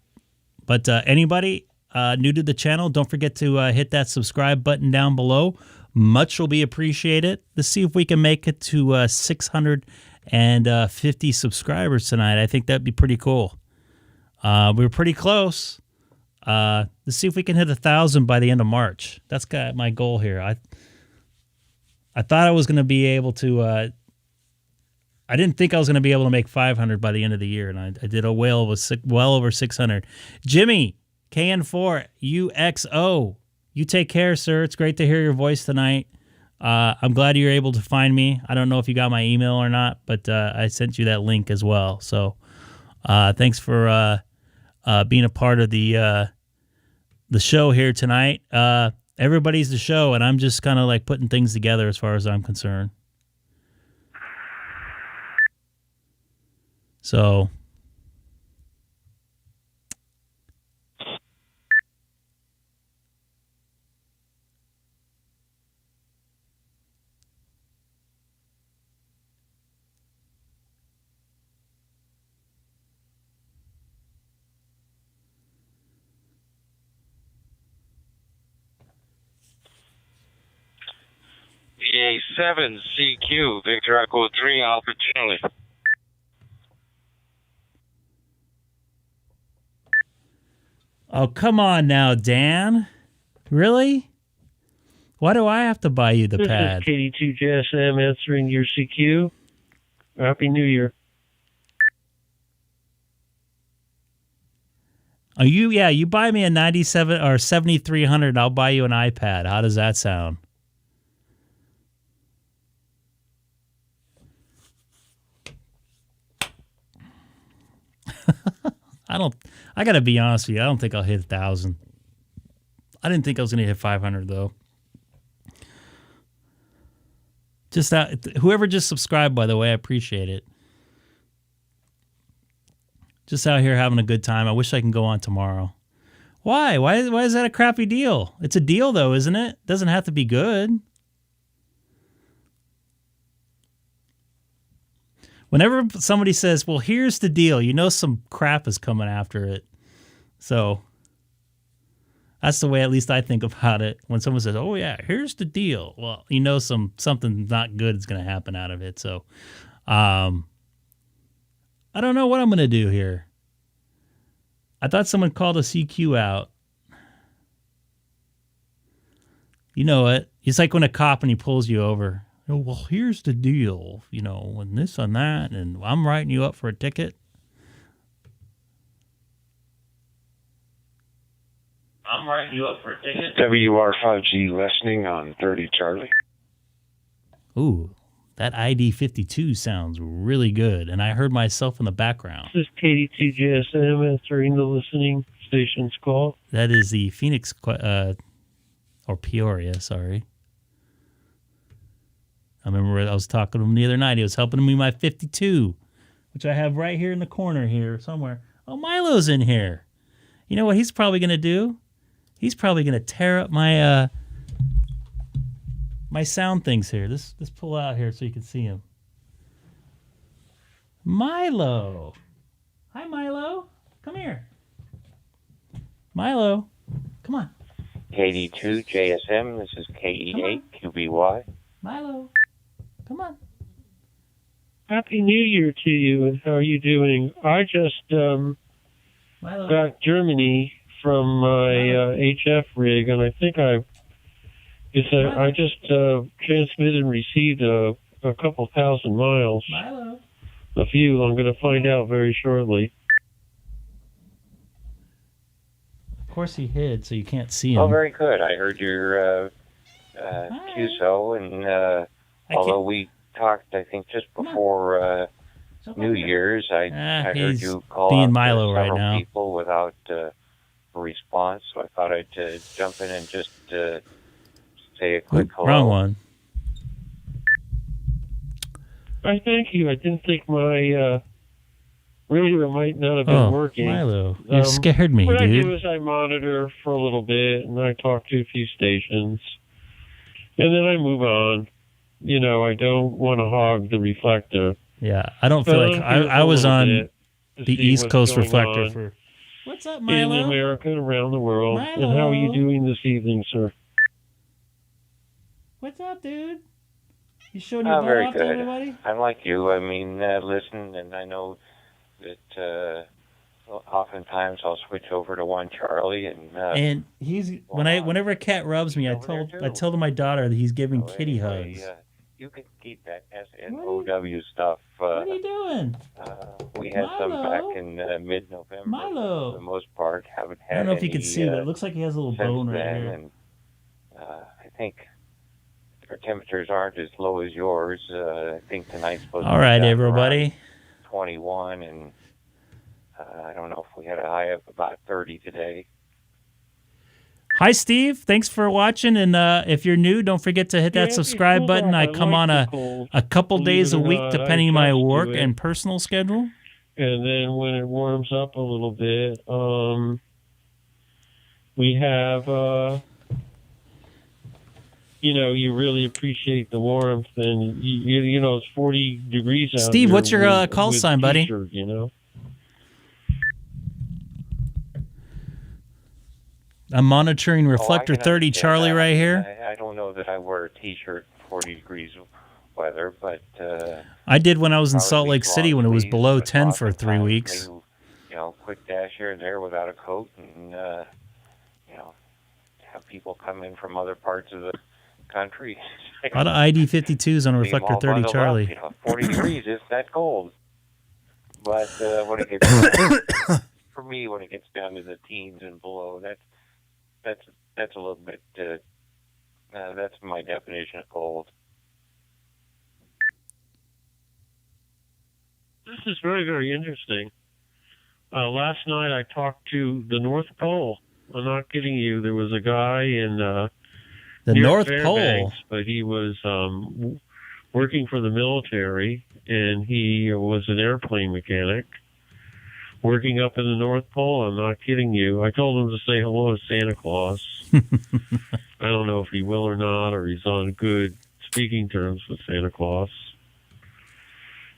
But anybody new to the channel, don't forget to hit that subscribe button down below. Much will be appreciated. Let's see if we can make it to 650 subscribers tonight. I think that'd be pretty cool. We were pretty close. Let's see if we can hit 1,000 by the end of March. That's my goal here. I thought I was going to be able to. I didn't think I was going to be able to make 500 by the end of the year, and I did a well over 600. Jimmy, KN4UXO, you take care, sir. It's great to hear your voice tonight. I'm glad you're able to find me. I don't know if you got my email or not, but I sent you that link as well. So thanks for being a part of the show here tonight. Everybody's the show, and I'm just kind of like putting things together as far as I'm concerned. So, K7CQ, Victor Echo 3, Alpha Charlie. oh, come on now, Dan. Really? Why do I have to buy you the pad? This is KD2JSM answering your CQ. Happy New Year. Oh, you buy me a 97 or 7300, I'll buy you an iPad. How does that sound? I got to be honest with you. I don't think I'll hit 1,000. I didn't think I was going to hit 500 though. Just that, whoever just subscribed, by the way, I appreciate it. Just out here having a good time. I wish I can go on tomorrow. Why? Why is that a crappy deal? It's a deal though, isn't it? Doesn't have to be good. Whenever somebody says, well, here's the deal, you know some crap is coming after it. So that's the way at least I think about it. When someone says, oh, yeah, here's the deal. Well, you know something not good is going to happen out of it. So I don't know what I'm going to do here. I thought someone called a CQ out. You know it. It's like when a cop and he pulls you over. Oh, well, here's the deal, you know, and this and that, and I'm writing you up for a ticket. I'm writing you up for a ticket. WR5G listening on 30 Charlie. Ooh, that ID 52 sounds really good, and I heard myself in the background. This is KD2JSM answering the listening station's call. That is the Phoenix, or Peoria, sorry. I remember I was talking to him the other night. He was helping me my 52, which I have right here in the corner here somewhere. Oh, Milo's in here. You know what he's probably going to do? He's probably going to tear up my my sound things here. Let's pull out here so you can see him. Milo. Hi, Milo. Come here. Milo, come on. KD2JSM, this is KE8QBY. Milo, come on. Happy New Year to you, and how are you doing? I just got Germany from my HF rig, and I think I just transmitted and received a couple thousand miles. Milo. A few. I'm going to find out very shortly. Of course he hid, so you can't see him. Oh, very good. I heard your QSO, and although we talked, I think, just before New Year's, I heard you call being out Milo right several now. people without a response, so I thought I'd jump in and just say a quick hello. Wrong one. I thank you. I didn't think my radio might not have been working. Milo, you scared me, what dude. I do is I monitor for a little bit, and I talk to a few stations, and then I move on. You know, I don't want to hog the reflector. Yeah, I don't feel like I was on the East Coast reflector for. What's up, Milo? In America and around the world. Milo. And how are you doing this evening, sir? What's up, dude? You showing your butt off to everybody? I'm like you. I mean, listen, and I know that oftentimes I'll switch over to 1 Charlie, and he's whenever a cat rubs me, I told my daughter that he's giving kitty hugs. You can keep that SNOW stuff. What are you doing? We had some back in mid-November. Milo. For the most part, haven't had. I don't know if you any, can see, but it looks like he has a little bone right here. And, I think our temperatures aren't as low as yours. I think tonight's supposed to be all right, everybody. 21, and I don't know if we had a high of about 30 today. Hi, Steve. Thanks for watching. And if you're new, don't forget to hit that subscribe button. I come on a couple days a week, depending on my work and personal schedule. And then when it warms up a little bit, we have, you really appreciate the warmth. And, it's 40 degrees out Steve, here what's your with call sign, buddy? T-shirt, I'm monitoring Reflector 30 Charlie right here. I don't know that I wear a T-shirt 40 degrees weather, but I did when I was in Salt Lake City when it was below 10 for 3 weeks. Quick dash here and there without a coat, and have people come in from other parts of the country. A lot of ID52s on Reflector 30 Charlie. 40 degrees is that cold, but when it gets for me, when it gets down to the teens and below, that's a little bit. That's my definition of cold. This is very, very interesting. Last night I talked to the North Pole. I'm not kidding you. There was a guy in the North Pole, but he was working for the military, and he was an airplane mechanic working up in the North Pole. I'm not kidding you. I told him to say hello to Santa Claus. I don't know if he will or not, or he's on good speaking terms with Santa Claus.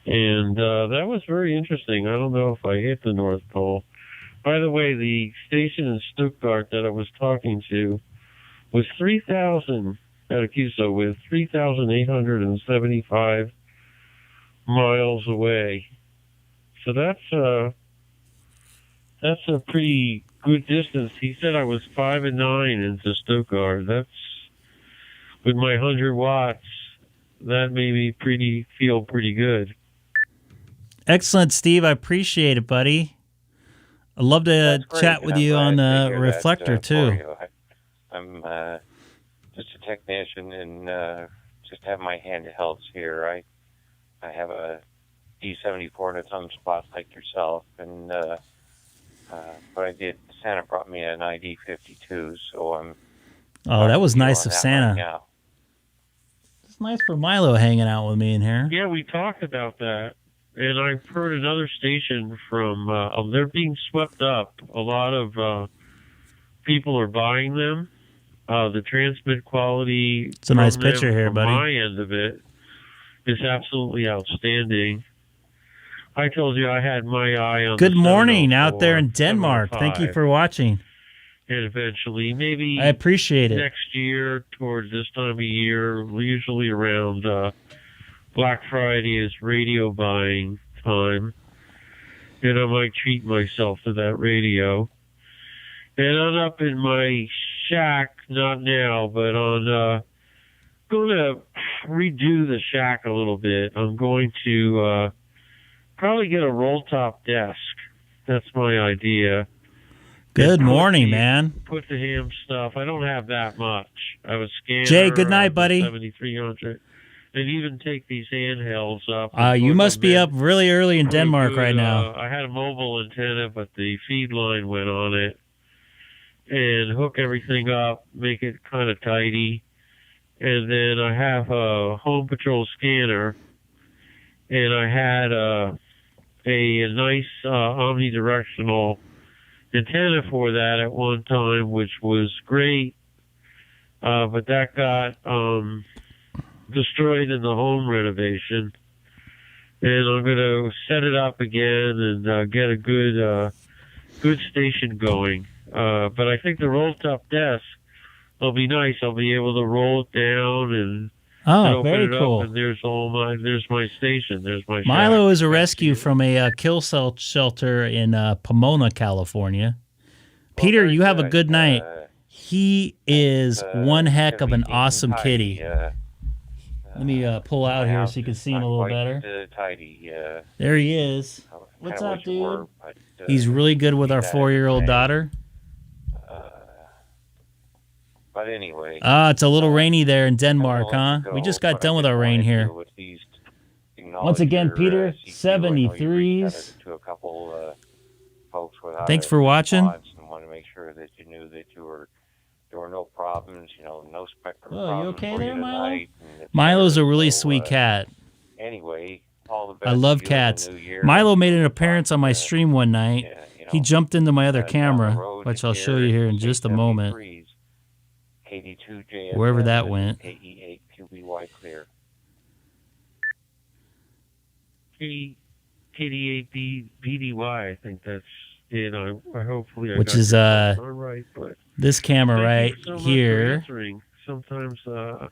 And that was very interesting. I don't know if I hit the North Pole. By the way, the station in Stuttgart that I was talking to was 3,000 at Yaesu, with 3,875 miles away. So that's a pretty good distance. He said I was 5 and 9 into Stuttgart. That's, with my 100 watts, that made me feel pretty good. Excellent, Steve. I appreciate it, buddy. I'd love to chat with you on the Reflector, too. I'm just a technician and just have my handhelds here. I have a D74 that's on spot like yourself, and but Santa brought me an ID52, so I'm... Oh, that was nice of Santa. Right, it's nice for Milo hanging out with me in here. Yeah, we talked about that. And I've heard another station from, they're being swept up. A lot of people are buying them. The transmit quality... It's a nice picture here, buddy. My end of it is absolutely outstanding. I told you I had my eye on... Good morning out there in Denmark. Thank you for watching. And eventually, maybe... I appreciate it. Next year, towards this time of year, usually around... Black Friday is radio buying time, and I might treat myself to that radio. And I'm up in my shack, not now, but on going to redo the shack a little bit. I'm going to probably get a roll-top desk. That's my idea. Good morning, man. Put the ham stuff. I don't have that much. I was scanning. Jay, good night, buddy. 7300. And even take these handhelds up. You must be up really early in Denmark right now. I had a mobile antenna, but the feed line went on it. And hook everything up, make it kind of tidy. And then I have a Home Patrol scanner. And I had a nice omnidirectional antenna for that at one time, which was great. But that got... destroyed in the home renovation, and I'm going to set it up again and get a good station going. But I think the roll-top desk will be nice. I'll be able to roll it down and open very it cool. up, and there's my station. There's my Milo shack. is a rescue from a kill shelter in Pomona, California. Peter, you have a good night. He is one heck of an awesome kitty. Let me pull out here so you can see him a little better. Tidy. There he is. What's up, dude? He's really good with our 4-year-old daughter. But anyway. It's a little rainy there in Denmark, huh? We just got done with our rain here. Once again, Peter, 73s. To a couple folks without Thanks for watching. And want to make sure that you knew that you were problems, no spectrum Oh, problems you okay for there, you Milo? tonight. And Milo's a etc. really So, sweet cat. Anyway, all the best I love to you in cats. the new year. Milo made an appearance on my stream one night. He jumped into my other down the camera, road which I'll show here you here at in just a moment. KD2JSM, Wherever that went. KE8QBY clear. KD8BDY, I think that's it. I hopefully I Which got is your phone right, but this camera right thank you so much for here. answering. Sometimes there's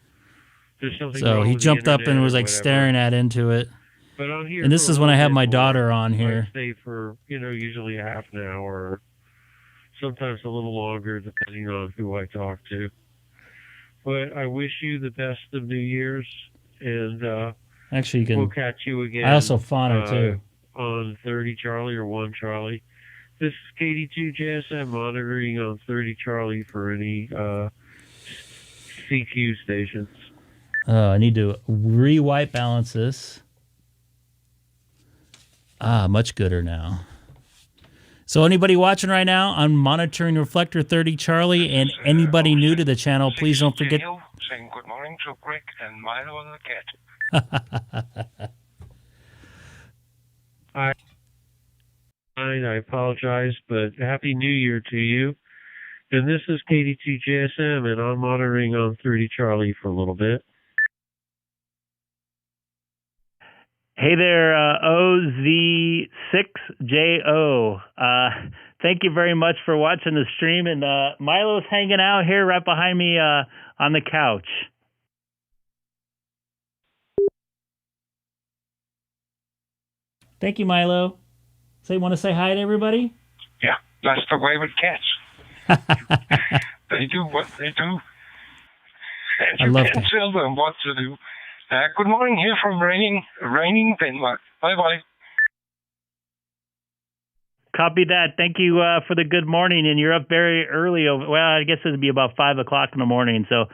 something So wrong he with the jumped up and internet was or like whatever. staring at into it. But I'm here And this for a is when I little have bit my more. daughter on here. I stay for, usually a half an hour, or sometimes a little longer, depending on who I talk to. But I wish you the best of New Year's, and Actually, you can. we'll catch you again. I also fawn her too. On 30 Charlie or 1 Charlie. This is KD2JSM monitoring on 30 Charlie for any CQ stations. Oh, I need to re-white balance this. Much gooder now. So anybody watching right now, I'm monitoring Reflector 30 Charlie, and anybody new to the channel, please don't forget. Saying good morning to Greg and Milo and the cat. I apologize, but Happy New Year to you. And this is KD2JSM, and I'm monitoring on 30 Charlie for a little bit. Hey there, OZ6JO. Thank you very much for watching the stream. And Milo's hanging out here right behind me on the couch. Thank you, Milo. So you want to say hi to everybody? Yeah, that's the way with cats. They do what they do. And I you love can't that. tell them what to do. Good morning here from raining Denmark. Bye-bye. Copy that. Thank you for the good morning. And you're up very early. Well, I guess it'd be about 5 o'clock in the morning. So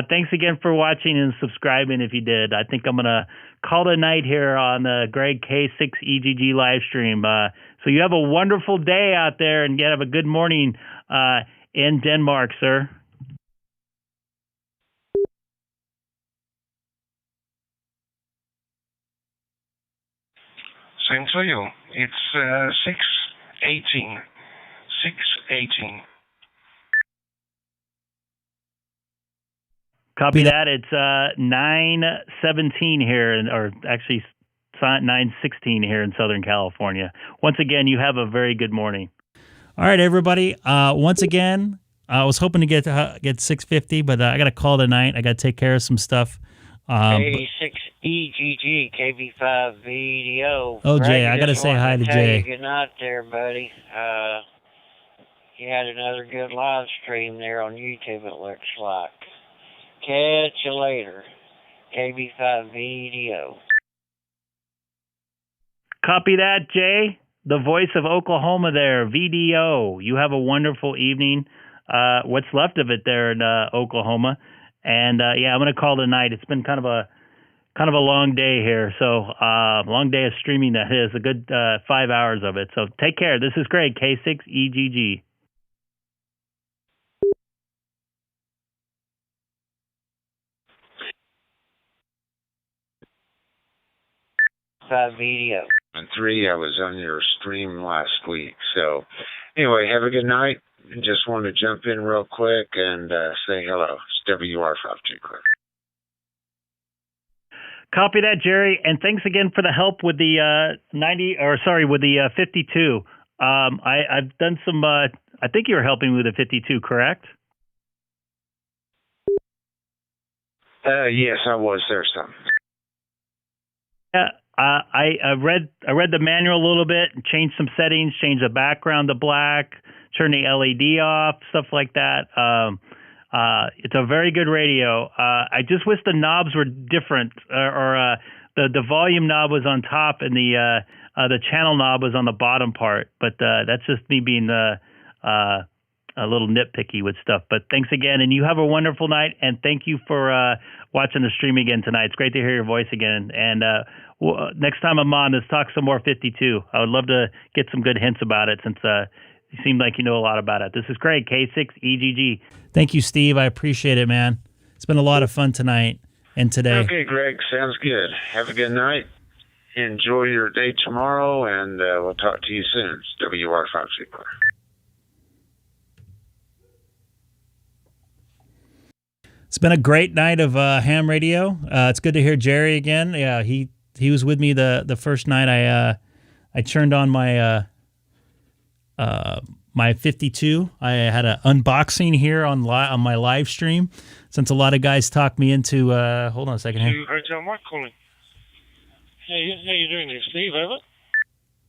thanks again for watching and subscribing if you did. I think I'm going to call it a night here on the Greg K6EGG live stream. So you have a wonderful day out there and you have a good morning in Denmark, sir. Same to you. It's 6:18. 6:18. Copy that. It's 9:17 here, or actually 9:16 here in Southern California. Once again, you have a very good morning. All right, everybody. Once again, I was hoping to get 6:50, but I got to call tonight. I got to take care of some stuff. K6EGG KB5VDO. Oh, Jay, Greg, I got to say hi to Jay. Good night there, buddy. You had another good live stream there on YouTube, it looks like. Catch you later. KB5VDO. Copy that, Jay. The voice of Oklahoma there, VDO. You have a wonderful evening. What's left of it there in Oklahoma. And yeah, I'm going to call tonight. It's been kind of a long day here. So long day of streaming, that is. A good 5 hours of it. So take care. This is Greg, K6EGG. Video. And 3, I was on your stream last week. So anyway, have a good night. Just want to jump in real quick and say hello. It's WR52 Cliff. Copy that, Jerry. And thanks again for the help with the 52. I've done some, I think you were helping with the 52, correct? Yes, I was there some. Yeah. I read the manual a little bit, changed some settings, changed the background to black, turn the LED off, stuff like that. It's a very good radio. I just wish the knobs were different, or the volume knob was on top and the channel knob was on the bottom part. But that's just me being a little nitpicky with stuff. But thanks again, and you have a wonderful night. And thank you for watching the stream again tonight. It's great to hear your voice again. And next time I'm on, let's talk some more 52. I would love to get some good hints about it, since You seem like you know a lot about it. This is Craig, K6EGG. Thank you, Steve. I appreciate it, man. It's been a lot of fun tonight and today. Okay, Greg, sounds good. Have a good night. Enjoy your day tomorrow, and we'll talk to you soon. It's WR Foxy. It's been a great night of ham radio. It's good to hear Jerry again. Yeah, he was with me the first night. I turned on my my 52. I had an unboxing here on my live stream, since a lot of guys talked me into. Hold on a second here. Hotel Mark calling. Hey, how you doing there, Steve? Over.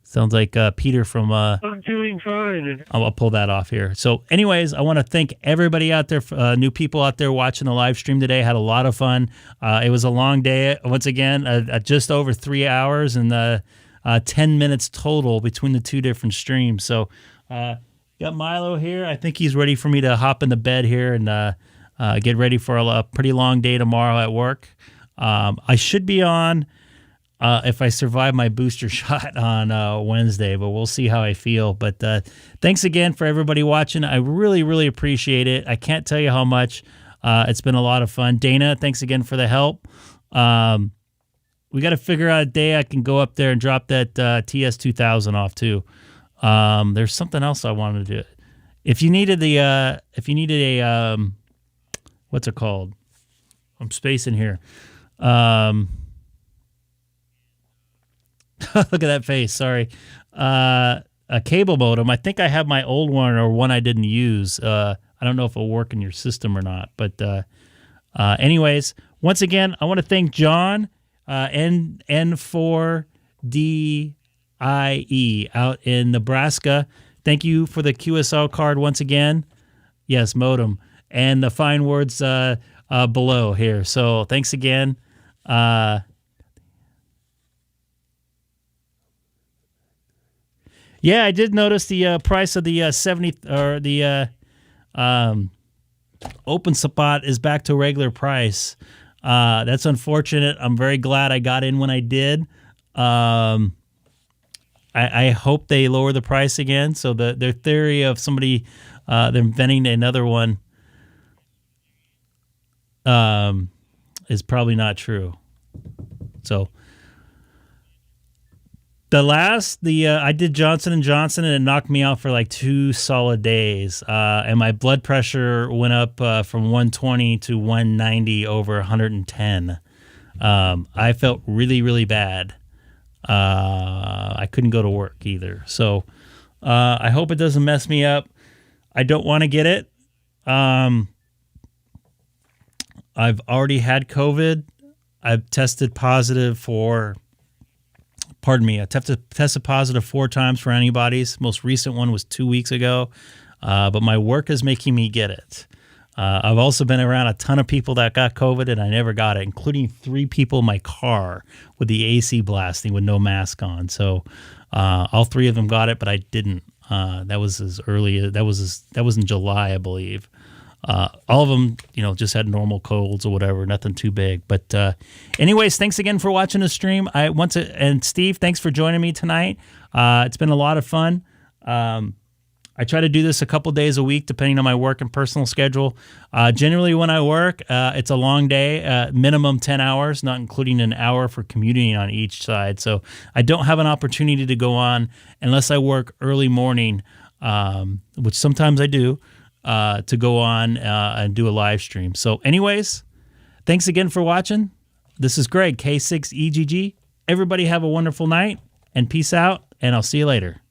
Sounds like Peter from... I'm doing fine. I'll pull that off here. So anyways, I want to thank everybody out there, new people out there watching the live stream today. Had a lot of fun. It was a long day. Once again, just over 3 hours and 10 minutes total between the two different streams. So got Milo here. I think he's ready for me to hop in the bed here and get ready for a pretty long day tomorrow at work. I should be on... if I survive my booster shot on Wednesday, but we'll see how I feel. But thanks again for everybody watching. I really, really appreciate it. I can't tell you how much. It's been a lot of fun. Dana, thanks again for the help. We got to figure out a day I can go up there and drop that TS2000 off too. There's something else I wanted to do. If you needed a what's it called? I'm spacing here. Look at that face. Sorry. A cable modem. I think I have my old one or one I didn't use. I don't know if it'll work in your system or not. But anyways, once again, I want to thank John, N4DIE out in Nebraska. Thank you for the QSL card once again. Yes, modem. And the fine words below here. So thanks again. Yeah, I did notice the price of the 70 or the open spot is back to regular price. That's unfortunate. I'm very glad I got in when I did. I hope they lower the price again. So their theory of somebody they're inventing another one is probably not true. So. I did Johnson & Johnson, and it knocked me out for like 2 solid days. And my blood pressure went up from 120 to 190 over 110. I felt really, really bad. I couldn't go to work either. So I hope it doesn't mess me up. I don't want to get it. I've already had COVID. I've tested positive for... Pardon me, I tested positive 4 times for antibodies. Most recent one was 2 weeks ago, but my work is making me get it. I've also been around a ton of people that got COVID, and I never got it, including 3 people in my car with the AC blasting with no mask on. So all 3 of them got it, but I didn't. That was as early that was in July, I believe. All of them, just had normal colds or whatever, nothing too big. But anyways, thanks again for watching the stream. And Steve, thanks for joining me tonight. It's been a lot of fun. I try to do this a couple days a week, depending on my work and personal schedule. Generally, when I work, it's a long day, minimum 10 hours, not including an hour for commuting on each side. So I don't have an opportunity to go on unless I work early morning, which sometimes I do. To go on and do a live stream. So anyways, thanks again for watching. This is Greg, K6EGG. Everybody have a wonderful night and peace out, and I'll see you later.